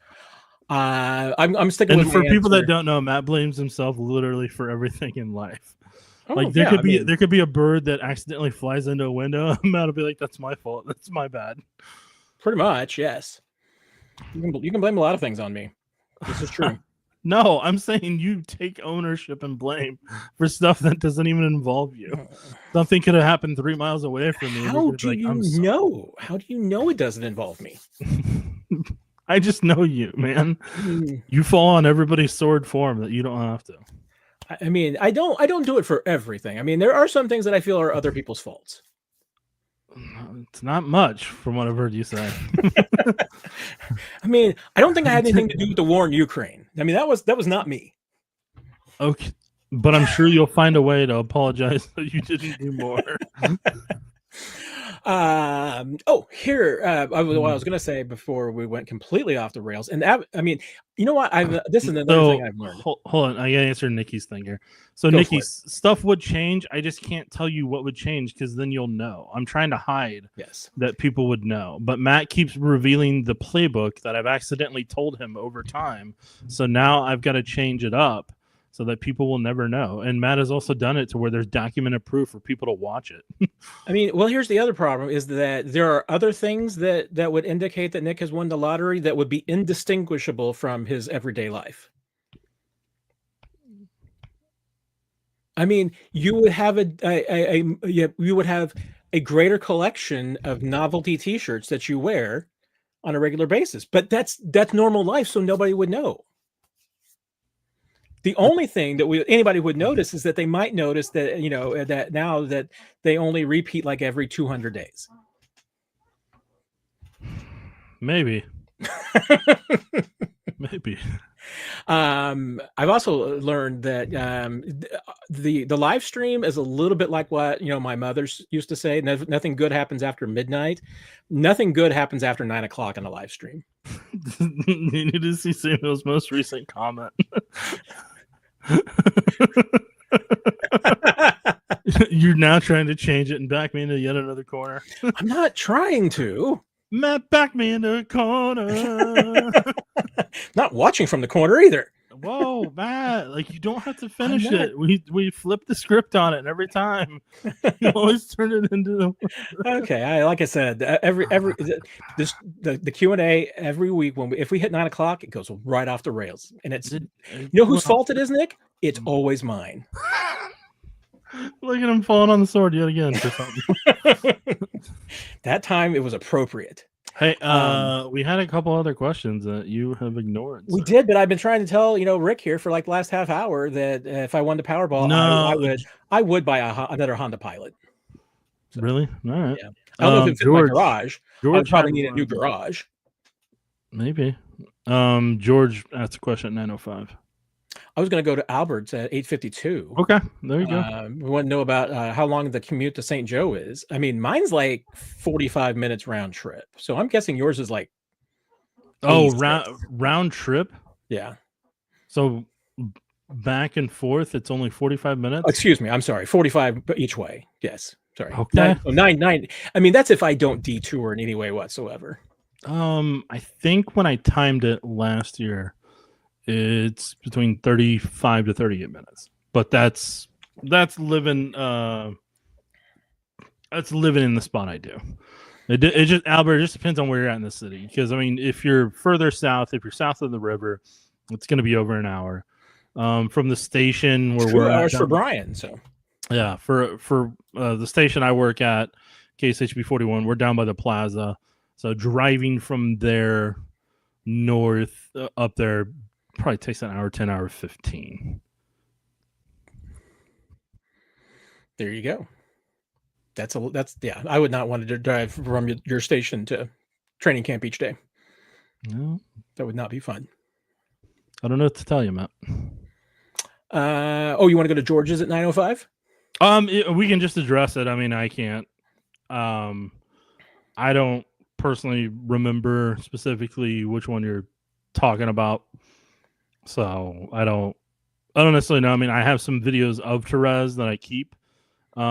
I'm sticking with. And for people that don't know, Matt blames himself literally for everything in life. Oh, like there could be a bird that accidentally flies into a window. Matt will be like, "That's my fault. That's my bad." Pretty much, yes. You can blame a lot of things on me. This is true. No, I'm saying you take ownership and blame for stuff that doesn't even involve you. Something could have happened 3 miles away from me. How do you know? How do you know it doesn't involve me? I just know you, man. You fall on everybody's sword form that you don't have to. I mean, I don't do it for everything. I mean, there are some things that I feel are other people's faults. It's not much from what I've heard you say. I mean, I don't think I had anything to do with the war in Ukraine. I mean, that was not me. Okay, but I'm sure you'll find a way to apologize that you didn't do more. What I was going to say before we went completely off the rails, and that, I mean, you know what? This is another thing I've learned. Hold on, I gotta answer Nikki's thing here. So Nikki's stuff would change. I just can't tell you what would change because then you'll know. I'm trying to hide that people would know, but Matt keeps revealing the playbook that I've accidentally told him over time. So now I've got to change it up so that people will never know. And Matt has also done it to where there's documented proof for people to watch it. I mean, well, here's the other problem is that there are other things that would indicate that Nick has won the lottery that would be indistinguishable from his everyday life. I mean, you would have you would have a greater collection of novelty T-shirts that you wear on a regular basis, but that's normal life, so nobody would know. The only thing that anybody would notice is that they might notice that, that now that they only repeat like every 200 days. Maybe. Maybe. I've also learned that the live stream is a little bit like what my mother's used to say. Nothing good happens after midnight. Nothing good happens after 9 o'clock on a live stream. You need to see Samuel's most recent comment. You're now trying to change it and back me into yet another corner. I'm not trying to. Matt, back me into a corner. Not watching from the corner either. Whoa, Matt! Like you don't have to finish it. We flip the script on it, and every time you always turn it into. Okay, like I said, the Q&A every week if we hit 9 o'clock, it goes right off the rails, and it's whose fault it is, Nick? It's always mine. Look at him falling on the sword yet again for something. That time it was appropriate. Hey, we had a couple other questions that you have ignored. We did, but I've been trying to tell Rick here for like the last half hour that if I won the Powerball, I would buy another Honda Pilot. So, really? All right. Yeah. I don't know if it fits my garage. I would probably need a new garage. Maybe. George asked a question at 9:05. I was going to go to Albert's at 8:52. Okay, there you go. We want to know about how long the commute to St. Joe is. I mean, mine's like 45 minutes round trip. So I'm guessing yours is like round trip? Yeah. So back and forth, it's only 45 minutes? Excuse me. I'm sorry. 45 each way. Yes. Sorry. Okay. Nine. I mean, that's if I don't detour in any way whatsoever. I think when I timed it last year, It's between 35 to 38 minutes, but that's living. That's living in the spot I do. It just Albert. It just depends on where you're at in the city. Because I mean, if you're further south, if you're south of the river, it's going to be over an hour. From the station where 2 we're hours at, for Brian. So yeah, for the station I work at, KSHB 41, we're down by the plaza. So driving from there north up there probably takes an hour, 10 hour, 15. there you go. That's yeah. I would not want to drive from your station to training camp each day. No, That would not be fun. I don't know what to tell you, Matt. You want to go to George's at 9:05? We can just address it. I mean, I can't. I don't personally remember specifically which one you're talking about, so I don't necessarily know. I mean, I have some videos of Therese that I keep, but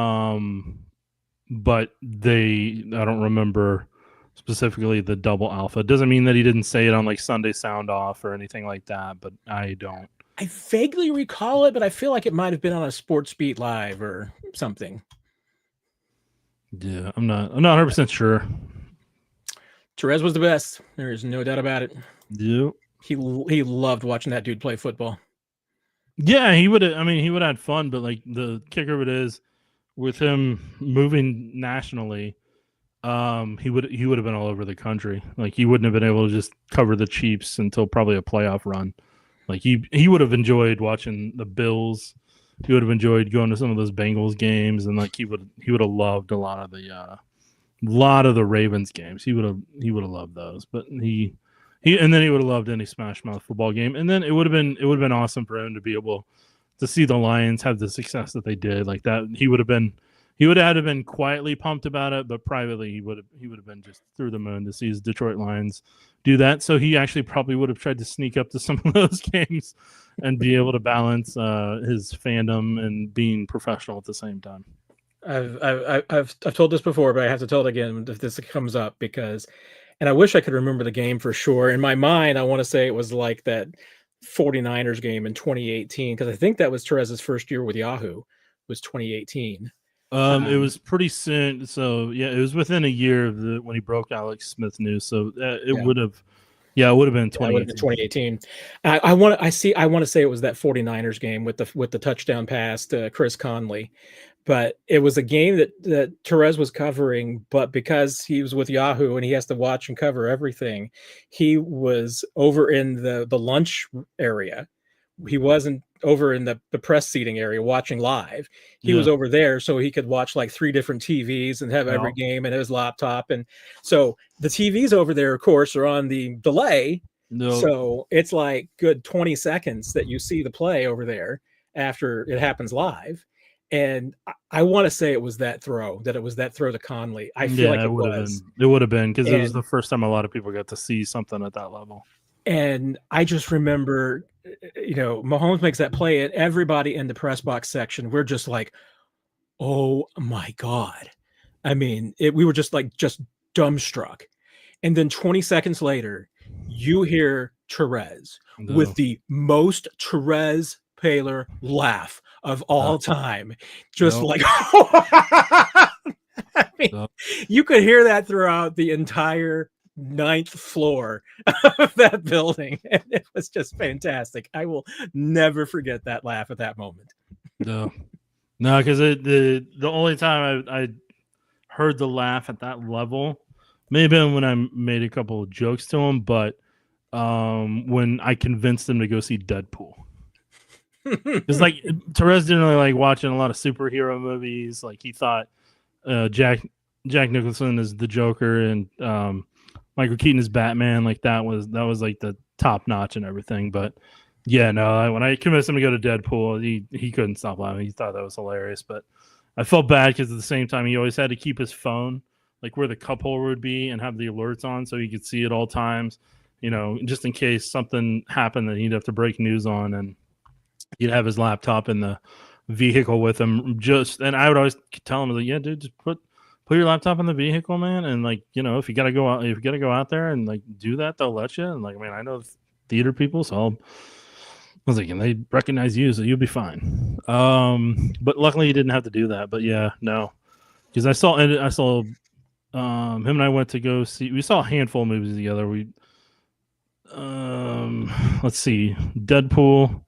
I don't remember specifically the double alpha. It doesn't mean that he didn't say it on like Sunday Sound Off or anything like that, but I don't. I vaguely recall it, but I feel like it might have been on a Sports Beat Live or something. Yeah, I'm not 100% sure. Therese was the best. There is no doubt about it. Yep. He loved watching that dude play football. Yeah, he would. I mean, he would have had fun, but like the kicker of it is, with him moving nationally, he would have been all over the country. Like he wouldn't have been able to just cover the Chiefs until probably a playoff run. Like he would have enjoyed watching the Bills. He would have enjoyed going to some of those Bengals games, and like he would have loved a lot of the Ravens games. He would have loved those. But he and then he would have loved any Smash Mouth football game. And then it would have been awesome for him to be able to see the Lions have the success that they did. Like that, he would have had to been quietly pumped about it, but privately he would have been just through the moon to see his Detroit Lions do that. So he actually probably would have tried to sneak up to some of those games and be able to balance his fandom and being professional at the same time. I've told this before, but I have to tell it again if this comes up and I wish I could remember the game for sure. In my mind, I want to say it was like that 49ers game in 2018, because I think that was Therese's first year with Yahoo, was 2018. It was pretty soon. So yeah, it was within a year of when he broke Alex Smith news. So it would have been 2018. I want to say it was that 49ers game with the touchdown pass to Chris Conley. But it was a game that Therese was covering, but because he was with Yahoo and he has to watch and cover everything, he was over in the lunch area. He wasn't over in the press seating area watching live. He was over there so he could watch like 3 different TVs and have every game in his laptop. And so the TVs over there, of course, are on the delay. So it's like good 20 seconds that you see the play over there after it happens live. And I want to say it was that throw to Conley. I feel like it was. It would have been because it was the first time a lot of people got to see something at that level. And I just remember, Mahomes makes that play, and everybody in the press box section, we're just like, oh my God. I mean, we were just dumbstruck. And then 20 seconds later, you hear Therese with the most Therese Paler laugh of all time. Just like, I mean, you could hear that throughout the entire 9th floor of that building. And it was just fantastic. I will never forget that laugh at that moment. No, because the only time I heard the laugh at that level may have been when I made a couple of jokes to him, but when I convinced him to go see Deadpool. It's like Therese didn't really like watching a lot of superhero movies. Like he thought Jack Nicholson is the Joker and Michael Keaton is Batman. Like that was like the top notch and everything. But yeah, no, when I convinced him to go to Deadpool, he couldn't stop laughing. He thought that was hilarious. But I felt bad because at the same time he always had to keep his phone like where the cup holder would be and have the alerts on so he could see at all times. Just in case something happened that he'd have to break news on, and he'd have his laptop in the vehicle with him. And I would always tell him, like, yeah, dude, just put your laptop in the vehicle, man. And like, if you gotta go out there and like do that, they'll let you. And like, I mean, I know theater people, so was thinking they recognize you, so you'll be fine. But luckily he didn't have to do that. But yeah, no, because I saw him and I went to go see. We saw a handful of movies together. Let's see, Deadpool.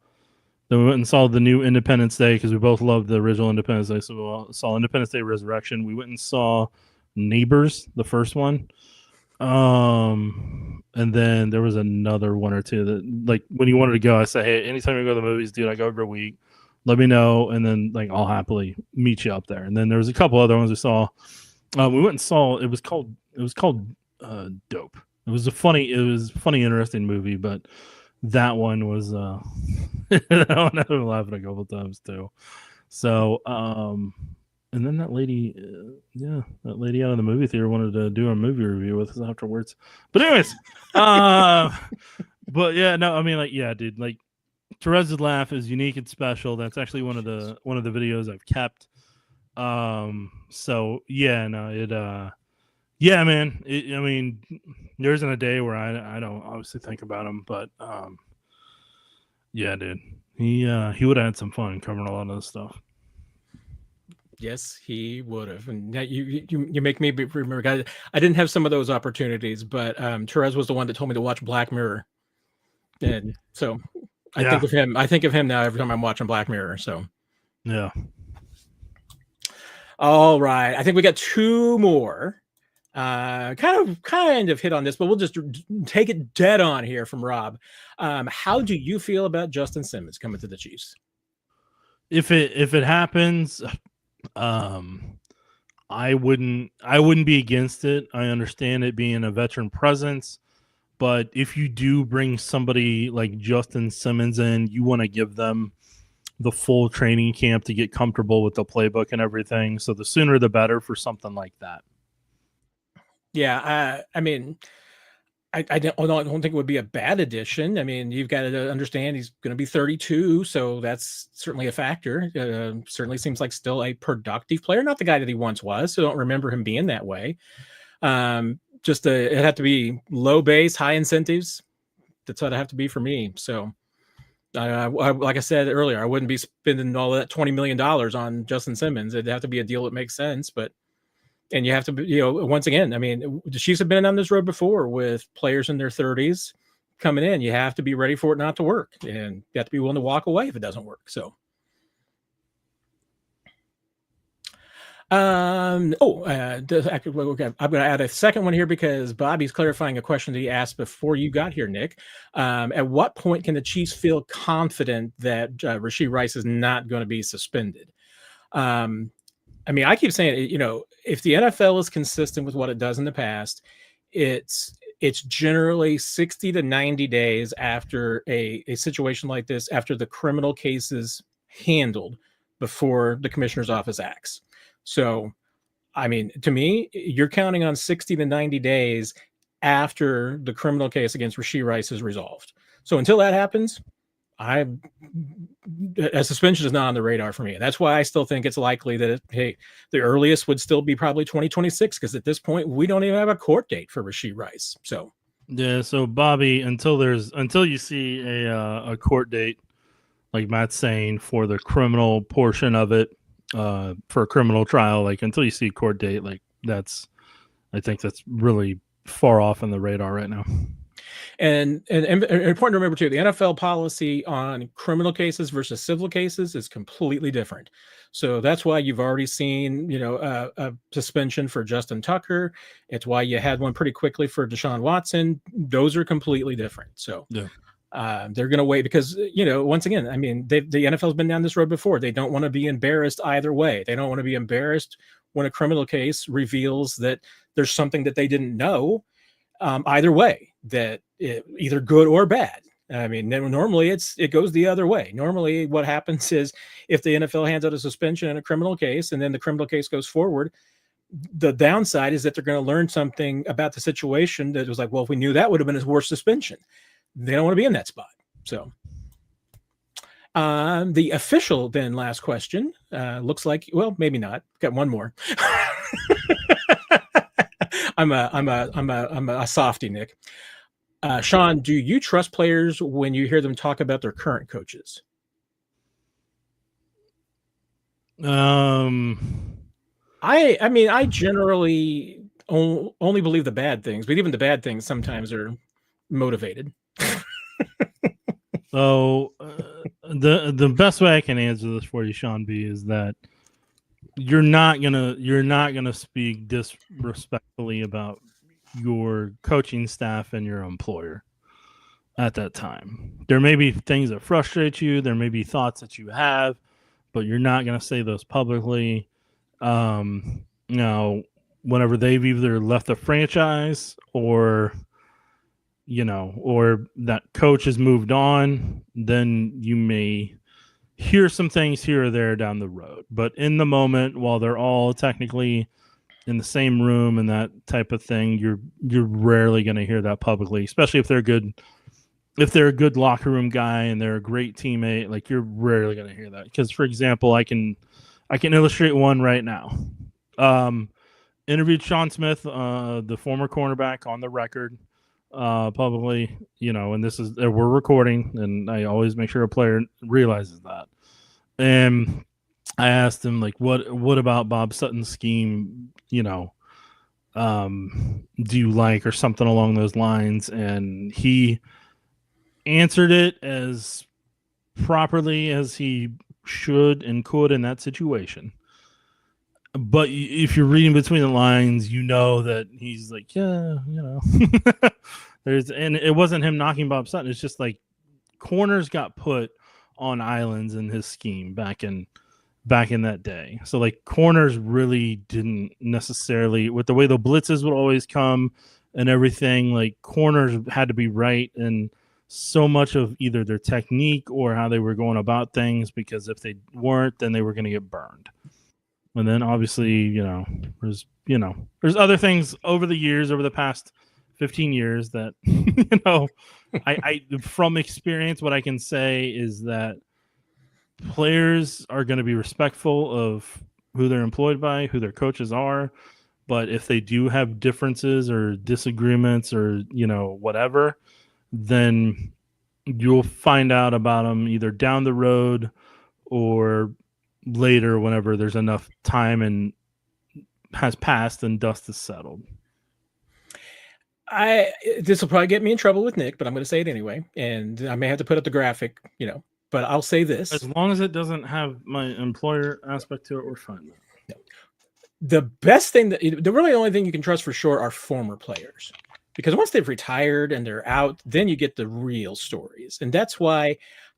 Then we went and saw the new Independence Day because we both loved the original Independence Day. So we saw Independence Day Resurrection. We went and saw Neighbors, the first one. And then there was another one or two that, like, when you wanted to go, I said, hey, anytime you go to the movies, dude, I go every week. Let me know, and then like I'll happily meet you up there. And then there was a couple other ones we saw. We went and saw. It was called Dope. It was a funny, interesting movie, but that one was that one I was laughing a couple times too. So and then that lady out of the movie theater wanted to do a movie review with us afterwards. But anyways, but yeah, no, I mean, like, yeah, dude, like Therez's laugh is unique and special. That's actually one of the videos I've kept. So yeah, no, yeah, man. I mean, there isn't a day where I don't obviously think about him, but yeah, dude, he would have had some fun covering a lot of this stuff. Yes, he would have. And you make me remember. I didn't have some of those opportunities, but Therez was the one that told me to watch Black Mirror, and so I think of him. I think of him now every time I'm watching Black Mirror. So yeah. All right, I think we got two more. Kind of hit on this, but we'll just take it dead on here from Rob. How do you feel about Justin Simmons coming to the Chiefs? If it happens, I wouldn't be against it. I understand it being a veteran presence, but if you do bring somebody like Justin Simmons in, you want to give them the full training camp to get comfortable with the playbook and everything. So the sooner the better for something like that. Yeah, I mean, I don't think it would be a bad addition. I mean, you've got to understand he's going to be 32, so that's certainly a factor. Certainly seems like still a productive player, not the guy that he once was. So don't remember him being that way. It had to be low base, high incentives. That's what it have to be for me. So, like I said earlier, I wouldn't be spending all that $20 million on Justin Simmons. It'd have to be a deal that makes sense, and you have to, once again, I mean, the Chiefs have been on this road before with players in their 30s coming in. You have to be ready for it not to work, and you have to be willing to walk away if it doesn't work. So, I'm going to add a second one here because Bobby's clarifying a question that he asked before you got here, Nick. At what point can the Chiefs feel confident that Rashee Rice is not going to be suspended? I mean, I keep saying, if the NFL is consistent with what it does in the past, it's generally 60 to 90 days after a situation like this, after the criminal case is handled, before the commissioner's office acts. So, I mean, to me, you're counting on 60 to 90 days after the criminal case against Rashee Rice is resolved. So until that happens, a suspension is not on the radar for me. That's why I still think it's likely that, the earliest would still be probably 2026, because at this point, we don't even have a court date for Rashee Rice. So, yeah. So Bobby, until you see a court date, like Matt's saying, for the criminal portion of it, for a criminal trial, like until you see a court date, like I think that's really far off on the radar right now. And important to remember too, the NFL policy on criminal cases versus civil cases is completely different. So that's why you've already seen, a suspension for Justin Tucker. It's why you had one pretty quickly for Deshaun Watson. Those are completely different. So yeah. They're going to wait because, once again, I mean, the NFL's been down this road before. They don't want to be embarrassed either way. They don't want to be embarrassed when a criminal case reveals that there's something that they didn't know, either way, that either good or bad. I mean, normally it goes the other way. Normally what happens is if the NFL hands out a suspension in a criminal case and then the criminal case goes forward, the downside is that they're going to learn something about the situation that was like, well, if we knew that, would have been a worse suspension. They don't want to be in that spot. So the official then last question looks like, well, maybe not. Got one more. I'm a softie, Nick. Sean, do you trust players when you hear them talk about their current coaches? I mean, I generally only believe the bad things, but even the bad things sometimes are motivated. So the best way I can answer this for you, Sean B, is that you're not gonna speak disrespectfully about your coaching staff and your employer at that time. There may be things that frustrate you. There may be thoughts that you have, but you're not gonna say those publicly. Whenever they've either left the franchise or or that coach has moved on, then you may hear some things here or there down the road. But in the moment, while they're all technically in the same room and that type of thing, you're rarely going to hear that publicly, especially if they're good. If they're a good locker room guy and they're a great teammate, like you're rarely going to hear that. Because, for example, I can illustrate one right now. Interviewed Sean Smith, the former cornerback, on the record publicly, and this is we're recording, and I always make sure a player realizes that. And I asked him, like, what about Bob Sutton's scheme, do you like, or something along those lines? And he answered it as properly as he should and could in that situation. But if you're reading between the lines, that he's like, yeah, and it wasn't him knocking Bob Sutton. It's just like corners got put on islands in his scheme back in that day. So like corners really didn't necessarily, with the way the blitzes would always come and everything, like corners had to be right and so much of either their technique or how they were going about things, because if they weren't, then they were going to get burned. And then obviously, there's other things over the years, over the past 15 years that, I from experience, what I can say is that players are going to be respectful of who they're employed by, who their coaches are. But if they do have differences or disagreements or, whatever, then you'll find out about them either down the road or later, whenever there's enough time and has passed and dust is settled. This will probably get me in trouble with Nick, but I'm going to say it anyway, and I may have to put up the graphic, but I'll say this: as long as it doesn't have my employer aspect to it, we're fine. The best thing the really only thing you can trust for sure are former players, because once they've retired and they're out, then you get the real stories, and that's why.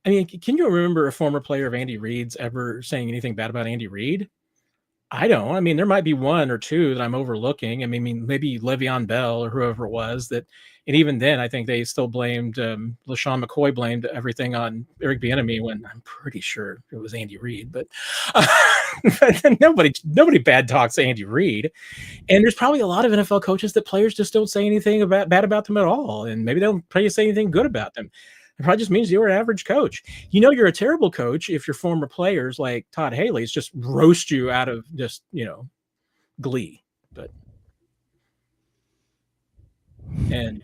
I mean, can you remember a former player of Andy Reid's ever saying anything bad about Andy Reid? I don't. I mean, there might be one or two that I'm overlooking. I mean, maybe Le'Veon Bell or whoever it was that, and even then, I think they still blamed LaShawn McCoy blamed everything on Eric Bieniemy when I'm pretty sure it was Andy Reid. But nobody bad talks Andy Reid, and there's probably a lot of NFL coaches that players just don't say anything bad about them at all, and maybe they don't probably say anything good about them. It probably just means you're an average coach. You're a terrible coach if your former players like Todd Haley's just roast you out of just, glee. And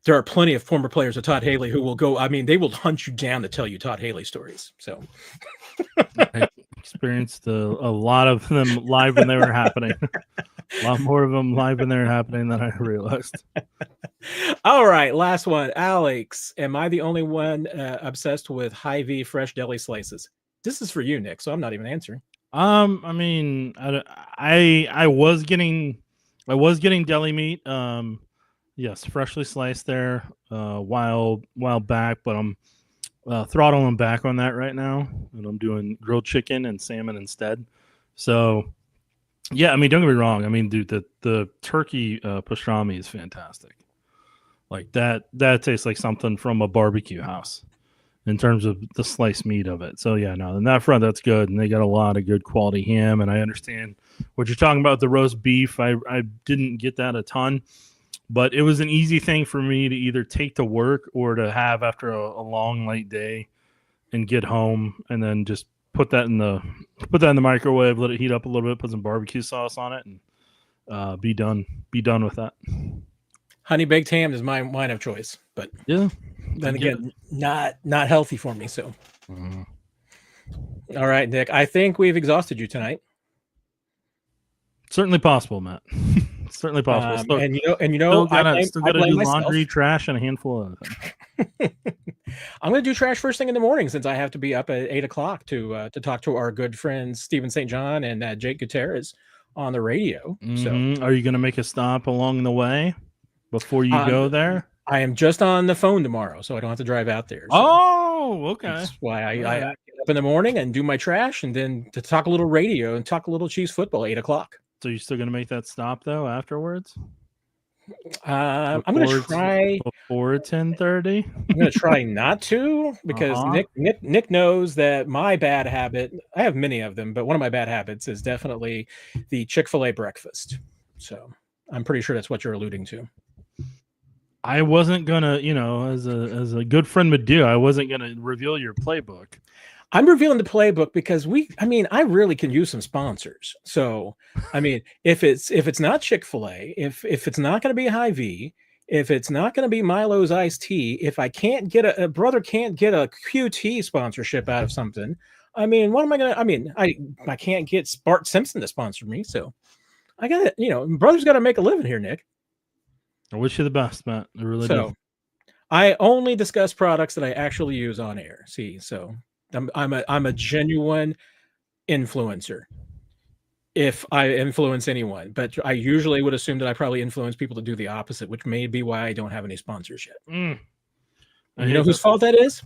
there are plenty of former players of Todd Haley who will go, they will hunt you down to tell you Todd Haley stories. So I experienced a lot of them live when they were happening. A lot more of them live when they were happening than I realized. All right, last one. Alex, am I the only one obsessed with Hy-Vee fresh deli slices? This is for you, Nick, so I'm not even answering. I mean, I was getting deli meat. Yes, freshly sliced there a while back, but I'm throttling back on that right now, and I'm doing grilled chicken and salmon instead. So, yeah, I mean, don't get me wrong. I mean, dude, the turkey pastrami is fantastic. Like that tastes like something from a barbecue house in terms of the sliced meat of it. So yeah, no, in that front, that's good. And they got a lot of good quality ham. And I understand what you're talking about, the roast beef. I didn't get that a ton, but it was an easy thing for me to either take to work or to have after a long, late day and get home and then just put that in the microwave, let it heat up a little bit, put some barbecue sauce on it, and be done with that. Honey baked ham is my wine of choice, but Yeah. then again, not healthy for me. So, all right, Nick, I think we've exhausted you tonight. Certainly possible, Matt. Certainly possible. And you still know, gotta do myself. laundry, trash, and a handful of them. I'm going to do trash first thing in the morning since I have to be up at 8 o'clock to talk to our good friends Stephen St. John and Jake Gutierrez on the radio. So, are you going to make a stop along the way before you go there? I am just on the phone tomorrow, so I don't have to drive out there. So oh, okay. That's why I get up in the morning and do my trash, and then to talk a little radio and talk a little Chiefs football 8 o'clock. So you're still going to make that stop though afterwards? I'm going to try before 10:30. I'm going to try not to because Nick knows that my bad habit. I have many of them, but one of my bad habits is definitely the Chick-fil-A breakfast. So I'm pretty sure that's what you're alluding to. I wasn't gonna, as a good friend would do, I wasn't gonna reveal your playbook. I'm revealing the playbook because I really can use some sponsors. So, if it's not Chick-fil-A, if it's not going to be Hy-Vee, if it's not going to be Milo's iced tea, if I can't get a brother can't get a QT sponsorship out of something, what am I going to, I can't get Bart Simpson to sponsor me. So I got to, brother's got to make a living here, Nick. I wish you the best, Matt. I really do. I only discuss products that I actually use on air. See, so I'm a genuine influencer if I influence anyone, but I usually would assume that I probably influence people to do the opposite, which may be why I don't have any sponsors yet. You know whose fault that is?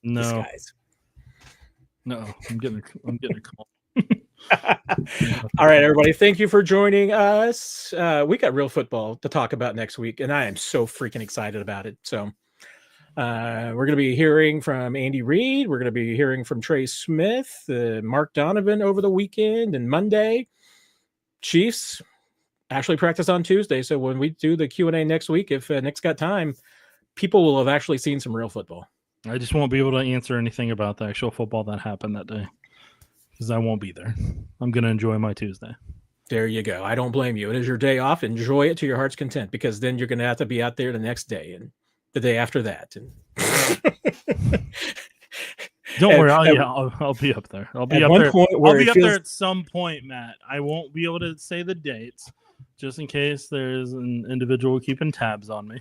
No. This guy's. No, I'm getting a call. All right, everybody. Thank you for joining us. We got real football to talk about next week, and I am so freaking excited about it. So we're going to be hearing from Andy Reid. We're going to be hearing from Trey Smith, Mark Donovan over the weekend and Monday. Chiefs actually practice on Tuesday. So when we do the Q&A next week, if Nick's got time, people will have actually seen some real football. I just won't be able to answer anything about the actual football that happened that day because I won't be there. I'm going to enjoy my Tuesday. There you go. I don't blame you. It is your day off. Enjoy it to your heart's content because then you're going to have to be out there the next day and the day after that. And don't worry, I'll be up there. I'll be up there. I'll be up there at some point, Matt. I won't be able to say the dates just in case there's an individual keeping tabs on me.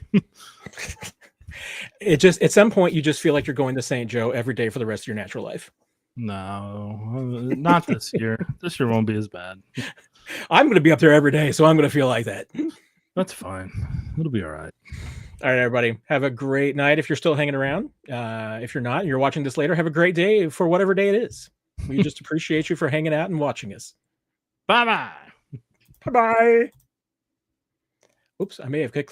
It just at some point you just feel like you're going to St. Joe every day for the rest of your natural life. No, not this year. This year won't be as bad. I'm going to be up there every day, so I'm going to feel like that. That's fine. It'll be all right. All right, everybody. Have a great night if you're still hanging around. If you're not, and you're watching this later, have a great day for whatever day it is. We just appreciate you for hanging out and watching us. Bye-bye. Bye-bye. Oops, I may have clicked